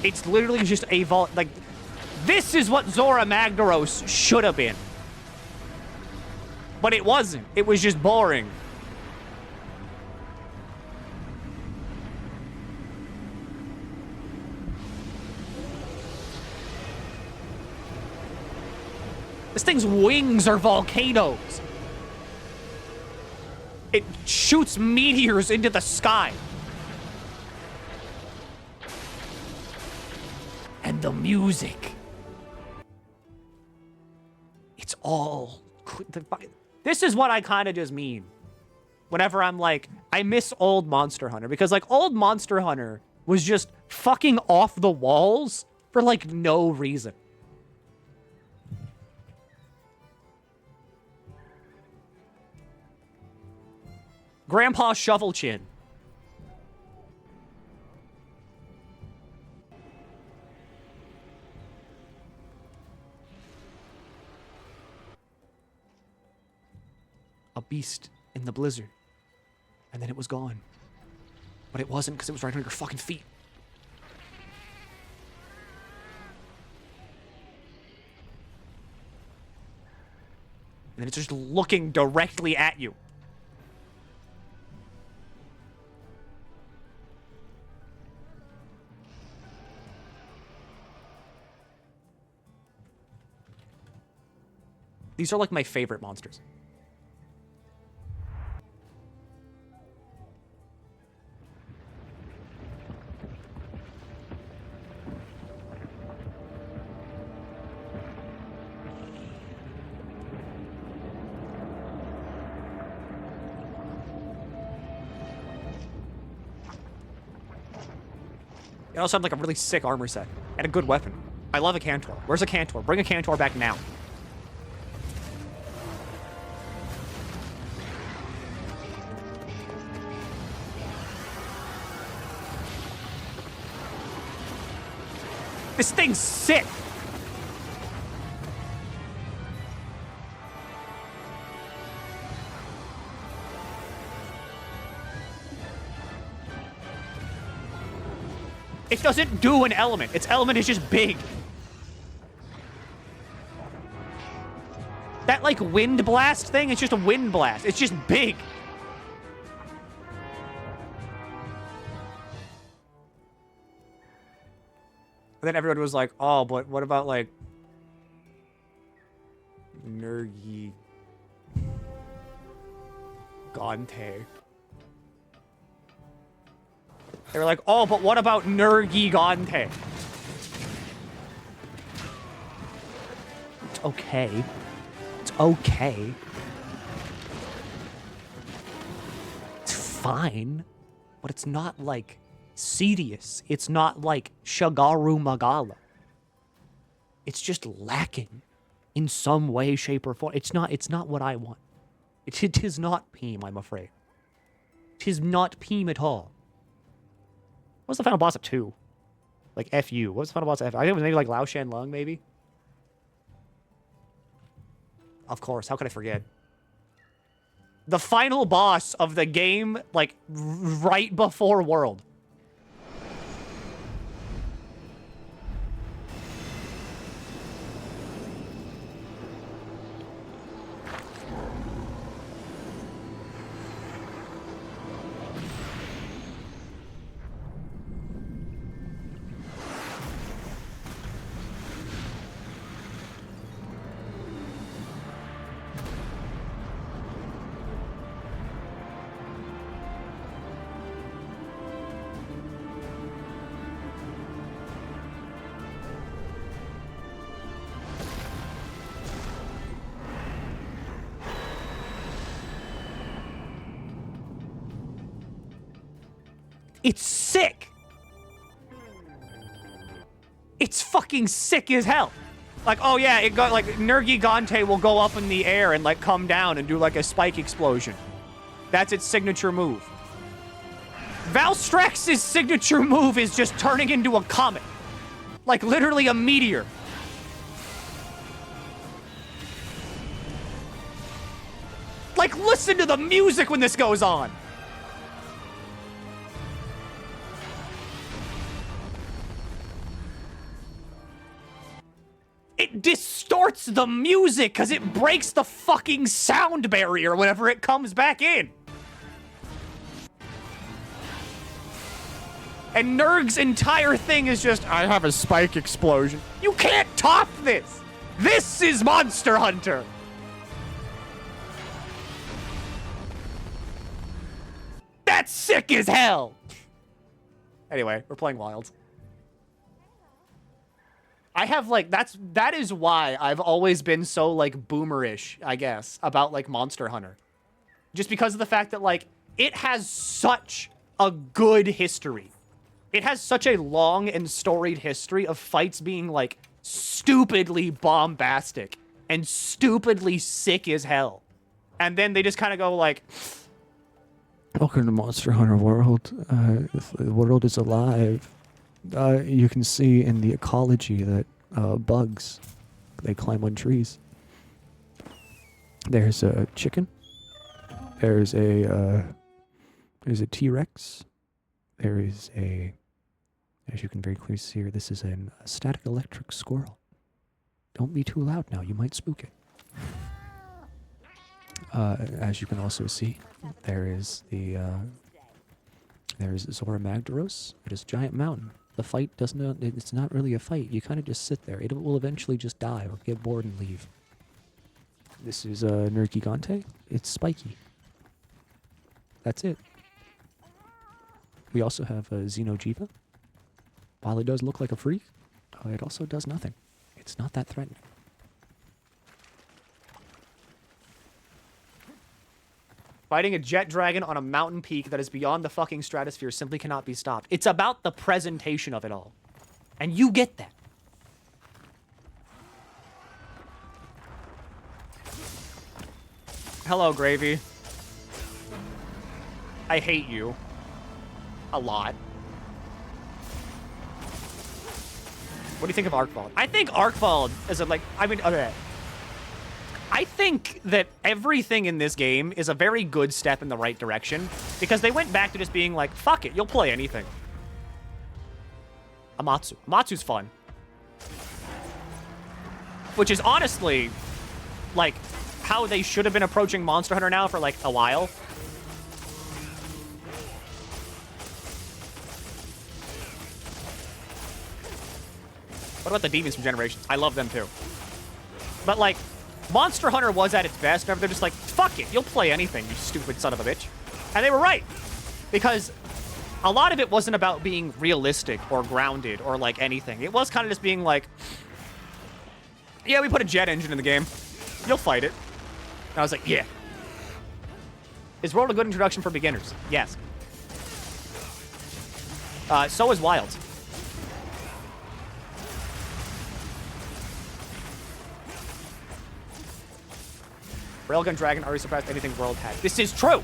It's literally just a vault. Like, this is what Zora Magdaros should have been. But it wasn't. It was just boring. This thing's wings are volcanoes. It shoots meteors into the sky. And the music. It's all... This is what I kind of just mean. Whenever I'm like, I miss old Monster Hunter. Because, like, old Monster Hunter was just fucking off the walls for, like, no reason. Grandpa Shovel Chin. A beast in the blizzard. And then it was gone. But it wasn't because it was right under your fucking feet. And then it's just looking directly at you. These are like my favorite monsters. It also had like a really sick armor set and a good weapon. I love a Cantor. Where's a Cantor? Bring a Cantor back now. This thing's sick. It doesn't do an element. Its element is just big. That, like, wind blast thing, it's just a wind blast. It's just big. And then everyone was like, oh, but what about, like... Nergi Gante. They were like, oh, but what about Nergi Gante? It's okay. It's okay. It's fine. But it's not like Sidious. It's not like Shagaru Magala. It's just lacking in some way, shape, or form. It's not what I want. It is not Peem, I'm afraid. Tis not Peem at all. What was the final boss of 2? Like, FU. What was the final boss of F? I think it was maybe like Lao Shan Lung, maybe? Of course, how could I forget? The final boss of the game, like, right before World. It's sick! It's fucking sick as hell! Like, oh yeah, it got, like, Nergi Gante will go up in the air and, like, come down and do, like, a spike explosion. That's its signature move. Valstrax's signature move is just turning into a comet. Like, literally a meteor. Like, listen to the music when this goes on! It distorts the music because it breaks the fucking sound barrier whenever it comes back in. And Nerg's entire thing is just, I have a spike explosion. You can't top this! This is Monster Hunter! That's sick as hell! Anyway, we're playing Wilds. I have, like, that is why I've always been so, like, boomerish, I guess, about, like, Monster Hunter. Just because of the fact that, like, it has such a good history. It has such a long and storied history of fights being, like, stupidly bombastic and stupidly sick as hell. And then they just kind of go, like, welcome to Monster Hunter World. The world is alive. You can see in the ecology that bugs, they climb on trees. There's a chicken. There's a T-Rex. There is a, as you can very clearly see here, this is a static electric squirrel. Don't be too loud now, you might spook it. As you can also see, there is Zora Magdaros. It is a giant mountain. The fight it's not really a fight. You kind of just sit there. It will eventually just die or get bored and leave. This is Nergi Gante. It's spiky. That's it. We also have Xenojiva. While it does look like a freak, it also does nothing. It's not that threatening. Fighting a jet dragon on a mountain peak that is beyond the fucking stratosphere simply cannot be stopped. It's about the presentation of it all. And you get that. Hello, Gravy. I hate you. A lot. What do you think of Arcvald? I think Arcvald is a, like, I mean, okay. I think that everything in this game is a very good step in the right direction because they went back to just being like, fuck it, you'll play anything. Amatsu. Amatsu's fun. Which is honestly, like, how they should have been approaching Monster Hunter now for, like, a while. What about the demons from Generations? I love them too. But, like, Monster Hunter was at its best. Remember, they're just like, fuck it, you'll play anything, you stupid son of a bitch. And they were right. Because a lot of it wasn't about being realistic or grounded or like anything. It was kind of just being like, yeah, we put a jet engine in the game. You'll fight it. And I was like, yeah. Is World a good introduction for beginners? Yes. So is Wilds. Railgun Dragon already surpassed anything World had. This is true!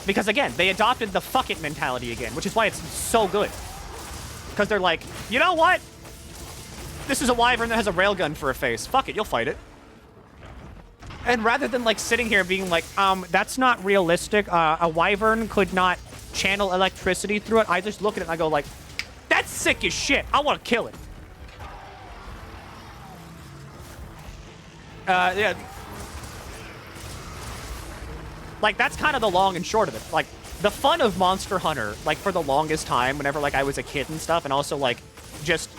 Because again, they adopted the fuck it mentality again, which is why it's so good. Because they're like, you know what? This is a wyvern that has a railgun for a face. Fuck it, you'll fight it. And rather than like sitting here being like, that's not realistic. A wyvern could not channel electricity through it. I just look at it and I go like, that's sick as shit. I want to kill it. Yeah. Like, that's kind of the long and short of it. Like, the fun of Monster Hunter, like, for the longest time, whenever, like, I was a kid and stuff, and also, like, just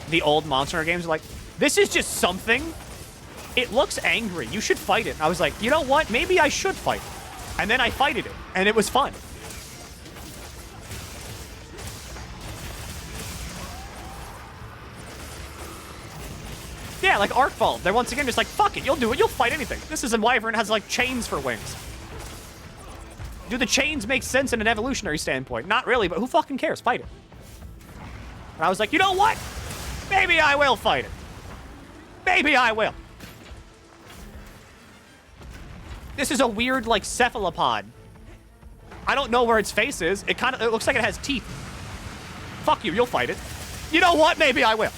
the old Monster Hunter games, like, this is just something. It looks angry. You should fight it. And I was like, you know what? Maybe I should fight it. And then I fighted it, and it was fun. Yeah, like Arcball. They're once again just like, fuck it, you'll do it. You'll fight anything. This is a wyvern has like chains for wings. Do the chains make sense in an evolutionary standpoint? Not really, but who fucking cares? Fight it. And I was like, you know what? Maybe I will fight it. Maybe I will. This is a weird, like, cephalopod. I don't know where its face is. It looks like it has teeth. Fuck you, you'll fight it. You know what? Maybe I will.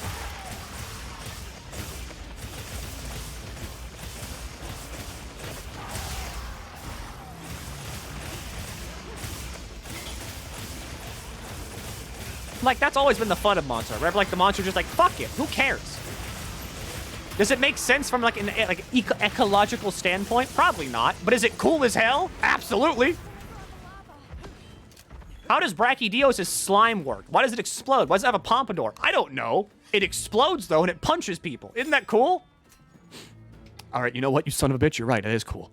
Like, that's always been the fun of Monster. Wherever, like, the monster's just like, fuck it, who cares? Does it make sense from, like, an ecological standpoint? Probably not. But is it cool as hell? Absolutely. How does Brachydiosis slime work? Why does it explode? Why does it have a pompadour? I don't know. It explodes, though, and it punches people. Isn't that cool? All right, you know what, you son of a bitch? You're right, it is cool.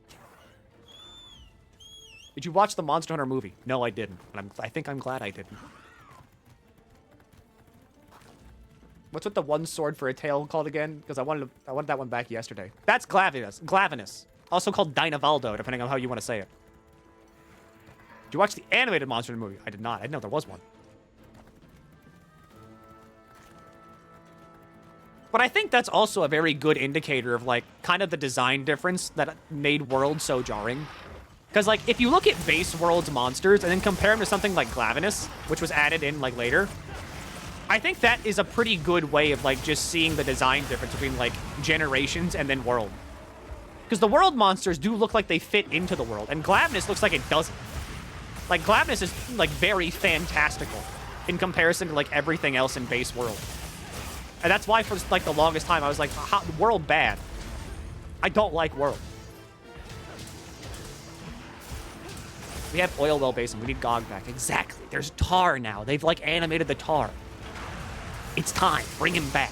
Did you watch the Monster Hunter movie? No, I didn't. And I think I'm glad I didn't. What's with the one sword for a tail called again? Because I wanted that one back yesterday. That's Glavenus. Also called Dynavaldo, depending on how you want to say it. Did you watch the animated Monster Hunter movie? I did not. I didn't know there was one. But I think that's also a very good indicator of, like, kind of the design difference that made World so jarring. Because, like, if you look at base World's monsters and then compare them to something like Glavenus, which was added in, like, later, I think that is a pretty good way of, like, just seeing the design difference between, like, Generations and then World. Because the World monsters do look like they fit into the world, and Glavenus looks like it doesn't. Like, Glavenus is, like, very fantastical in comparison to, like, everything else in base World. And that's why for, like, the longest time I was like, World bad. I don't like World. We have Oil Well Basin. We need Gog back. Exactly. There's tar now. They've, like, animated the tar. It's time. Bring him back.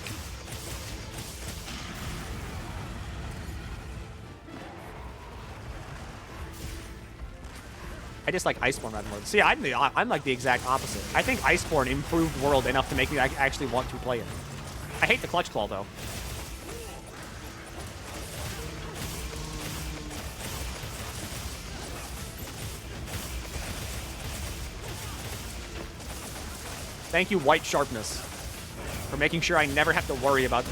I just like Iceborne rather than World. See, I'm like the exact opposite. I think Iceborne improved World enough to make me actually want to play it. I hate the Clutch Claw, though. Thank you, White Sharpness, for making sure I never have to worry about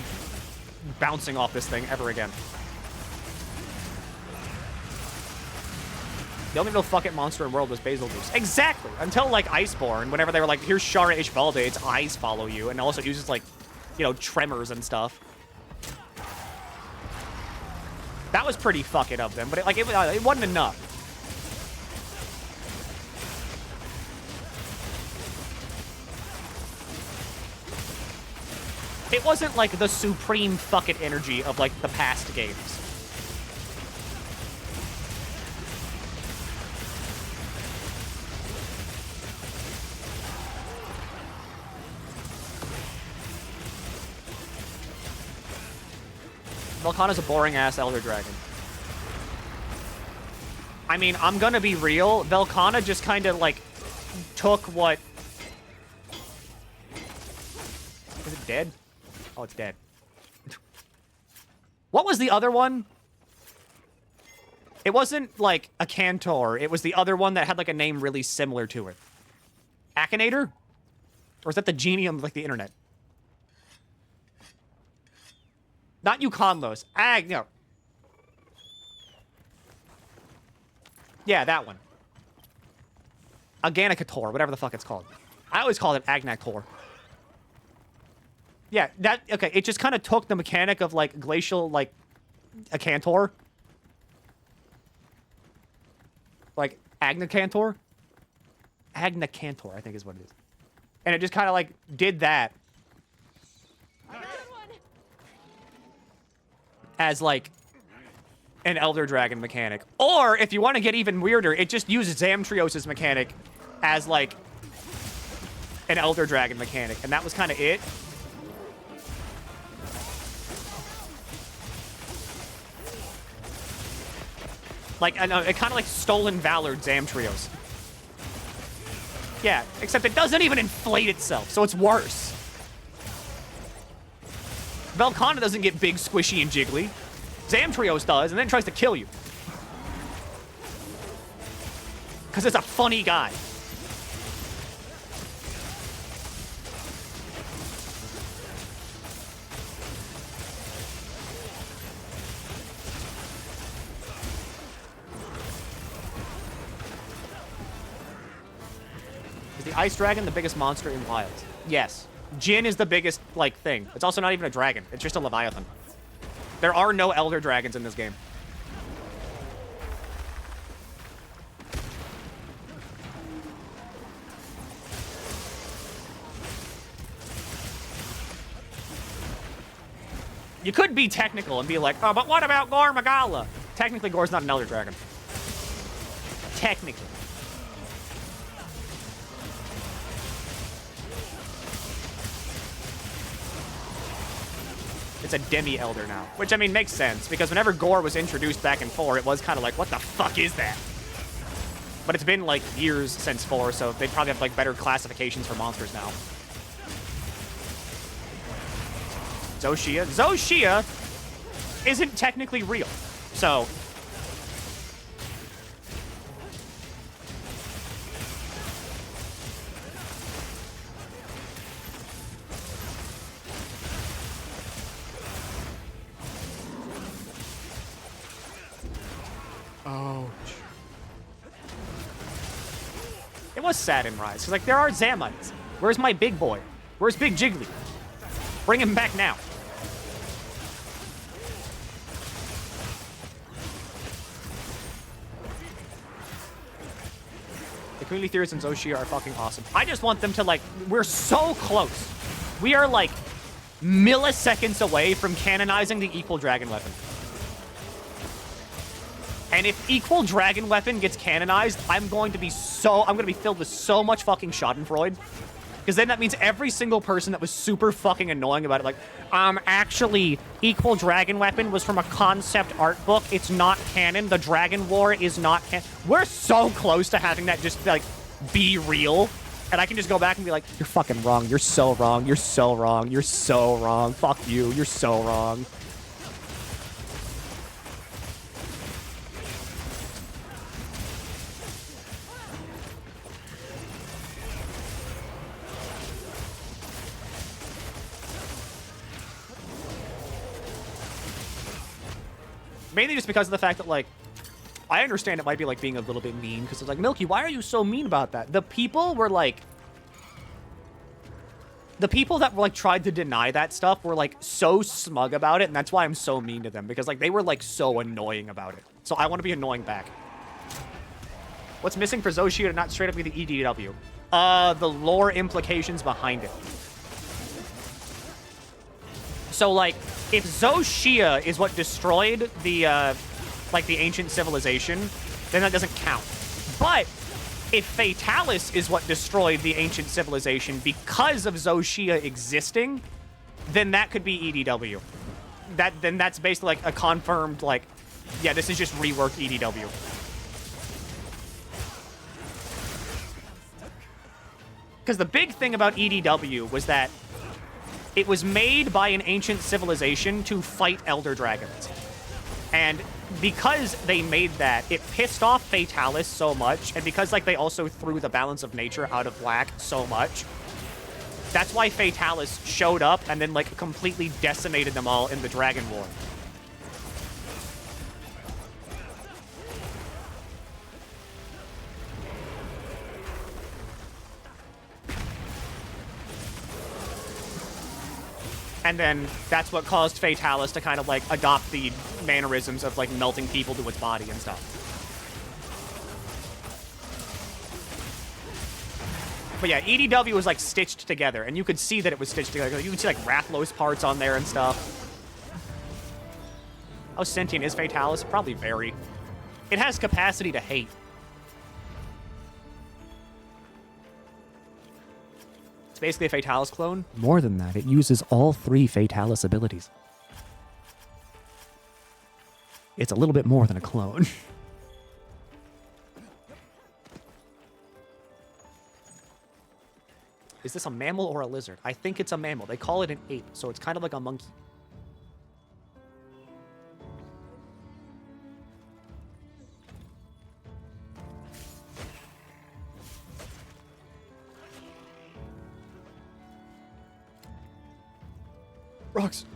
bouncing off this thing ever again. The only real fuck-it monster in World was Basilgeuse. Exactly! Until, like, Iceborne, whenever they were like, here's Shara Ishvalde, its eyes follow you, and also uses, like, you know, tremors and stuff. That was pretty fuck-it of them, but it wasn't enough. It wasn't, like, the supreme fuck-it energy of, like, the past games. Velkhana's a boring-ass Elder Dragon. I mean, I'm gonna be real. Velkhana just kind of, like, took what... Is it dead? Oh, it's dead. What was the other one? It wasn't, like, a Cantor. It was the other one that had, like, a name really similar to it. Akinator? Or is that the genie on, like, the internet? Not Euconlos. No. Yeah, that one. Aganicator, whatever the fuck it's called. I always call it Agnator. Yeah, that... Okay, it just kind of took the mechanic of, like, glacial, like, a Cantor. Like, Agnacantor? Agnacantor, I think is what it is. And it just kind of, like, did that. As, like, an Elder Dragon mechanic. Or, if you want to get even weirder, it just uses Zamtrios' mechanic as, like, an Elder Dragon mechanic. And that was kind of it. Like, I know, it kind of, like, Stolen Valor Zamtrios. Yeah, except it doesn't even inflate itself, so it's worse. Velkhana doesn't get big, squishy, and jiggly. Zamtrios does, and then tries to kill you. Because it's a funny guy. Is the Ice Dragon the biggest monster in Wild? Yes. Jin is the biggest, like, thing. It's also not even a dragon. It's just a Leviathan. There are no Elder Dragons in this game. You could be technical and be like, oh, but what about Gore Magala? Technically, Gore's not an Elder Dragon. Technically. It's a demi-elder now. Which, I mean, makes sense, because whenever Gore was introduced back in 4, it was kind of like, what the fuck is that? But it's been, like, years since 4, so they probably have, like, better classifications for monsters now. Zoshia. Zoshia isn't technically real, so... Oh. It was sad in Rise, because, like, there are Zamites. Where's my big boy? Where's Big Jiggly? Bring him back now. The community theorists in Zoshia are fucking awesome. I just want them to, like, we're so close. We are, like, milliseconds away from canonizing the Equal Dragon Weapon. And if Equal Dragon Weapon gets canonized, I'm going to be filled with so much fucking schadenfreude. Because then that means every single person that was super fucking annoying about it, like, actually, Equal Dragon Weapon was from a concept art book. It's not canon. The Dragon War is not canon. We're so close to having that just, like, be real. And I can just go back and be like, you're fucking wrong. You're so wrong. You're so wrong. You're so wrong. Fuck you. You're so wrong. Mainly just because of the fact that, like, I understand it might be, like, being a little bit mean, because it's like, Milky, why are you so mean about that? The people were, like... The people that, like, tried to deny that stuff were, like, so smug about it, and that's why I'm so mean to them, because, like, they were, like, so annoying about it. So I want to be annoying back. What's missing for Zoshia to not straight up be the EDW? The lore implications behind it. So, like, if Zoshia is what destroyed the, like, the ancient civilization, then that doesn't count. But if Fatalis is what destroyed the ancient civilization because of Zoshia existing, then that could be EDW. then that's basically like a confirmed, like, yeah, this is just reworked EDW. Because the big thing about EDW was that it was made by an ancient civilization to fight Elder Dragons. And because they made that, it pissed off Fatalis so much, and because, like, they also threw the balance of nature out of whack so much, that's why Fatalis showed up and then, like, completely decimated them all in the Dragon War. And then that's what caused Fatalis to kind of, like, adopt the mannerisms of, like, melting people to its body and stuff. But yeah, EDW was, like, stitched together, and you could see that it was stitched together. You could see, like, Rathlow's parts on there and stuff. How sentient is Fatalis? Probably very. It has capacity to hate. It's basically a Fatalis clone. More than that, it uses all 3 Fatalis abilities. It's a little bit more than a clone. Is this a mammal or a lizard? I think it's a mammal. They call it an ape, so it's kind of like a monkey. Rocks.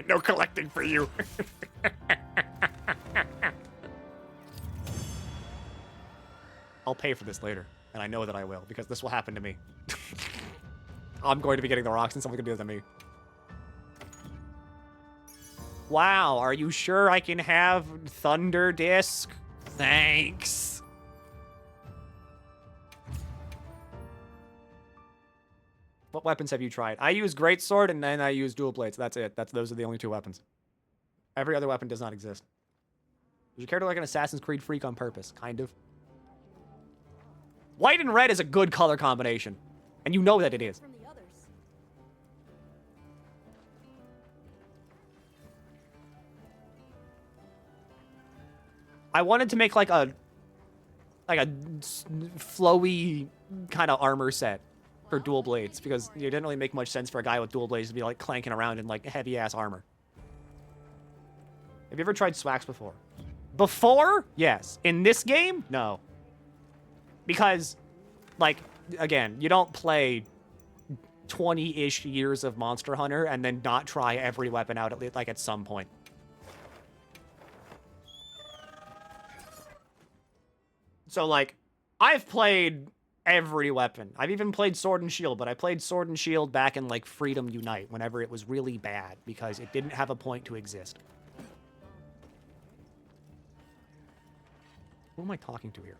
No collecting for you. I'll pay for this later, and I know that I will, because this will happen to me. I'm going to be getting the rocks, and someone's going to do that to me. Wow, are you sure I can have Thunder Disc? Thanks. What weapons have you tried? I use Greatsword, and then I use Dual Blades. That's it. Those are the only 2 weapons. Every other weapon does not exist. Does your character like an Assassin's Creed freak on purpose? Kind of. White and red is a good color combination, and you know that it is. From the others. I wanted to make like a flowy kind of armor set for dual blades, because it didn't really make much sense for a guy with dual blades to be like clanking around in like heavy ass armor. Have you ever tried Swax before? Before? Yes. In this game? No. Because, like, again, you don't play 20-ish years of Monster Hunter and then not try every weapon out at least, like, at some point. So, like, I've played every weapon. I've even played Sword and Shield, but I played Sword and Shield back in, like, Freedom Unite, whenever it was really bad, because it didn't have a point to exist. Who am I talking to here?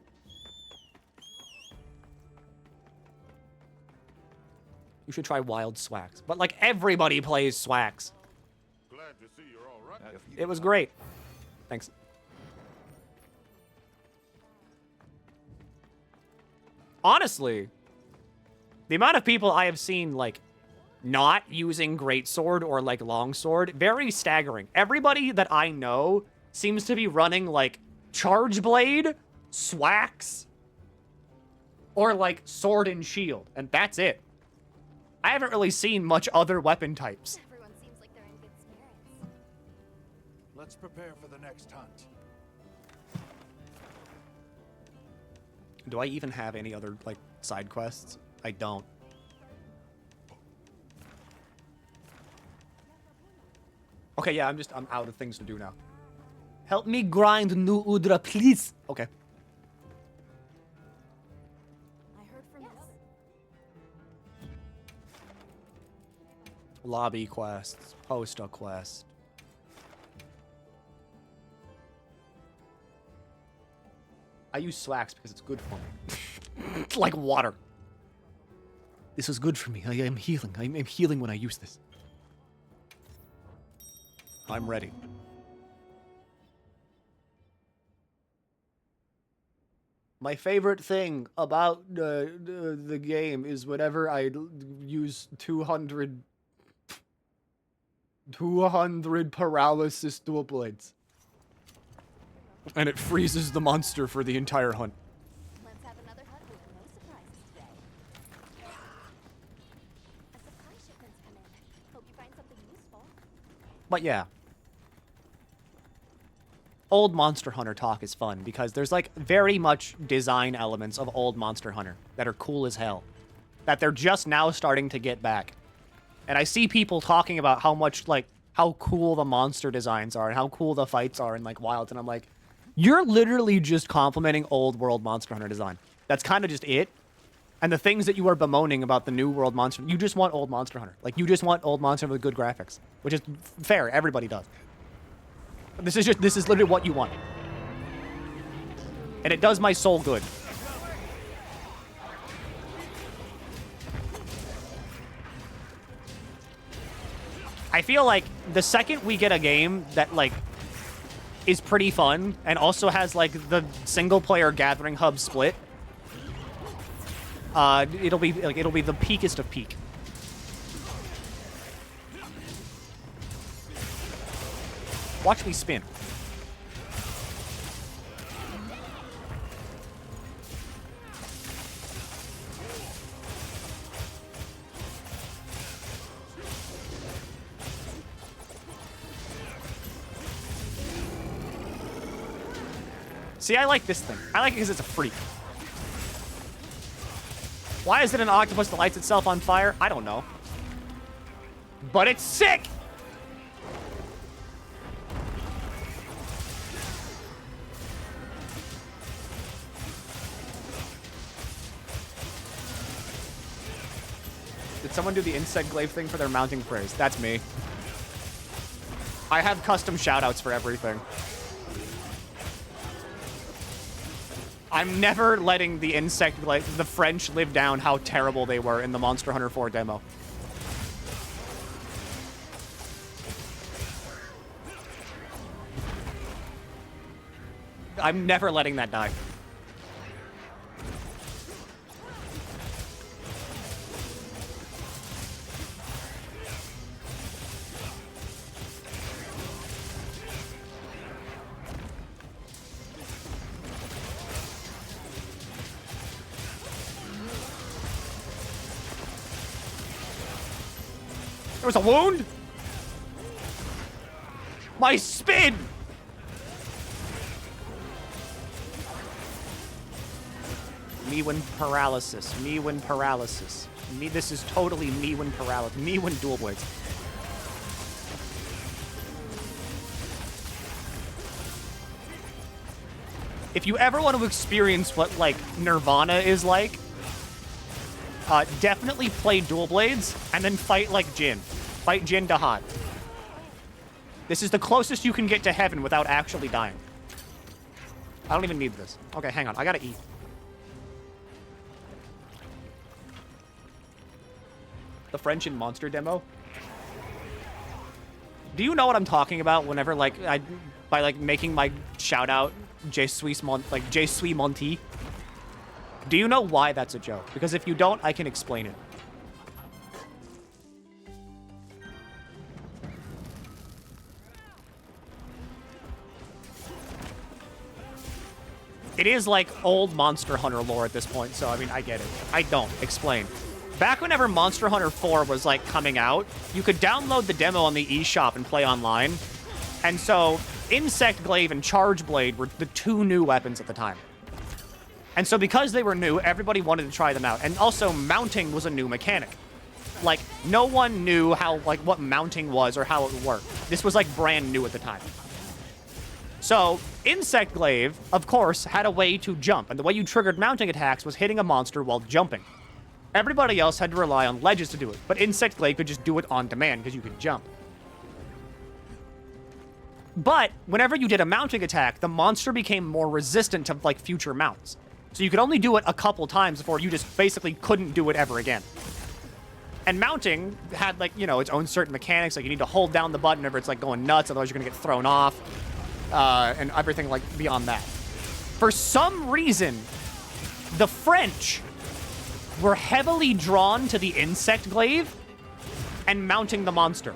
You should try Wild Swax. But, like, everybody plays Swax. Glad to see you're all right. It was great. Thanks. Honestly, the amount of people I have seen, like, not using Greatsword or, like, Longsword, very staggering. Everybody that I know seems to be running, like, Charge Blade, Swax, or, like, Sword and Shield, and that's it. I haven't really seen much other weapon types. Everyone seems like they're in good spirits. Let's prepare for the next hunt. Do I even have any other, like, side quests? I don't. Okay, yeah, I'm out of things to do now. Help me grind new Udra, please. Okay. I heard from Yes. Lobby quests, post a quest. I use Swax because it's good for me. It's like water. This is good for me. I am healing. I am healing when I use this. I'm ready. My favorite thing about the game is whenever I use 200 paralysis dual blades. And it freezes the monster for the entire hunt. Let's have another hunt with no surprises today. A supply shipment's come in. Hope you find something useful. But yeah. Old Monster Hunter talk is fun because there's like very much design elements of old Monster Hunter that are cool as hell. That they're just now starting to get back. And I see people talking about how much, like, how cool the monster designs are and how cool the fights are in, like, Wilds. And I'm like, you're literally just complimenting old world Monster Hunter design. That's kind of just it. And the things that you are bemoaning about the new world Monster, you just want old Monster Hunter. Like, you just want old Monster Hunter with good graphics. Which is fair, everybody does. This is literally what you want. And it does my soul good. I feel like the second we get a game that, like, is pretty fun and also has, like, the single-player gathering hub split, it'll be the peakest of peak. Watch me spin. See, I like this thing. I like it because it's a freak. Why is it an octopus that lights itself on fire? I don't know. But it's sick! Did someone do the insect glaive thing for their mounting praise? That's me. I have custom shoutouts for everything. I'm never letting the insect glaive, the French, live down how terrible they were in the Monster Hunter 4 demo. I'm never letting that die. There was a wound? My spin! Me when paralysis. Me when paralysis. Me, this is totally me when paralysis. Me when dual blades. If you ever want to experience what, like, Nirvana is like, definitely play dual blades and then fight like Jin. Fight Jin Dahat. This is the closest you can get to heaven without actually dying. I don't even need this. Okay, hang on. I gotta eat. The French and Monster demo? Do you know what I'm talking about whenever, like, by, like, making my shout-out Je suis Monty? Do you know why that's a joke? Because if you don't, I can explain it. It is like old Monster Hunter lore at this point, so I mean, I get it. I don't. Explain. Back whenever Monster Hunter 4 was, like, coming out, you could download the demo on the eShop and play online. And so, Insect Glaive and Charge Blade were the two new weapons at the time. And so because they were new, everybody wanted to try them out. And also, mounting was a new mechanic. Like, no one knew how, like, what mounting was or how it would work. This was, like, brand new at the time. So, Insect Glaive, of course, had a way to jump. And the way you triggered mounting attacks was hitting a monster while jumping. Everybody else had to rely on ledges to do it, but Insect Glaive could just do it on demand because you could jump. But whenever you did a mounting attack, the monster became more resistant to, like, future mounts. So you could only do it a couple times before you just basically couldn't do it ever again. And mounting had, like, you know, its own certain mechanics. Like, you need to hold down the button whenever it's, like, going nuts, otherwise you're going to get thrown off. And everything, like, beyond that. For some reason, The French were heavily drawn to the insect glaive and mounting the monster.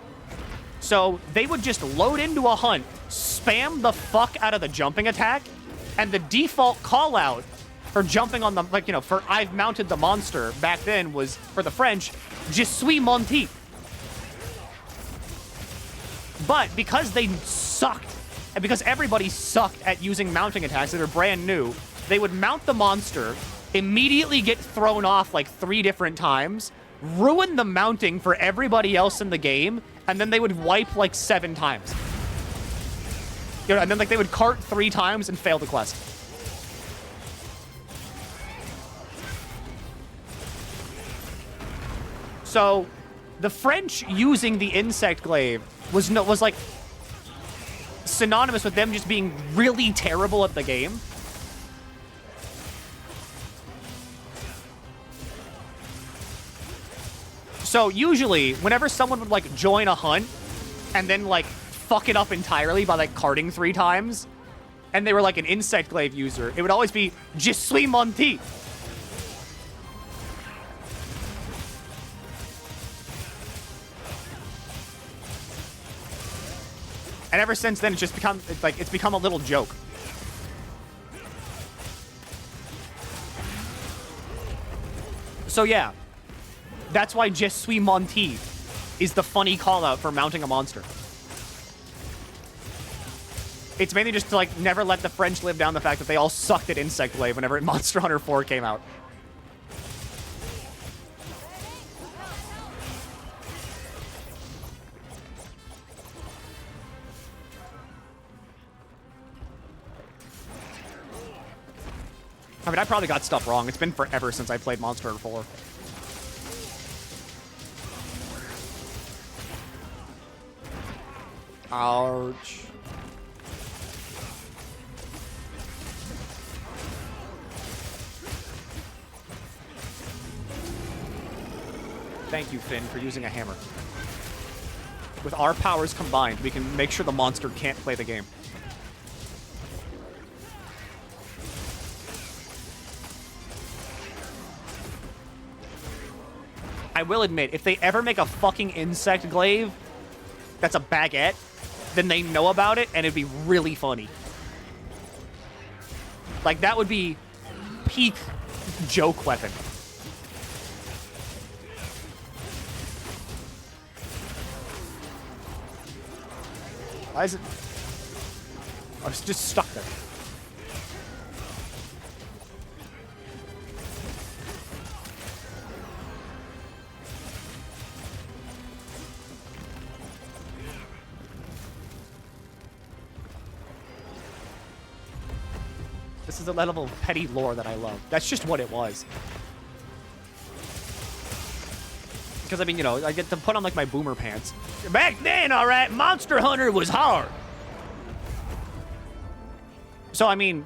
So they would just load into a hunt, spam the fuck out of the jumping attack, and the default call out for jumping on the, like, you know, for I've mounted the monster back then was, for the French, Je suis monté. But because they sucked, and because everybody sucked at using mounting attacks that are brand new, they would mount the monster, immediately get thrown off like 3 different times, ruin the mounting for everybody else in the game, and then they would wipe like 7 times. You know, and then like they would cart 3 times and fail the quest. So, the French using the insect glaive was like synonymous with them just being really terrible at the game. So usually, whenever someone would like join a hunt and then like fuck it up entirely by like carting 3 times, and they were like an insect glaive user, it would always be Je suis monté. And ever since then, it's become a little joke. So yeah, that's why Je suis monté is the funny call out for mounting a monster. It's mainly just to like never let the French live down the fact that they all sucked at Insect Glaive whenever Monster Hunter 4 came out. I mean, I probably got stuff wrong. It's been forever since I played Monster Hunter 4. Ouch. Thank you, Finn, for using a hammer. With our powers combined, we can make sure the monster can't play the game. I will admit, if they ever make a fucking insect glaive that's a baguette, then they know about it, and it'd be really funny. Like, that would be peak joke weapon. Why is it... I was just stuck there. This is the level of petty lore that I love. That's just what it was. Because, I mean, you know, I get to put on, like, my boomer pants. Back then, all right, Monster Hunter was hard. So, I mean,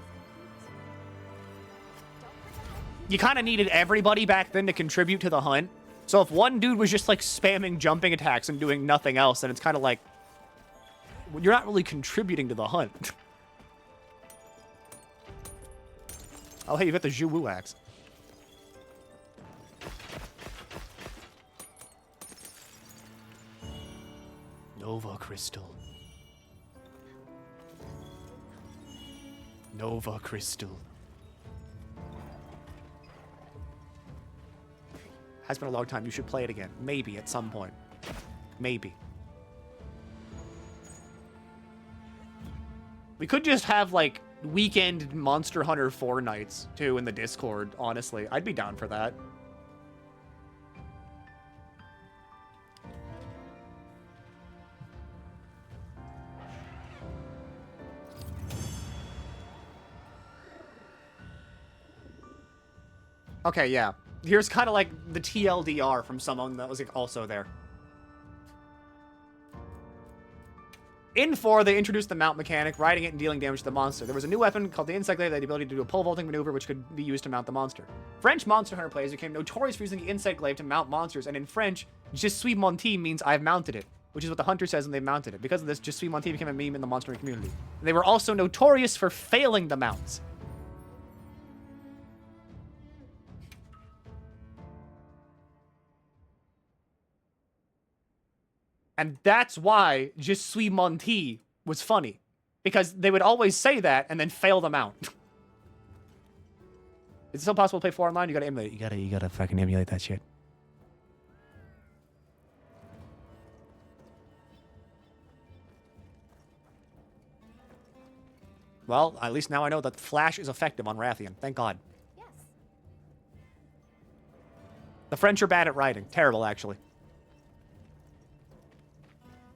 you kind of needed everybody back then to contribute to the hunt. So if one dude was just, like, spamming jumping attacks and doing nothing else, then it's kind of like, well, you're not really contributing to the hunt. Oh, hey, you got the Zhu Wu axe. Nova Crystal. Nova Crystal. Has been a long time. You should play it again. Maybe at some point. Maybe. We could just have, like, weekend Monster Hunter 4 nights, too, in the Discord, honestly. I'd be down for that. Okay, yeah. Here's kind of like the TLDR from someone that was, like, also there. In 4, they introduced the mount mechanic, riding it and dealing damage to the monster. There was a new weapon called the Insect Glaive that had the ability to do a pole vaulting maneuver which could be used to mount the monster. French Monster Hunter players became notorious for using the Insect Glaive to mount monsters, and in French, Je suis monté means I've mounted it, which is what the hunter says when they mounted it. Because of this, Je suis monté became a meme in the Monster Hunter community. They were also notorious for failing the mounts. And that's why Je suis menti was funny. Because they would always say that and then fail them out. Is it still possible to play 4 online? You gotta emulate it. You gotta fucking emulate that shit. Well, at least now I know that Flash is effective on Rathian. Thank God. Yes. The French are bad at writing. Terrible, actually.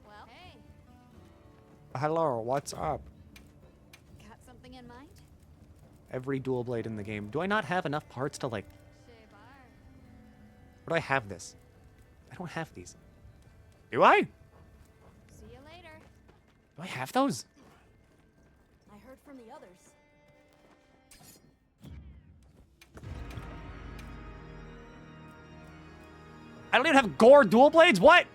Well, hey, Hello, what's up? got something in mind? Every dual blade in the game. Do I not have enough parts to, like... Shabar. Or do I have this? I don't have these. Do I? See you later. Do I have those? I heard from the others. I don't even have gore dual blades? What?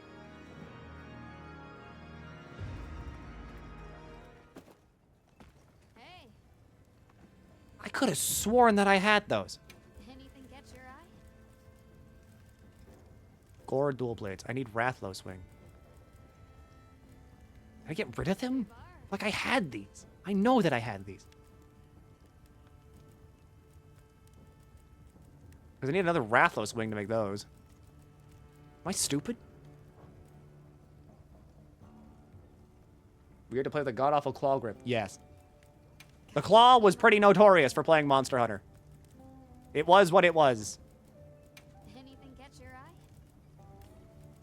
Hey, I could have sworn that I had those. anything catch your eye? Gore dual blades. I need Rathlos wing. Did I get rid of them? Like, I had these. I know that I had these. Because I need another Rathlos wing to make those. Am I stupid? Weird to play with a god-awful claw grip. Yes. The claw was pretty notorious for playing Monster Hunter. It was what it was. Anything catch your eye?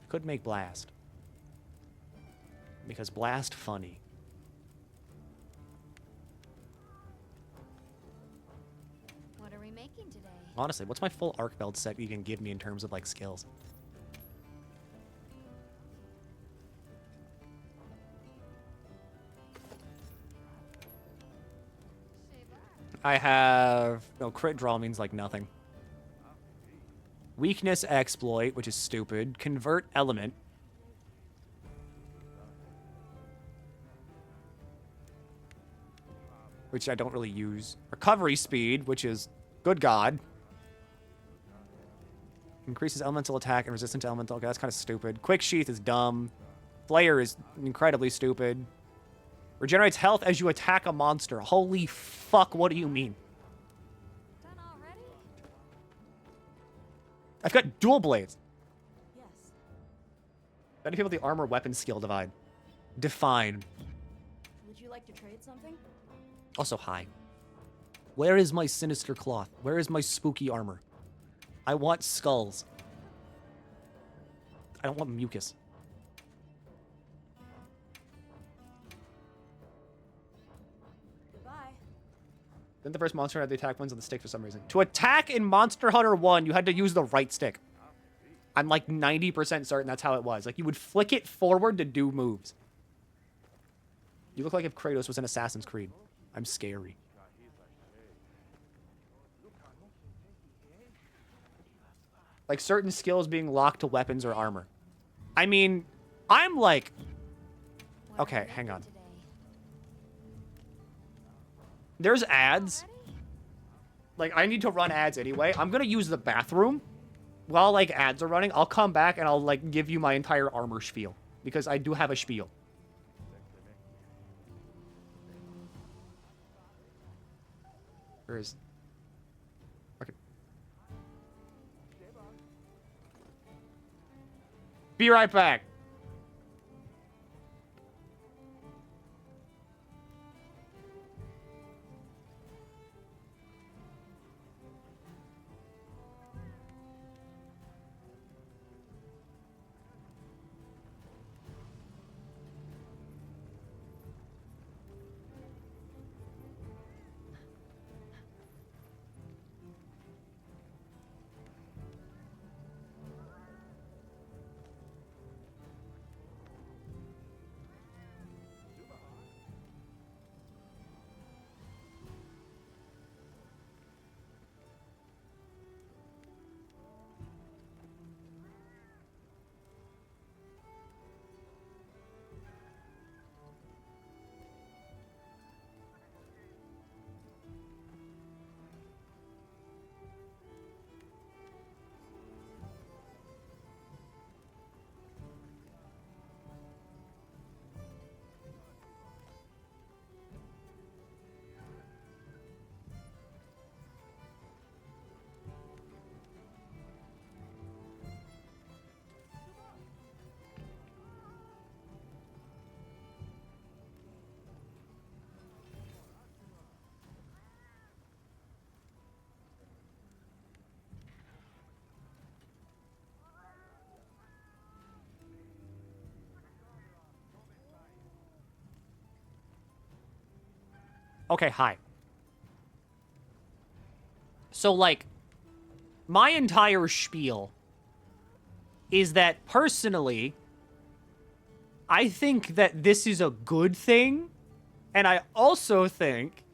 Could make Blast. Because Blast funny. What are we making today? Honestly, what's my full arc belt set you can give me in terms of, like, skills? I have... No, crit draw means, like, nothing. Weakness exploit, which is stupid. Convert element. Which I don't really use. Recovery speed, which is... Good God. Increases elemental attack and resistance to elemental. Okay, that's kind of stupid. Quick Sheath is dumb. Flayer is incredibly stupid. Regenerates health as you attack a monster. Holy fuck, what do you mean? Done already? I've got dual blades. Yes. Many people with the armor weapon skill divide. Define. Would you like to trade something? Also, hi. Where is my sinister cloth? Where is my spooky armor? I want skulls. I don't want mucus. Goodbye. Then the first monster had the attack ones on the stick for some reason. To attack in Monster Hunter 1, you had to use the right stick. I'm like 90% certain that's how it was. Like, you would flick it forward to do moves. You look like if Kratos was in Assassin's Creed. I'm scary. Like, certain skills being locked to weapons or armor. I mean, I'm like... What are Okay, we hang making on. today? There's ads. Already? Like, I need to run ads anyway. I'm gonna use the bathroom while, like, ads are running. I'll come back and I'll, like, give you my entire armor spiel. Because I do have a spiel. Where is... Okay. Be right back. Okay, hi. So, like, my entire spiel is that, personally, I think that this is a good thing, and I also think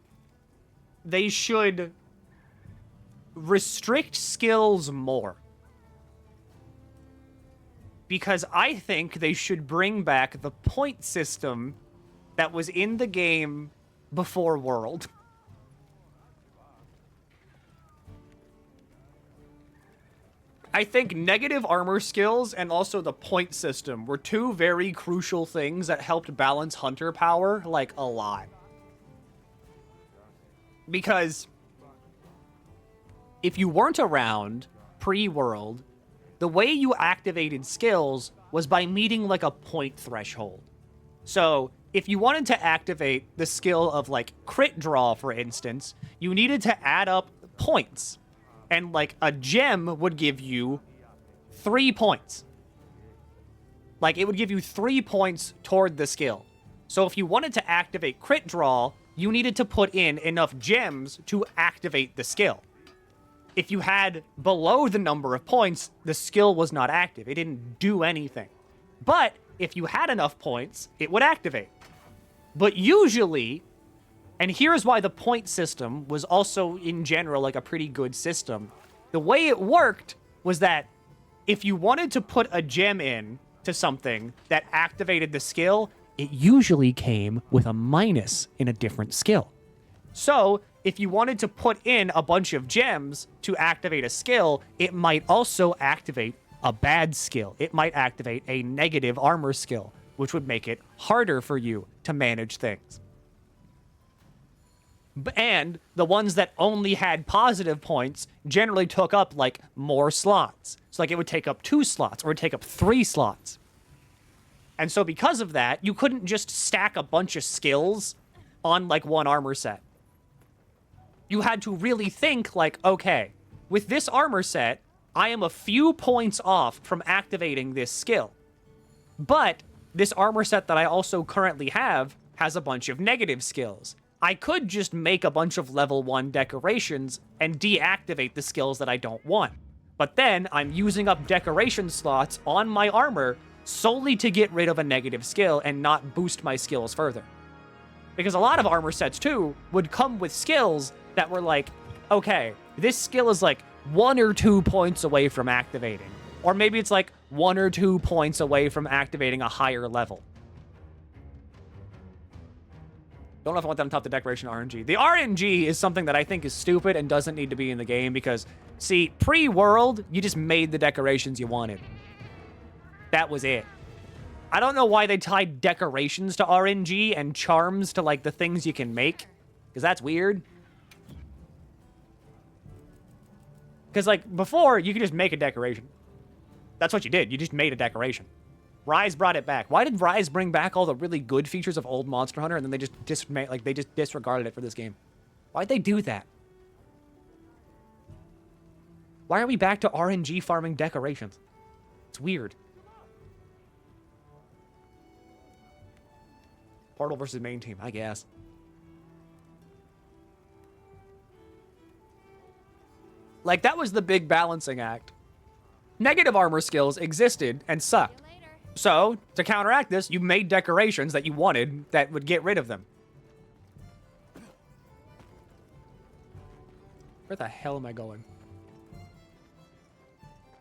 they should restrict skills more. Because I think they should bring back the point system that was in the game before World. I think negative armor skills and also the point system were two very crucial things that helped balance hunter power, like, a lot. Because if you weren't around pre-World, the way you activated skills was by meeting, like, a point threshold. So, if you wanted to activate the skill of, like, crit draw, for instance, you needed to add up points. And, like, a gem would give you 3 points. Like, it would give you 3 points toward the skill. So if you wanted to activate crit draw, you needed to put in enough gems to activate the skill. If you had below the number of points, the skill was not active. It didn't do anything. But if you had enough points, it would activate. But usually, and here's why the point system was also, in general, like, a pretty good system. The way it worked was that if you wanted to put a gem in to something that activated the skill, it usually came with a minus in a different skill. So, if you wanted to put in a bunch of gems to activate a skill, it might also activate a bad skill. It might activate a negative armor skill, which would make it harder for you to manage things. And the ones that only had positive points generally took up, like, more slots. So, like, it would take up 2 slots, or it would take up 3 slots. And so because of that, you couldn't just stack a bunch of skills on, like, one armor set. You had to really think, like, okay, with this armor set, I am a few points off from activating this skill. But this armor set that I also currently have has a bunch of negative skills. I could just make a bunch of level 1 decorations and deactivate the skills that I don't want. But then I'm using up decoration slots on my armor solely to get rid of a negative skill and not boost my skills further. Because a lot of armor sets, too, would come with skills that were like, okay, this skill is like 1 or 2 points away from activating. Or maybe it's like 1 or 2 points away from activating a higher level. Don't know if I want that on top of the decoration RNG. The RNG is something that I think is stupid and doesn't need to be in the game because, see, pre-World, you just made the decorations you wanted. That was it. I don't know why they tied decorations to RNG and charms to, like, the things you can make, because that's weird. Because, like, before, you could just make a decoration. That's what you did. You just made a decoration. Rise brought it back. Why did Rise bring back all the really good features of old Monster Hunter and then they just disregarded it for this game? Why'd they do that? Why are we back to RNG farming decorations? It's weird. Portal versus main team, I guess. Like, that was the big balancing act. Negative armor skills existed and sucked. So, to counteract this, you made decorations that you wanted that would get rid of them. Where the hell am I going?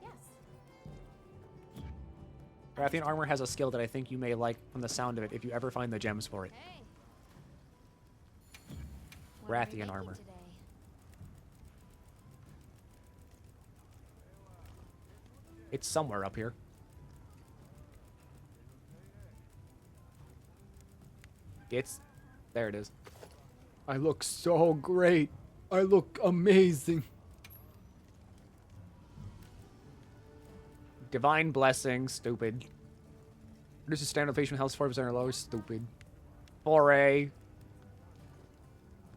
Yes. Artian armor has a skill that I think you may like from the sound of it if you ever find the gems for it. Hey. What are we Rathian making armor. today? It's somewhere up here. There it is. I look so great. I look amazing. Divine Blessing, stupid. Reduces standard patient health 40% or lower, stupid. Foray.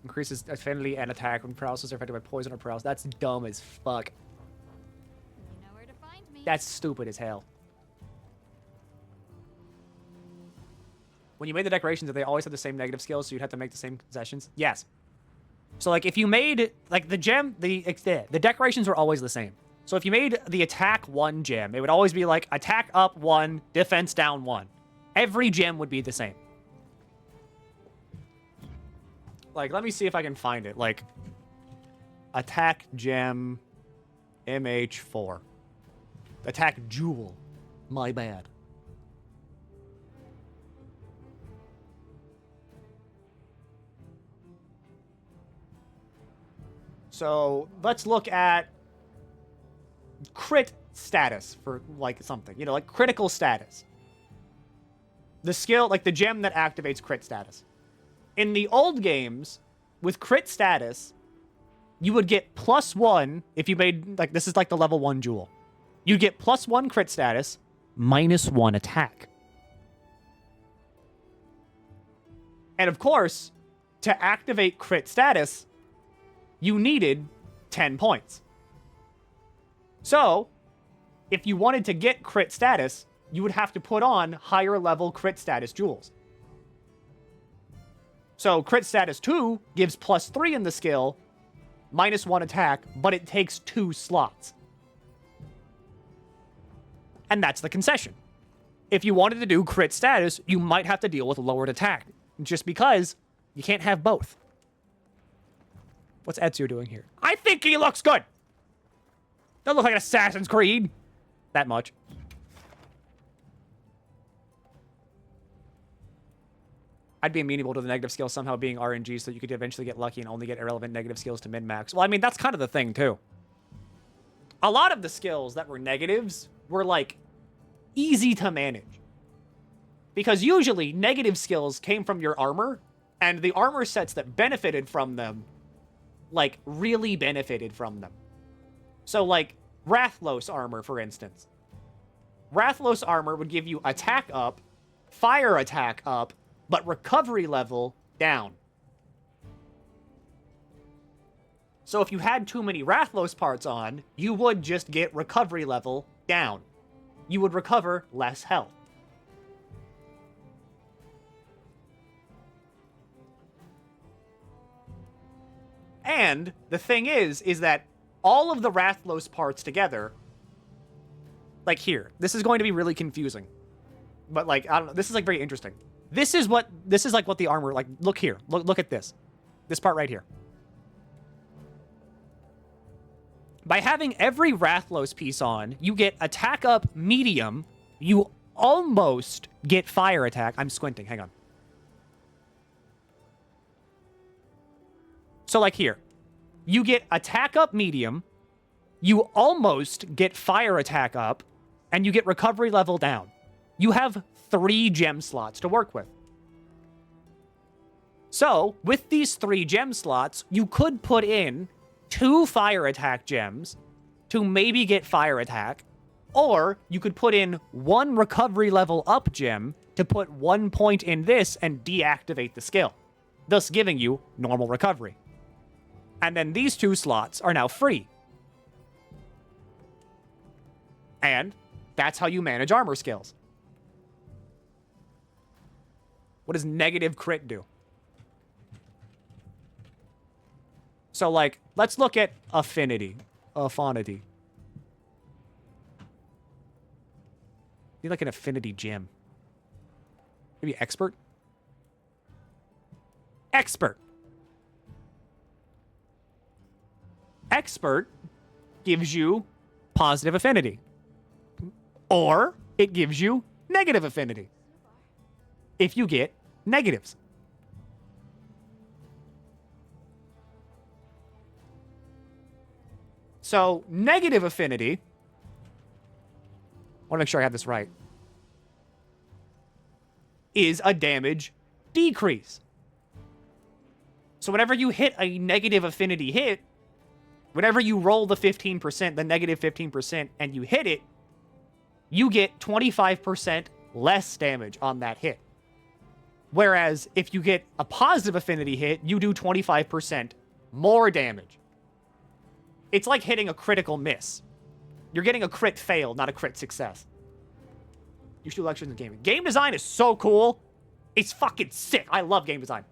Increases affinity and attack when paralysis are affected by poison or paralysis. That's dumb as fuck. You know where to find me. That's stupid as hell. When you made the decorations, did they always have the same negative skills, so you'd have to make the same concessions? Yes. So, like, if you made, like, the gem, the decorations were always the same. So if you made the attack 1 gem, it would always be, like, attack up 1, defense down 1. Every gem would be the same. Like, let me see if I can find it. Like, attack gem MH4. Attack jewel. My bad. So let's look at crit status for like something, you know, like critical status. The skill, like the gem that activates crit status. In the old games, with crit status, you would get +1 if you made, like, this is like the level 1 jewel. You get +1 crit status, -1 attack. And of course, to activate crit status, you needed 10 points. So, if you wanted to get crit status, you would have to put on higher level crit status jewels. So, crit status 2 gives +3 in the skill, -1 attack, but it takes 2 slots. And that's the concession. If you wanted to do crit status, you might have to deal with lowered attack, just because you can't have both. What's Ezio doing here? I think he looks good. Doesn't look like an Assassin's Creed. That much. I'd be amenable to the negative skill somehow being RNG so you could eventually get lucky and only get irrelevant negative skills to min-max. Well, I mean, that's kind of the thing, too. A lot of the skills that were negatives were, like, easy to manage. Because usually, negative skills came from your armor, and the armor sets that benefited from them, like, really benefited from them. So, like, Rathlos armor, for instance. Rathlos armor would give you attack up, fire attack up, but recovery level down. So if you had too many Rathlos parts on, you would just get recovery level down. You would recover less health. And the thing is that all of the Rathlos parts together, like here, this is going to be really confusing. But like, I don't know, this is like very interesting. This is like what the armor, like, look here. Look at this. This part right here. By having every Rathlos piece on, you get attack up medium. You almost get fire attack. I'm squinting, hang on. So like here, you get attack up medium, you almost get fire attack up, and you get recovery level down. You have 3 gem slots to work with. So, with these 3 gem slots, you could put in 2 fire attack gems to maybe get fire attack, or you could put in 1 recovery level up gem to put 1 point in this and deactivate the skill, thus giving you normal recovery. And then these 2 slots are now free. And that's how you manage armor skills. What does negative crit do? So, like, let's look at affinity. Affinity. Need like an affinity gem. Maybe expert? Expert. Expert gives you positive affinity. Or it gives you negative affinity. If you get negatives. So, negative affinity, I want to make sure I have this right, is a damage decrease. So whenever you hit a negative affinity hit, whenever you roll the 15%, the negative 15%, and you hit it, you get 25% less damage on that hit. Whereas if you get a positive affinity hit, you do 25% more damage. It's like hitting a critical miss. You're getting a crit fail, not a crit success. You should do lectures in gaming. Game design is so cool. It's fucking sick. I love game design.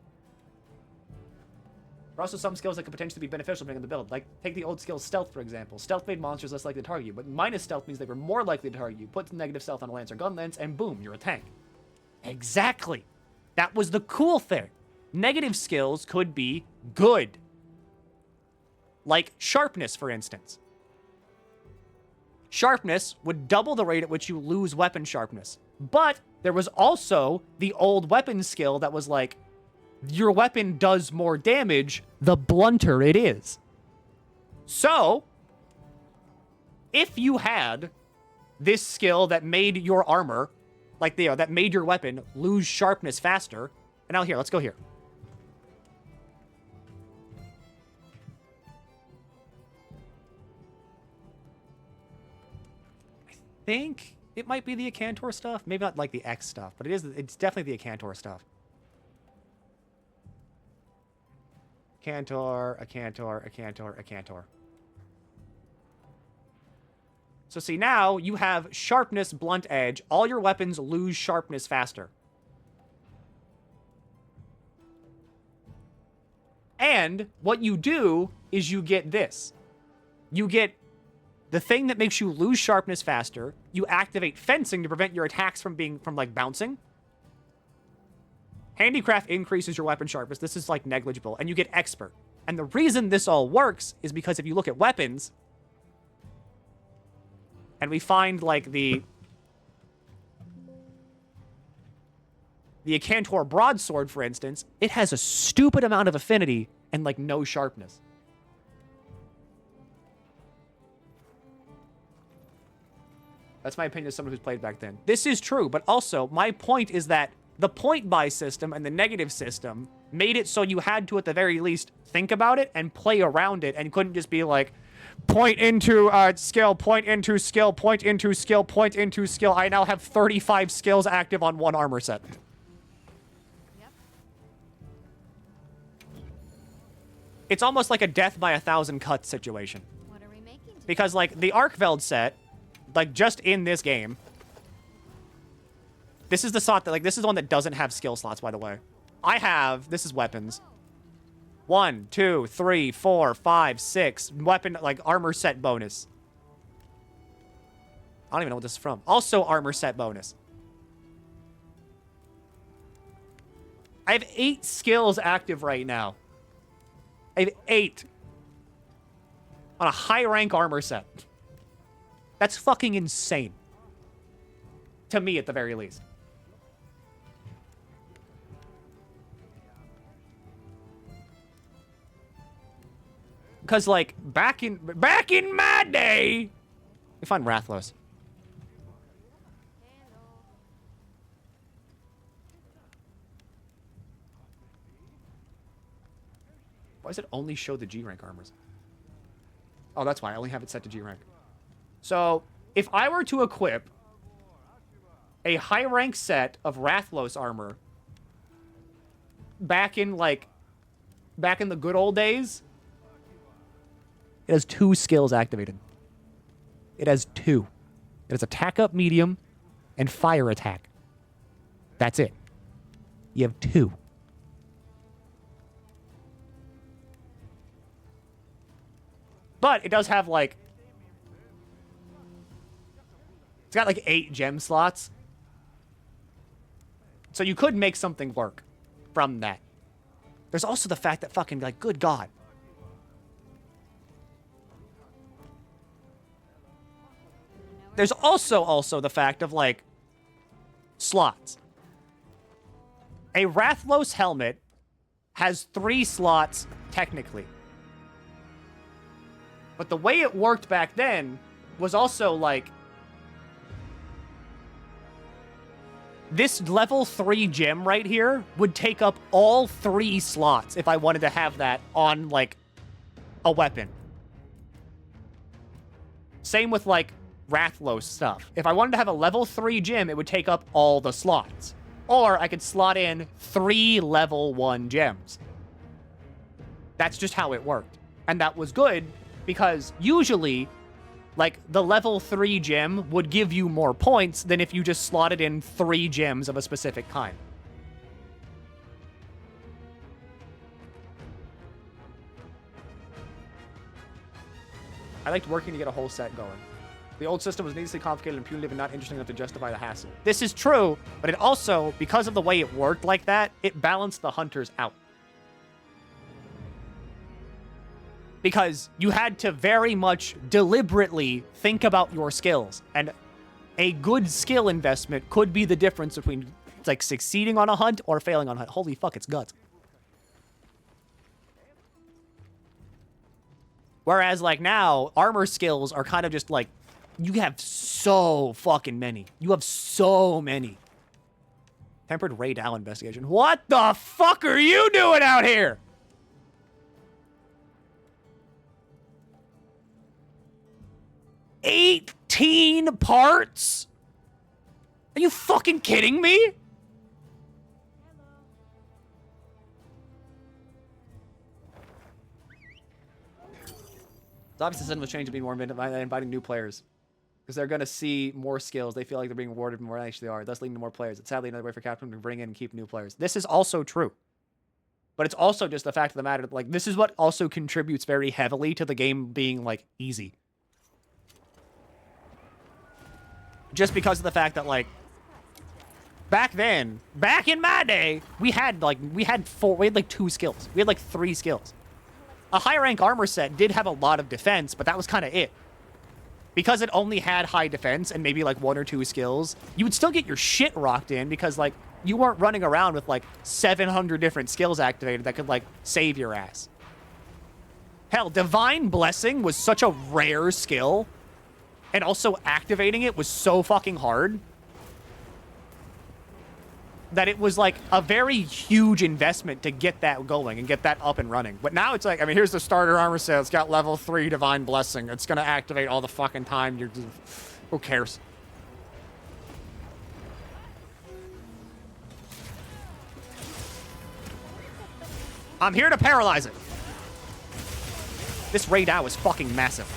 There are also some skills that could potentially be beneficial depending on the build. Like, take the old skill Stealth, for example. Stealth made monsters less likely to target you, but minus Stealth means they were more likely to target you. Put negative Stealth on a lance or gun lance, and boom, you're a tank. Exactly. That was the cool thing. Negative skills could be good. Like Sharpness, for instance. Sharpness would double the rate at which you lose weapon sharpness. But there was also the old weapon skill that was like, your weapon does more damage the blunter it is. So, if you had this skill that made your armor, like that made your weapon lose sharpness faster, and now here, let's go here. I think it might be the Acantor stuff. Maybe not like the X stuff, but it's definitely the Acantor stuff. Acantor. So see, now you have sharpness, blunt edge. All your weapons lose sharpness faster. And what you do is you get this. You get the thing that makes you lose sharpness faster. You activate fencing to prevent your attacks from bouncing. Handicraft increases your weapon sharpness. This is like negligible. And you get expert. And the reason this all works is because if you look at weapons, and we find like the Acantor broadsword, for instance, it has a stupid amount of affinity and like no sharpness. That's my opinion as someone who's played back then. This is true, but also my point is that the point buy system and the negative system made it so you had to, at the very least, think about it and play around it and couldn't just be like, point into skill, point into skill, point into skill, point into skill. I now have 35 skills active on one armor set. Yep. It's almost like a death by 1,000 cuts situation. What are we making today? Because, like, the Arkveld set, like, just in this game, this is the slot that, like, this is the one that doesn't have skill slots, by the way. This is weapons. 1, 2, 3, 4, 5, 6. Weapon, like, armor set bonus. I don't even know what this is from. Also armor set bonus. I have 8 skills active right now. I have 8. On a high rank armor set. That's fucking insane. To me, at the very least. Because, like, back in my day... We find Rathlos. Why does it only show the G rank armors? Oh, that's why. I only have it set to G rank. So, if I were to equip a high rank set of Rathlos armor back in the good old days, it has 2 skills activated. It has 2. It has attack up medium and fire attack. That's it. You have 2. But it does have, like... It's got, like, 8 gem slots. So you could make something work from that. There's also the fact that fucking, like, good God. There's also the fact of, like, slots. A Rathlos helmet has 3 slots, technically. But the way it worked back then was also, like... This level 3 gem right here would take up all 3 slots if I wanted to have that on, like, a weapon. Same with, like, Rathlos stuff. If I wanted to have a level 3 gem, it would take up all the slots. Or I could slot in 3 level 1 gems. That's just how it worked. And that was good because usually, like, the level 3 gem would give you more points than if you just slotted in 3 gems of a specific kind. I liked working to get a whole set going. The old system was needlessly complicated and punitive and not interesting enough to justify the hassle. This is true, but it also, because of the way it worked like that, it balanced the hunters out. Because you had to very much deliberately think about your skills. And a good skill investment could be the difference between like succeeding on a hunt or failing on a hunt. Holy fuck, it's guts. Whereas like now, armor skills are kind of just like, you have so fucking many. You have so many. Tempered Ray Dow investigation. What the fuck are you doing out here? $18 parts? Are you fucking kidding me? It's obvious the system was changed to be more inviting new players. Because they're going to see more skills. They feel like they're being rewarded more than they actually are, thus leading to more players. It's sadly another way for Capcom to bring in and keep new players. This is also true. But it's also just the fact of the matter that, like, this is what also contributes very heavily to the game being, like, easy. Just because of the fact that, like, back then, back in my day, we had like 2 skills. We had like 3 skills. A high rank armor set did have a lot of defense, but that was kind of it. Because it only had high defense and maybe like 1 or 2 skills, you would still get your shit rocked in because like you weren't running around with like 700 different skills activated that could like save your ass. Hell, Divine Blessing was such a rare skill, and also activating it was so fucking hard that it was like a very huge investment to get that going and get that up and running. But now it's like, I mean, here's the starter armor set. It's got level 3 Divine Blessing. It's going to activate all the fucking time. Who cares? I'm here to paralyze it. This Ray Dow is fucking massive.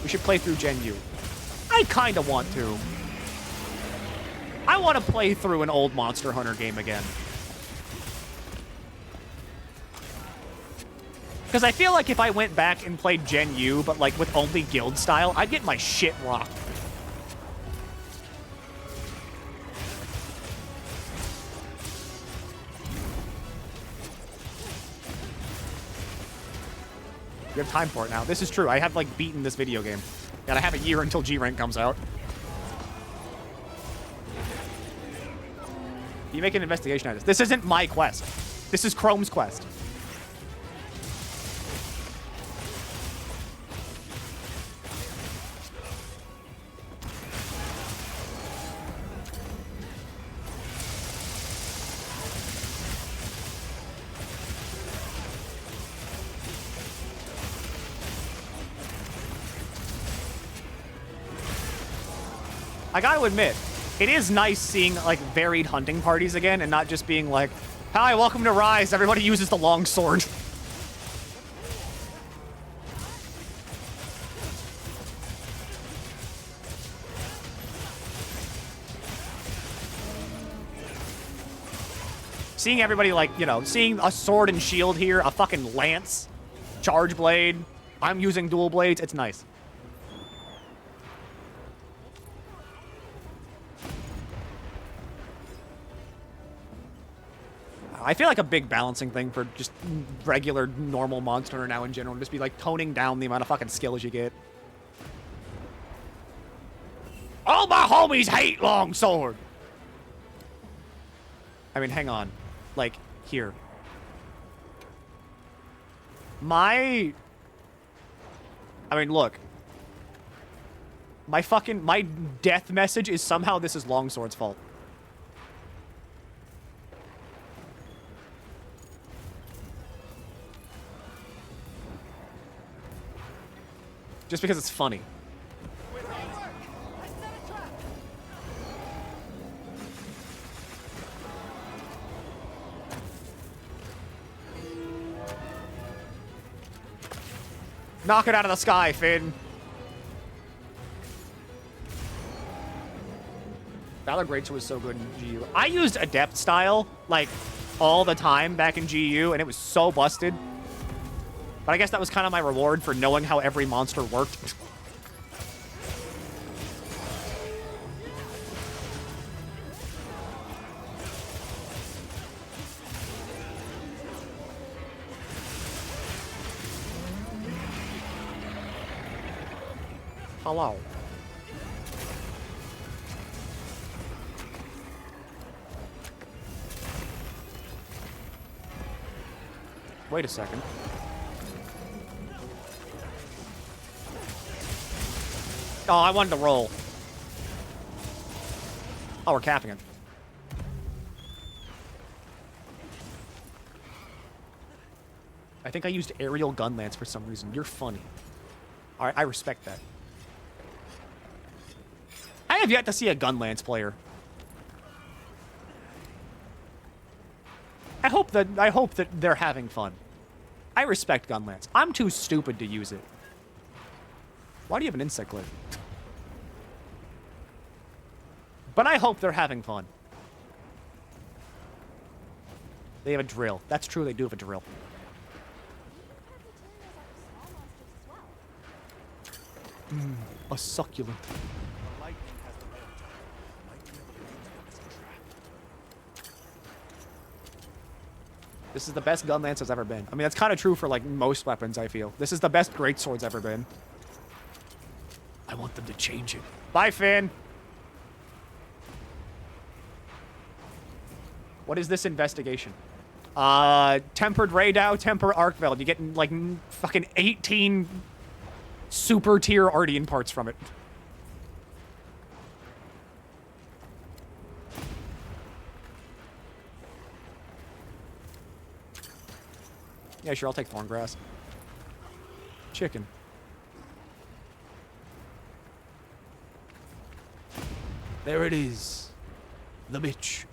We should play through Gen U. I kind of want to. I want to play through an old Monster Hunter game again. Because I feel like if I went back and played Gen U, but like with only guild style, I'd get my shit rocked. You have time for it now. This is true. I have like beaten this video game. And I have a year until G rank comes out. You make an investigation out of this. This isn't my quest. This is Chrome's quest. I gotta admit, it is nice seeing, like, varied hunting parties again and not just being like, hi, welcome to Rise. Everybody uses the long sword. Seeing everybody, like, you know, seeing a sword and shield here, a fucking lance, charge blade. I'm using dual blades. It's nice. I feel like a big balancing thing for just regular, normal Monster Hunter now in general, just be like toning down the amount of fucking skills you get. All my homies hate longsword. I mean, hang on. Like, here. I mean, look. My death message is somehow this is longsword's fault. Just because it's funny. Knock it out of the sky, Finn. Valor Greatsword was so good in GU. I used Adept style, like, all the time back in GU, and it was so busted. But I guess that was kind of my reward for knowing how every monster worked. Hello. Wait a second. Oh, I wanted to roll. Oh, we're capping it. I think I used aerial gun lance for some reason. You're funny. All right, I respect that. I have yet to see a gun lance player. I hope that they're having fun. I respect gun lance. I'm too stupid to use it. Why do you have an insect glaive? But I hope they're having fun. They have a drill. That's true, they do have a drill. A succulent. This is the best gun lance has ever been. I mean, that's kind of true for, like, most weapons, I feel. This is the best greatsword's ever been. I want them to change it. Bye, Finn. What is this investigation? Tempered Radow, Tempered Arcveld. You get, like, fucking 18 super tier Artian parts from it. Yeah, sure, I'll take Thorngrass. Chicken. There it is. The bitch.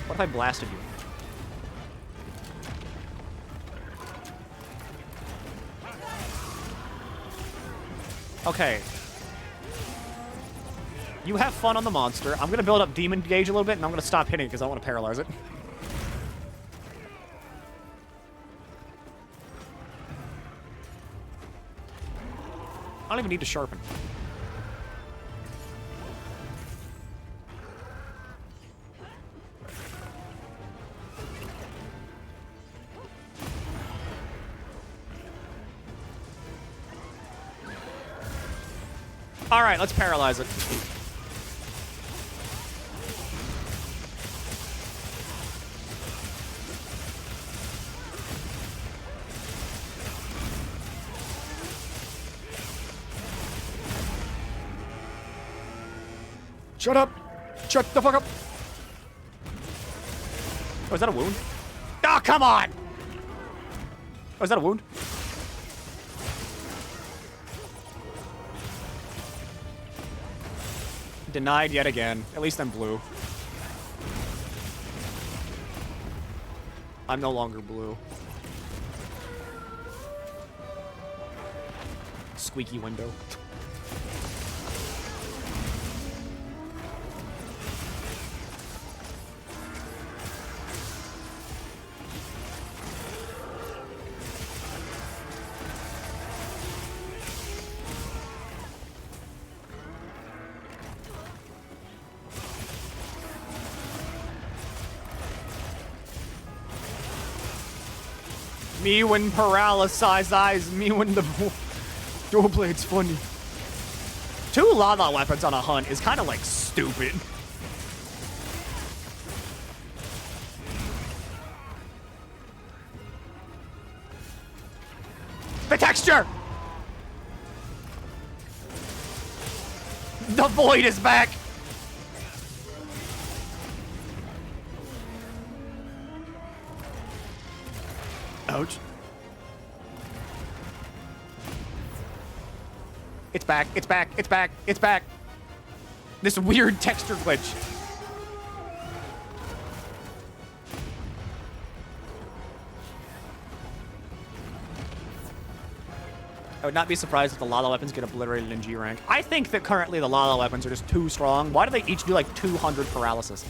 What if I blasted you? Okay. You have fun on the monster. I'm gonna build up Demon Gauge a little bit, and I'm gonna stop hitting it because I want to paralyze it. I don't even need to sharpen. All right, let's paralyze it. Shut up! Shut the fuck up! Oh, is that a wound? Oh, come on! Oh, is that a wound? Denied yet again. At least I'm blue. I'm no longer blue. Squeaky window. Me when paralyzed eyes, me when the dual blade's funny. 2 lava weapons on a hunt is kind of like stupid. The texture! The void is back! Ouch. It's back, it's back, it's back, it's back. This weird texture glitch. I would not be surprised if the Lala weapons get obliterated in G rank. I think that currently the Lala weapons are just too strong. Why do they each do like 200 paralysis?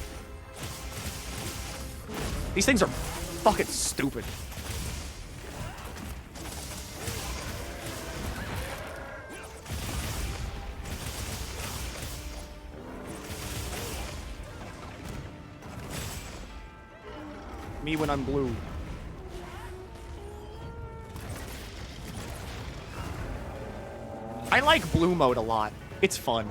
These things are fucking stupid. Me when I'm blue. I like blue mode a lot. It's fun.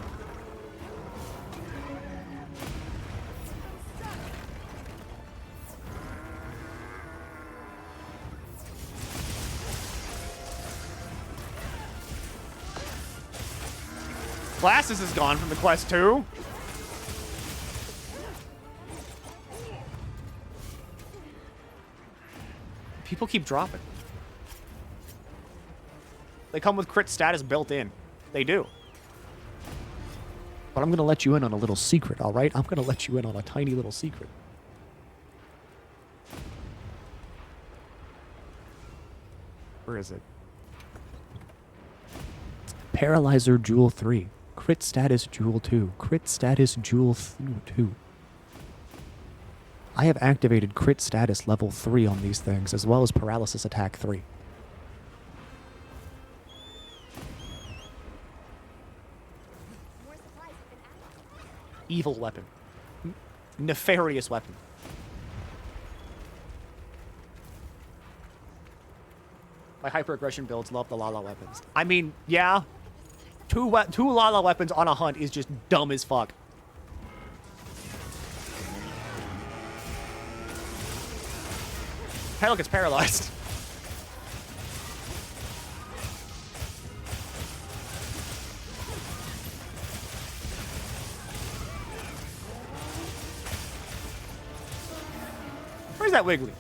Glasses is gone from the quest too. People keep dropping. They come with crit status built in. They do. But I'm going to let you in on a little secret, all right? I'm going to let you in on a tiny little secret. Where is it? Paralyzer Jewel 3. Crit status Jewel 2. Crit status Jewel 2. I have activated crit status level 3 on these things, as well as paralysis attack 3. More supplies have been added. Evil weapon. Nefarious weapon. My hyper-aggression builds love the Lala weapons. I mean, yeah. Two Lala weapons on a hunt is just dumb as fuck. Hey, look, it's paralyzed. Where's that Wiggly?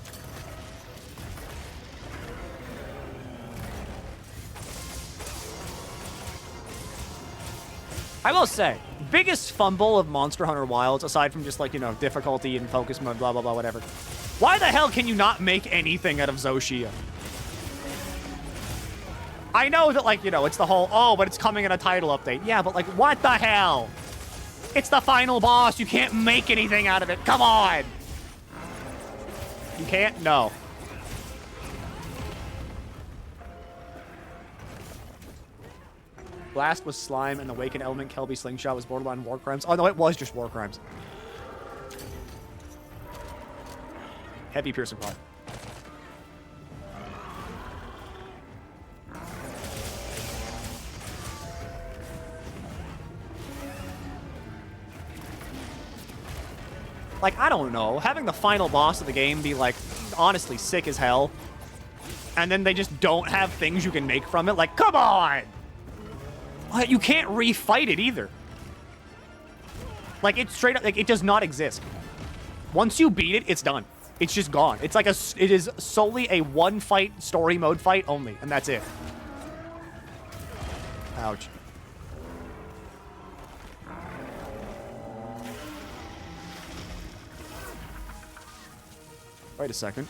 I will say, biggest fumble of Monster Hunter Wilds, aside from just like, you know, difficulty and focus mode, blah, blah, blah, whatever. Why the hell can you not make anything out of Zoshia? I know that, like, you know, it's the whole, oh, but it's coming in a title update. Yeah, but, like, what the hell? It's the final boss. You can't make anything out of it. Come on. You can't? No. Blast was slime, and the Awakened Element Kelby Slingshot was borderline war crimes. Oh, no, it was just war crimes. Heavy piercing pod. Like, I don't know. Having the final boss of the game be, like, honestly sick as hell, and then they just don't have things you can make from it. Like, come on! What? You can't refight it either. Like, it's straight up, like, it does not exist. Once you beat it, it's done. It's just gone. It's like it is solely a one-fight story mode fight only, and that's it. Ouch. Wait a second.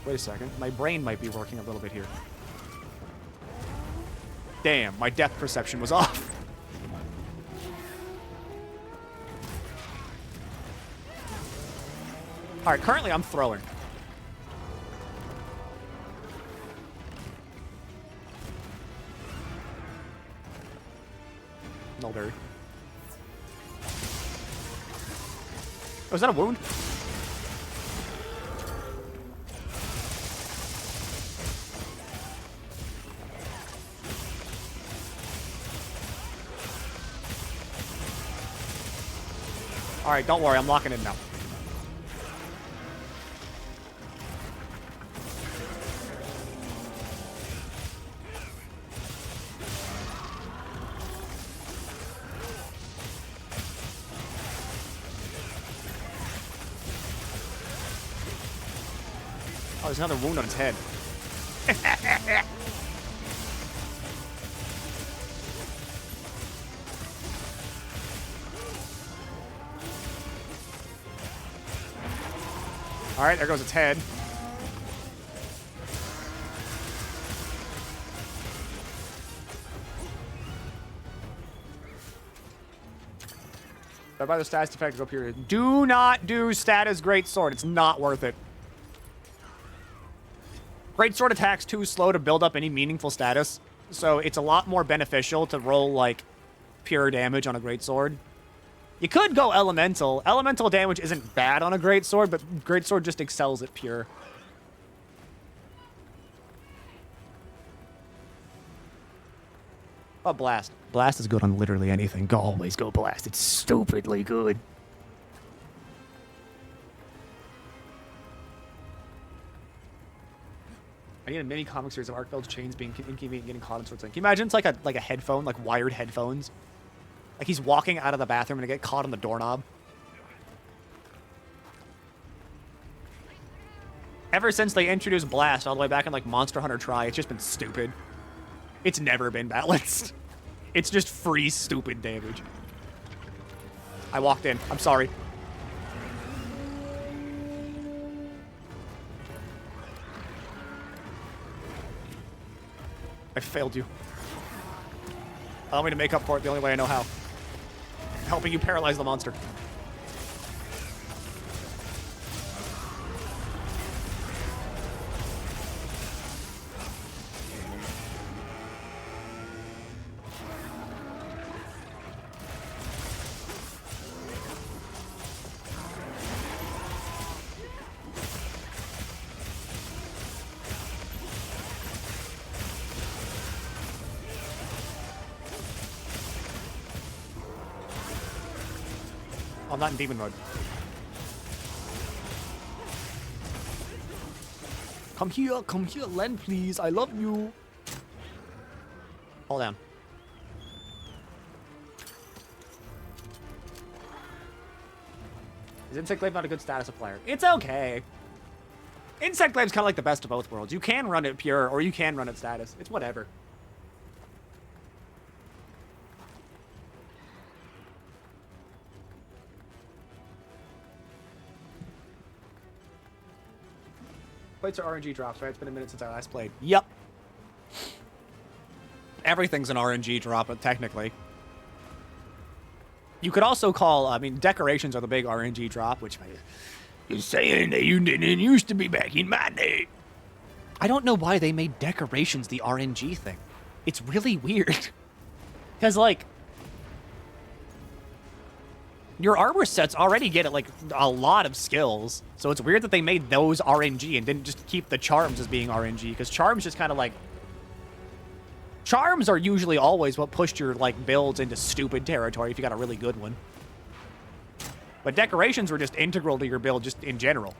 Wait a second. My brain might be working a little bit here. Damn, my depth perception was off. All right, currently I'm throwing. Mulberry. Oh, is that a wound? All right, don't worry, I'm locking in now. Oh, there's another wound on his head. All right, there goes its head. But by the status effect go period. Do not do status greatsword. It's not worth it. Greatsword attack's too slow to build up any meaningful status, so it's a lot more beneficial to roll like pure damage on a greatsword. You could go elemental. Elemental damage isn't bad on a greatsword, but greatsword just excels at pure. Oh, blast. Blast is good on literally anything. Go always go blast. It's stupidly good. I need a mini comic series of Arkfeld's chains being inconvenient, getting caught in sorts of thing. Can you imagine it's like a headphone, like wired headphones? Like he's walking out of the bathroom and get caught on the doorknob. Ever since they introduced Blast all the way back in like Monster Hunter Tri, it's just been stupid. It's never been balanced. It's just free stupid damage. I walked in. I'm sorry. I failed you. Allow me to make up for it the only way I know how. Helping you paralyze the monster. I'm not in demon mode. Come here, Len, please. I love you. Hold down. Is Insect Glaive not a good status applier? It's okay. Insect Glaive's kind of like the best of both worlds. You can run it pure, or you can run it status. It's whatever. Plates are RNG drops, right? It's been a minute since I last played. Yep. Everything's an RNG drop, technically. You could also call, I mean, decorations are the big RNG drop, which... You're saying that you didn't used to be back in my day. I don't know why they made decorations the RNG thing. It's really weird. Because, like... Your armor sets already get like a lot of skills, so it's weird that they made those RNG and didn't just keep the charms as being RNG, because charms just kind of like... Charms are usually always what pushed your like builds into stupid territory if you got a really good one. But decorations were just integral to your build just in general.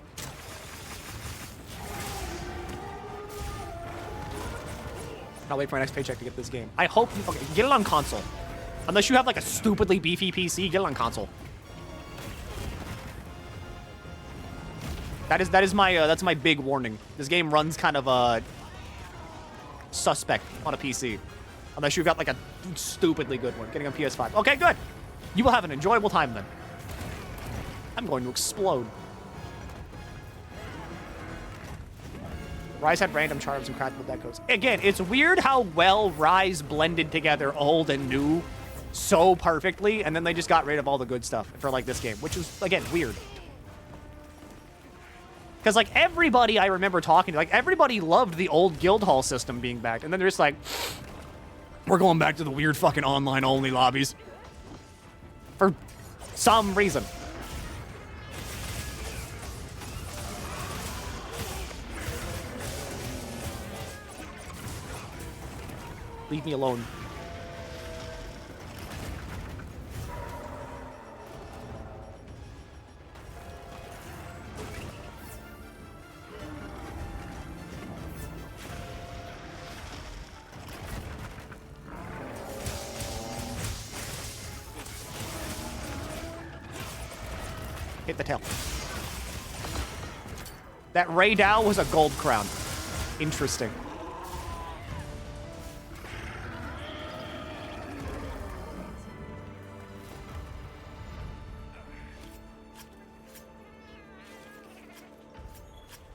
I'll wait for my next paycheck to get this game. I hope you... Okay, get it on console. Unless you have like a stupidly beefy PC, get it on console. That's my big warning. This game runs kind of suspect on a PC, unless you've got like a stupidly good one. Getting on PS5. Okay, good. You will have an enjoyable time then. I'm going to explode. Rise had random charms and craftable decos. Again, it's weird how well Rise blended together old and new so perfectly, and then they just got rid of all the good stuff for like this game, which was again weird. Because like everybody I remember talking to, like everybody loved the old Guildhall system being back, and then they're just like, we're going back to the weird fucking online only lobbies for some reason. Leave me alone. Hit the tail. That Ray Dow was a gold crown. Interesting.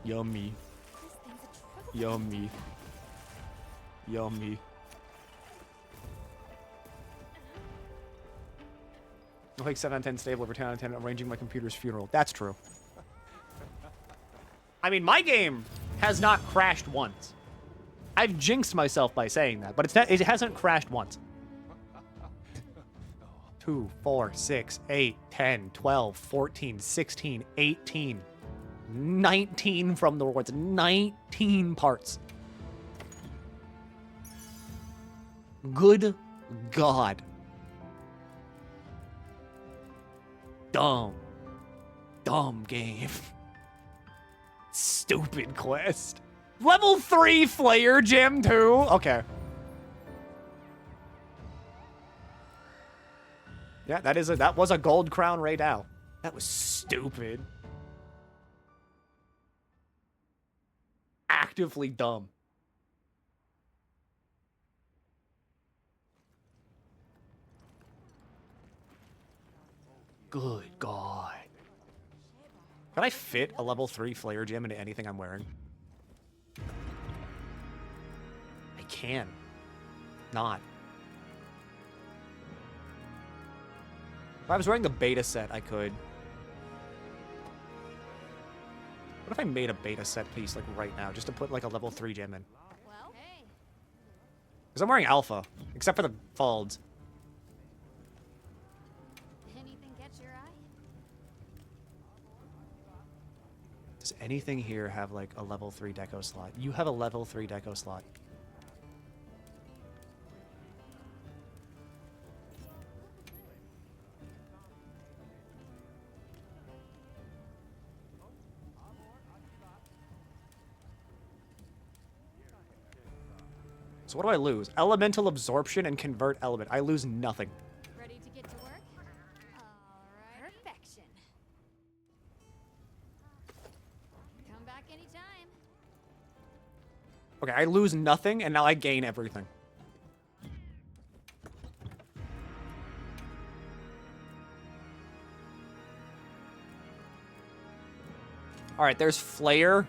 Yummy. Yummy. Yummy. like 7 out of 10 stable over 10 out of 10 arranging my computer's funeral. That's true. I mean, my game has not crashed once. I've jinxed myself by saying that, but it hasn't crashed once. 2, 4, 6, 8, 10, 12, 14, 16, 18, 19 from the rewards. 19 parts. Good God. Dumb. Dumb game. Stupid quest. Level 3 Flayer Gem too? Okay. Yeah, that was a gold crown right now. That was stupid. Actively dumb. Good God. Can I fit a level 3 Flayer Gem into anything I'm wearing? I can. Not. If I was wearing the beta set, I could. What if I made a beta set piece, like, right now, just to put, like, a level 3 gem in? Well, hey. Because I'm wearing alpha, except for the folds. Anything catch your eye? Does anything here have, like, a level 3 deco slot? You have a level 3 deco slot. So what do I lose? Elemental absorption and convert element. I lose nothing. Ready to get to work? Alright. Perfection. Come back anytime. Okay, I lose nothing, and now I gain everything. Alright, there's Flare.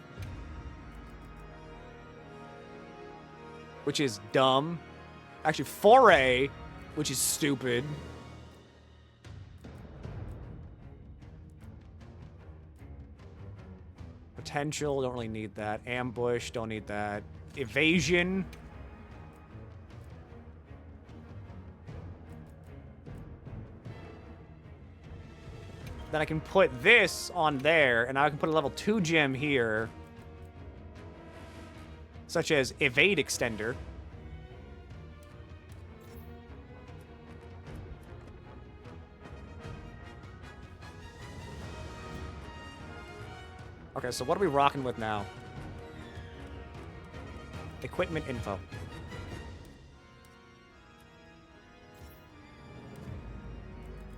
Which is dumb. Actually, Foray, which is stupid. Potential, don't really need that. Ambush, don't need that. Evasion. Then I can put this on there, and I can put a level 2 gem here. Such as Evade Extender. Okay, so what are we rocking with now? Equipment info.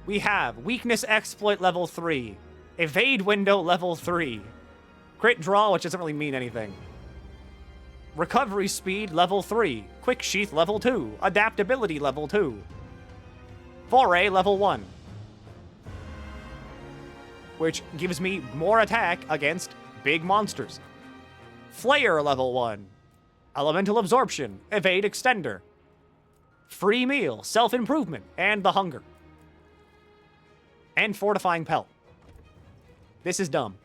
We have Weakness Exploit level 3. Evade Window level 3. Crit Draw, which doesn't really mean anything. Recovery Speed level 3. Quick Sheath level 2. Adaptability level 2. Foray level 1. Which gives me more attack against big monsters. Flayer level 1. Elemental Absorption. Evade Extender. Free Meal. Self-Improvement. And the Hunger. And Fortifying Pelt. This is dumb.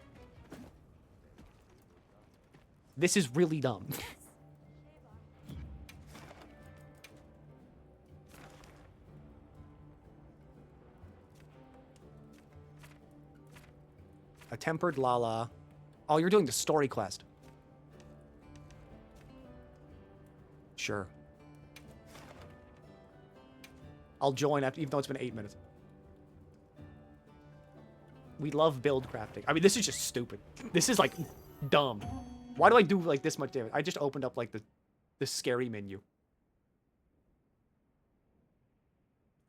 This is really dumb. A Tempered Lala. Oh, you're doing the story quest. Sure. I'll join after, even though it's been 8 minutes. We love build crafting. I mean, this is just stupid. This is, like, dumb. Why do I do, like, this much damage? I just opened up, like, the scary menu.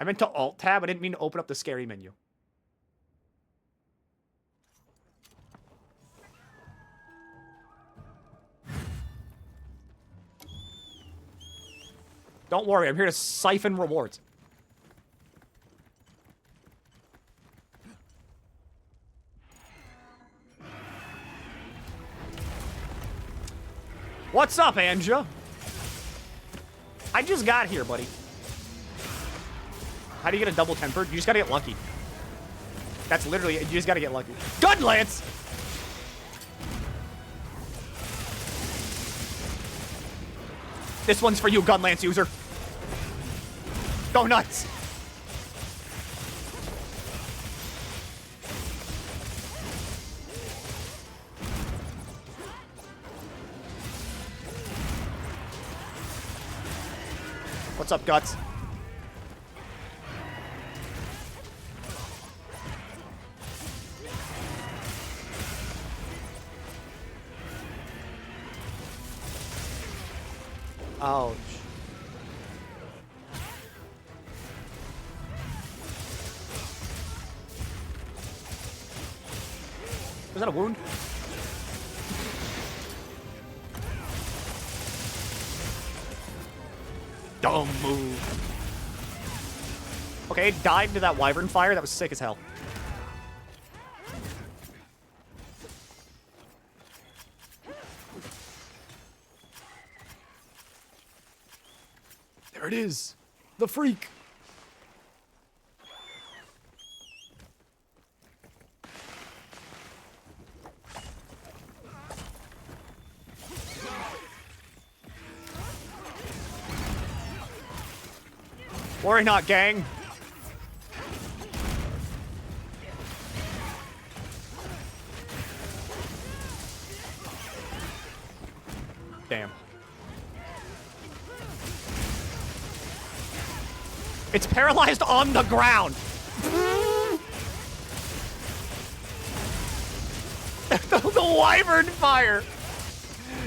I meant to Alt-Tab. I didn't mean to open up the scary menu. Don't worry, I'm here to siphon rewards. What's up, Anja? I just got here, buddy. How do you get a double tempered? You just gotta get lucky. That's literally, you just gotta get lucky. Gun lance! This one's for you, gun lance user. Go nuts! What's up, Guts? Ouch. Was that a wound? Dumb move. Okay, died to that wyvern fire. That was sick as hell. There it is. The freak. Worry not, gang. Damn. It's paralyzed on the ground. the wyvern fire.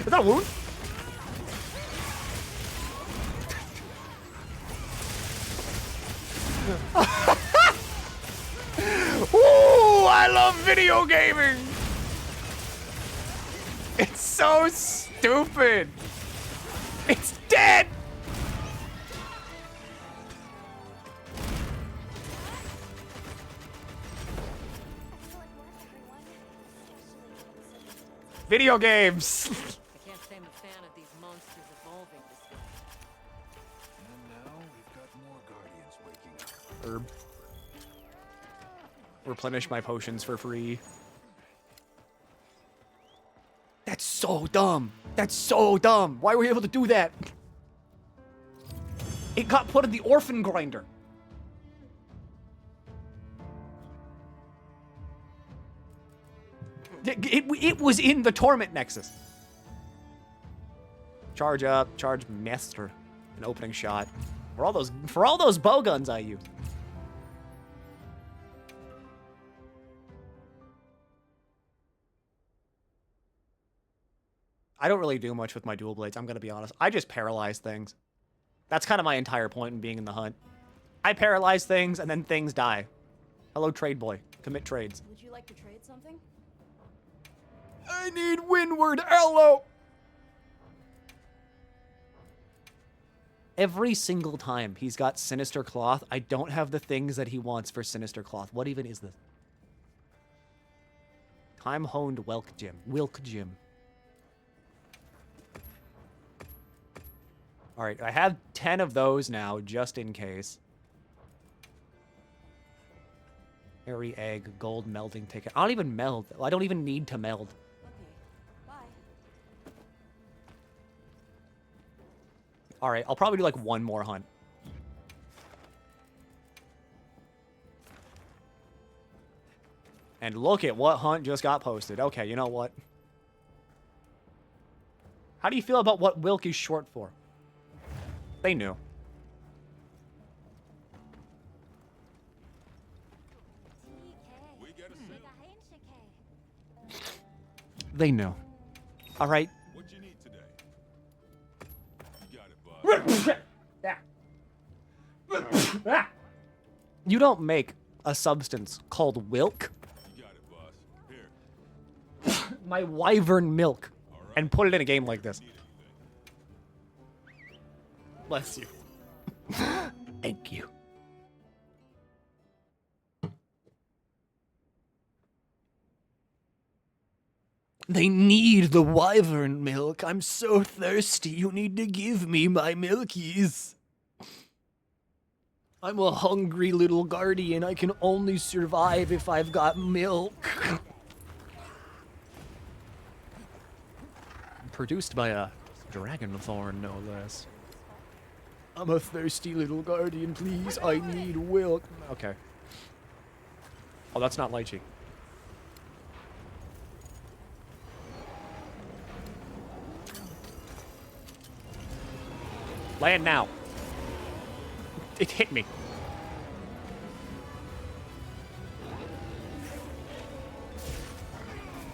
Is that a wound? Ooh, I love video gaming. It's so stupid. It's dead. Excellent work, everyone. Especially given the circumstances. Video games. I can't say I'm a fan of these monsters evolving this way. And now we've got more guardians waking up. Herb. Replenish my potions for free. That's so dumb. That's so dumb. Why were you able to do that? It got put in the orphan grinder. It was in the torment nexus. Charge up, charge master, an opening shot. For all those bow guns I used. I don't really do much with my dual blades, I'm gonna be honest. I just paralyze things. That's kind of my entire point in being in the hunt. I paralyze things and then things die. Hello, trade boy. Commit trades. Would you like to trade something? I need windward arrow. Every single time he's got Sinister Cloth, I don't have the things that he wants for Sinister Cloth. What even is this? Time-honed Wilk Gym. All right, I have 10 of those now, just in case. Hairy egg, gold melding ticket. I don't even meld. I don't even need to meld. Okay. Bye. All right, I'll probably do like one more hunt. And look at what hunt just got posted. Okay, you know what? How do you feel about what Wilk is short for? They knew. We get a sip. They knew. All right. What you need today? You got it, bud. You don't make a substance called Wilk, You got it, boss. Here. my wyvern milk, and put it in a game like this. Need anything? Bless you. Thank you. They need the wyvern milk. I'm so thirsty. You need to give me my milkies. I'm a hungry little guardian. I can only survive if I've got milk. Produced by a dragonthorn, no less. I'm a thirsty little guardian, please. I need milk. Okay. Oh, that's not lychee. Land now. It hit me.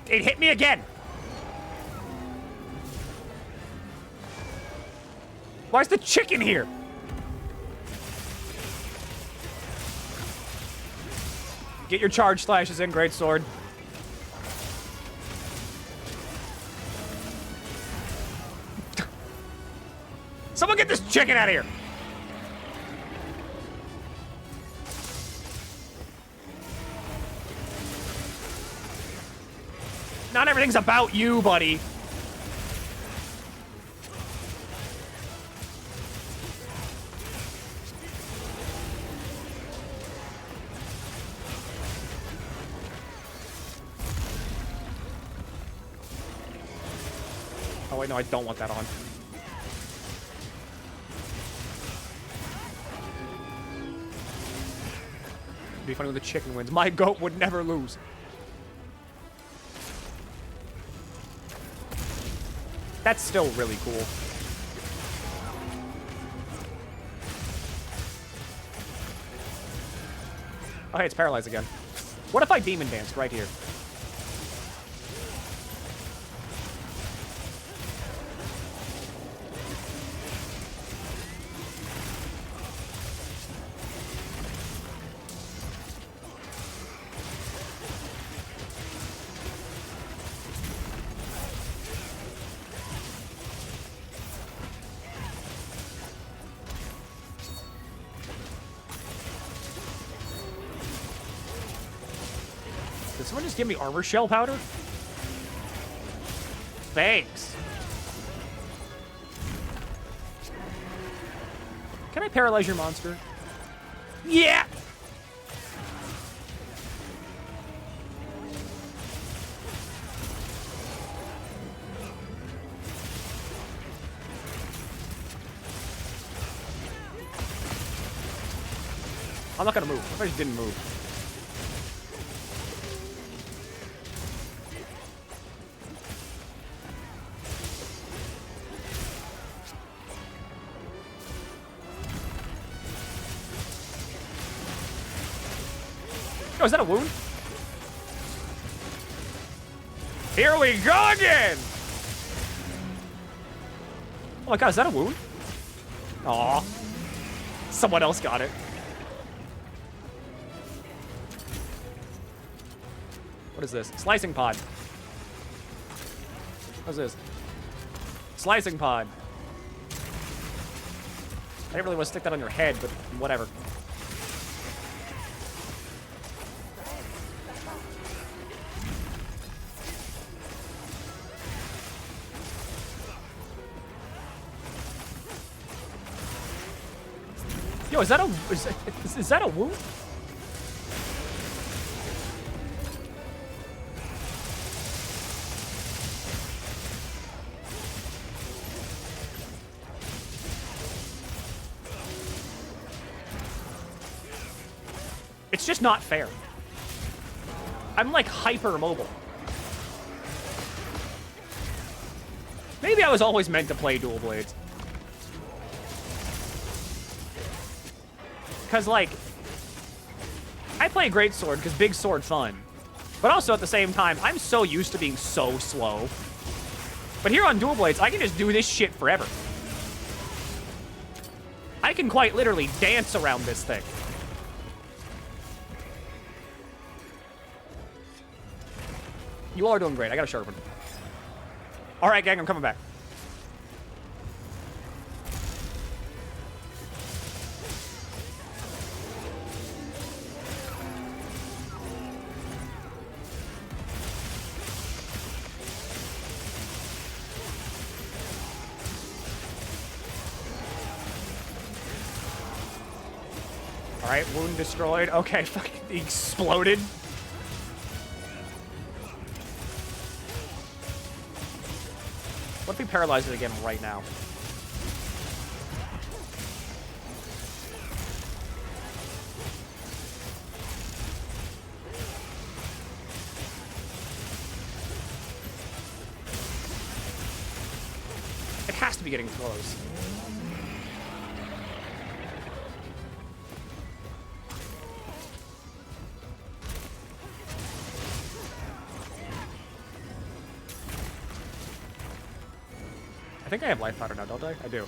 It hit me again. Why's the chicken here? Get your charge slashes in, great sword. Someone get this chicken out of here. Not everything's about you, buddy. Oh wait, no, I don't want that on. It'd be funny when the chicken wins. My goat would never lose. That's still really cool. Oh, hey, it's paralyzed again. What if I demon danced right here? Did someone just give me armor shell powder? Thanks. Can I paralyze your monster? Yeah! I'm not gonna move. What if I just didn't move? Oh, is that a wound? Here we go again! Oh my god, is that a wound? Aw. Someone else got it. What is this? Slicing pod. What's this? Slicing pod. I didn't really want to stick that on your head, but whatever. Yo, is that a wound? It's just not fair. I'm like hyper mobile. Maybe I was always meant to play dual blades. Because, like, I play greatsword because big sword fun. But also, at the same time, I'm so used to being so slow. But here on dual blades, I can just do this shit forever. I can quite literally dance around this thing. You all are doing great. I gotta sharpen. All right, gang, I'm coming back. All right, wound destroyed. Okay, fucking exploded. What if we paralyze it again right now? It has to be getting close. I think I have life powder now, don't I? I do.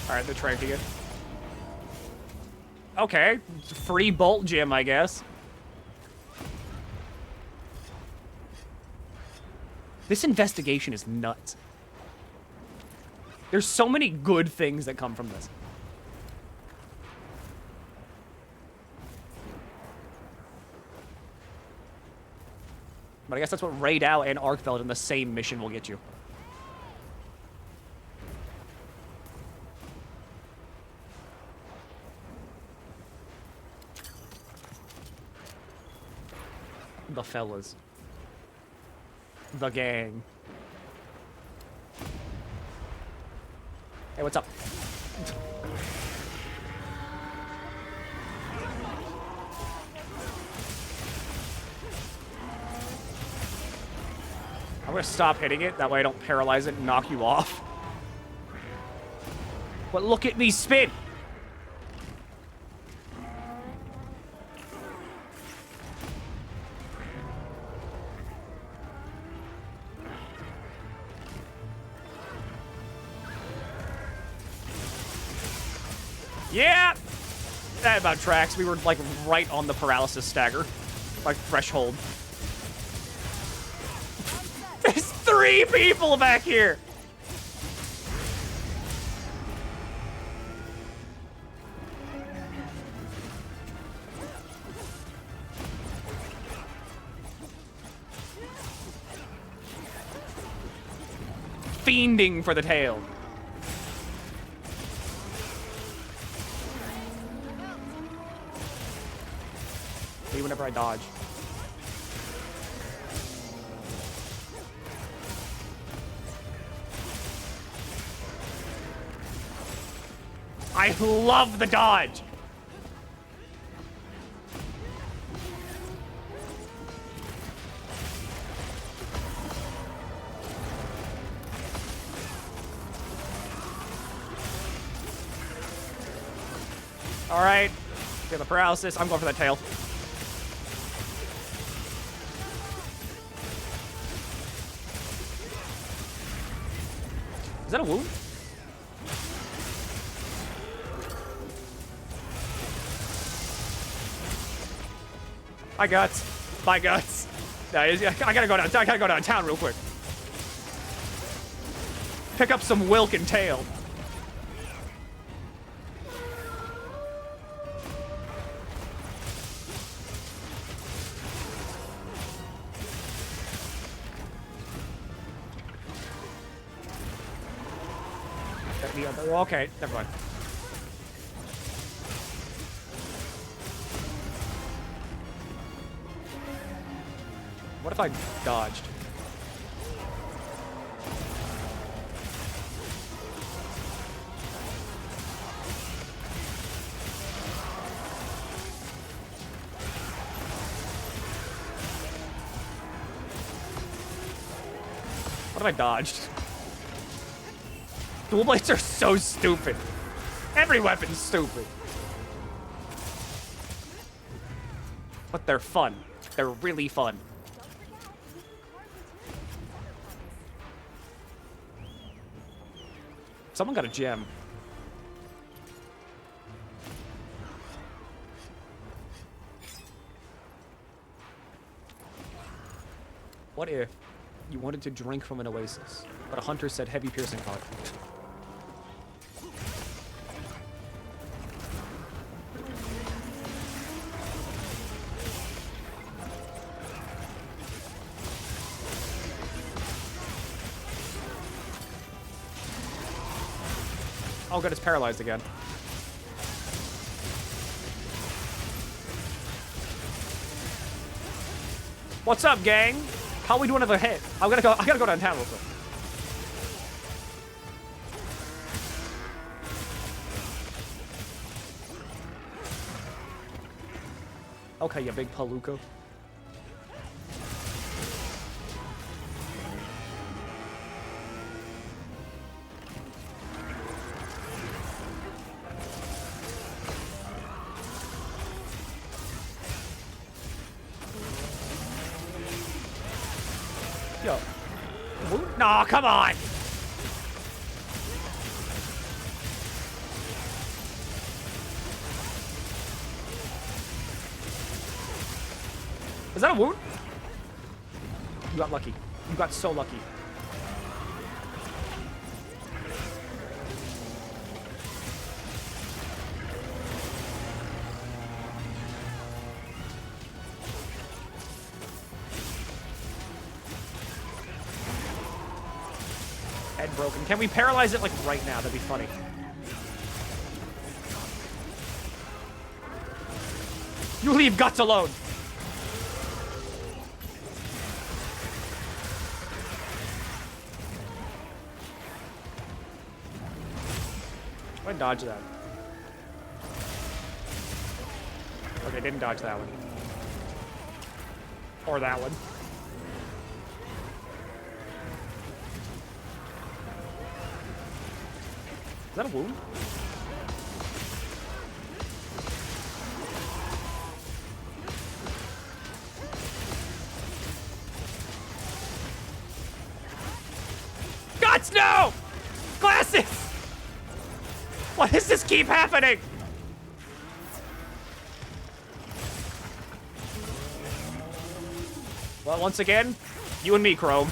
Alright, the Trankian. Okay, free bolt gem, I guess. This investigation is nuts. There's so many good things that come from this. But I guess that's what Raid Out and Arkfeld in the same mission will get you. The fellas. The gang. Hey, what's up? I'm gonna stop hitting it, that way I don't paralyze it and knock you off. But look at me spin! Yeah! That about tracks. We were, like, right on the paralysis stagger. Like, threshold. There's 3 people back here! Fiending for the tail. Whenever I dodge. I love the dodge! Alright. Get the paralysis. I'm going for that tail. Is that a wound? My guts. My guts. No, I gotta go down. I gotta go downtown real quick. Pick up some Wilk and tail. Okay, never mind. What if I dodged? What if I dodged? Dual blades are so stupid. Every weapon's stupid. But they're fun. They're really fun. Someone got a gem. What if you wanted to drink from an oasis, but a hunter said heavy piercing fog? Oh, good, it's paralyzed again. What's up, gang? How we doing with a hit? I gotta go downtown real quick. Okay, you big palooka. Yo. No, come on! Is that a wound? You got lucky. You got so lucky. Head broken. Can we paralyze it like right now? That'd be funny. You leave guts alone. I dodge that. Okay, didn't dodge that one. Or that one. Is that a wound? Guts, no! Glasses! Why does this keep happening? Well, once again, you and me, Chrome.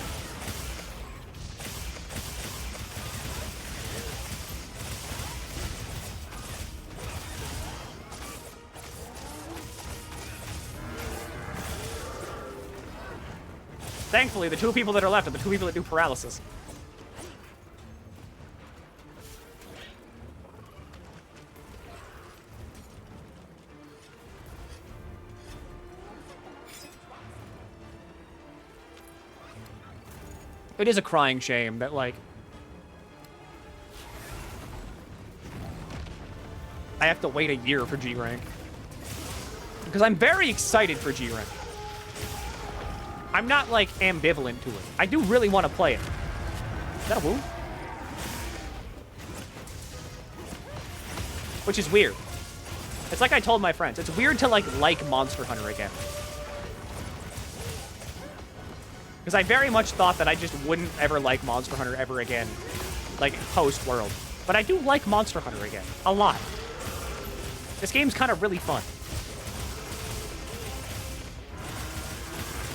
Thankfully, the two people that are left are the two people that do paralysis. It is a crying shame that, like, I have to wait a year for G rank. Because I'm very excited for G rank. I'm not, like, ambivalent to it. I do really want to play it. Is that a wound? Which is weird. It's like I told my friends. It's weird to, like Monster Hunter again. Because I very much thought that I just wouldn't ever like Monster Hunter ever again. Like, post-World. But I do like Monster Hunter again. A lot. This game's kind of really fun.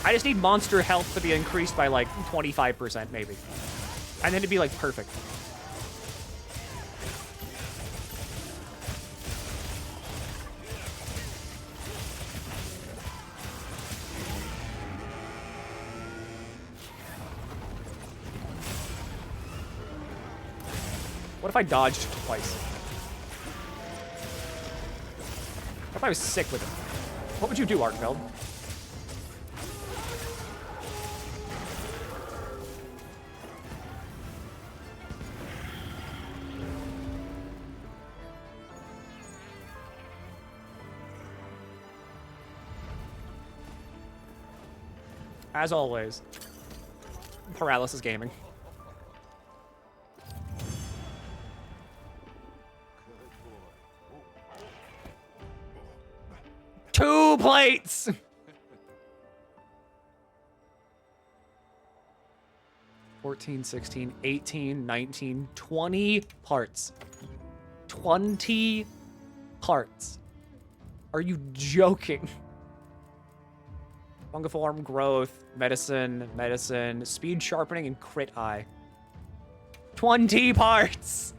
I just need monster health to be increased by, like, 25%, maybe. And then it'd be, like, perfect. What if I dodged twice? What if I was sick with it? What would you do, Arkfeld? As always, paralysis gaming. Two plates! 14, 16, 18, 19, 20 parts. 20 parts. Are you joking? Fungiform, growth, medicine, speed sharpening, and crit eye. 20 parts!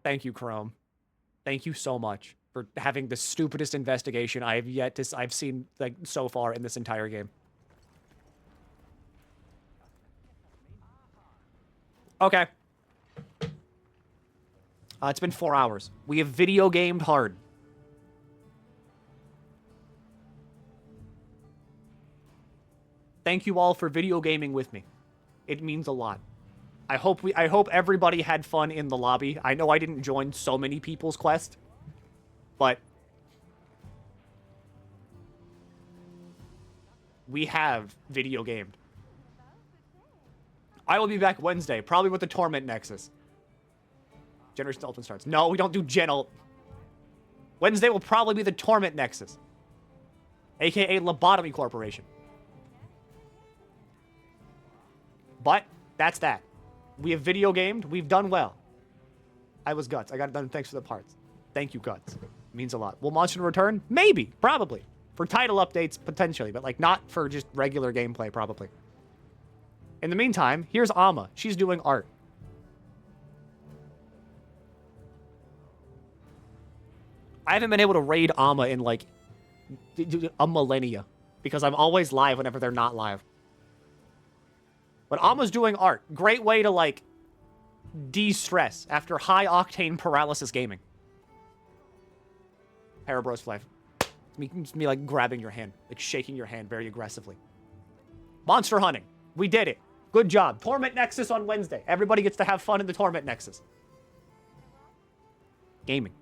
Thank you, Chrome. Thank you so much for having the stupidest investigation I've seen, like, so far in this entire game. Okay. It's been 4 hours. We have video gamed hard. Thank you all for video gaming with me. It means a lot. I hope everybody had fun in the lobby. I know I didn't join so many people's quest, but we have video gamed. I will be back Wednesday, probably with the Torment Nexus. Generation Ultimate starts. No, we don't do Gen Ult. Wednesday will probably be the Torment Nexus, aka Lobotomy Corporation. But that's that. We have video gamed. We've done well. I was Guts. I got it done. Thanks for the parts. Thank you, Guts. It means a lot. Will Monster return? Maybe. Probably. For title updates, potentially. But, like, not for just regular gameplay, probably. In the meantime, here's Amma. She's doing art. I haven't been able to raid Amma in, like, a millennia. Because I'm always live whenever they're not live. But Amma's doing art. Great way to, like, de-stress after high-octane paralysis gaming. Parabros Flive. It's me, like, grabbing your hand. Like, shaking your hand very aggressively. Monster hunting. We did it. Good job. Torment Nexus on Wednesday. Everybody gets to have fun in the Torment Nexus. Gaming.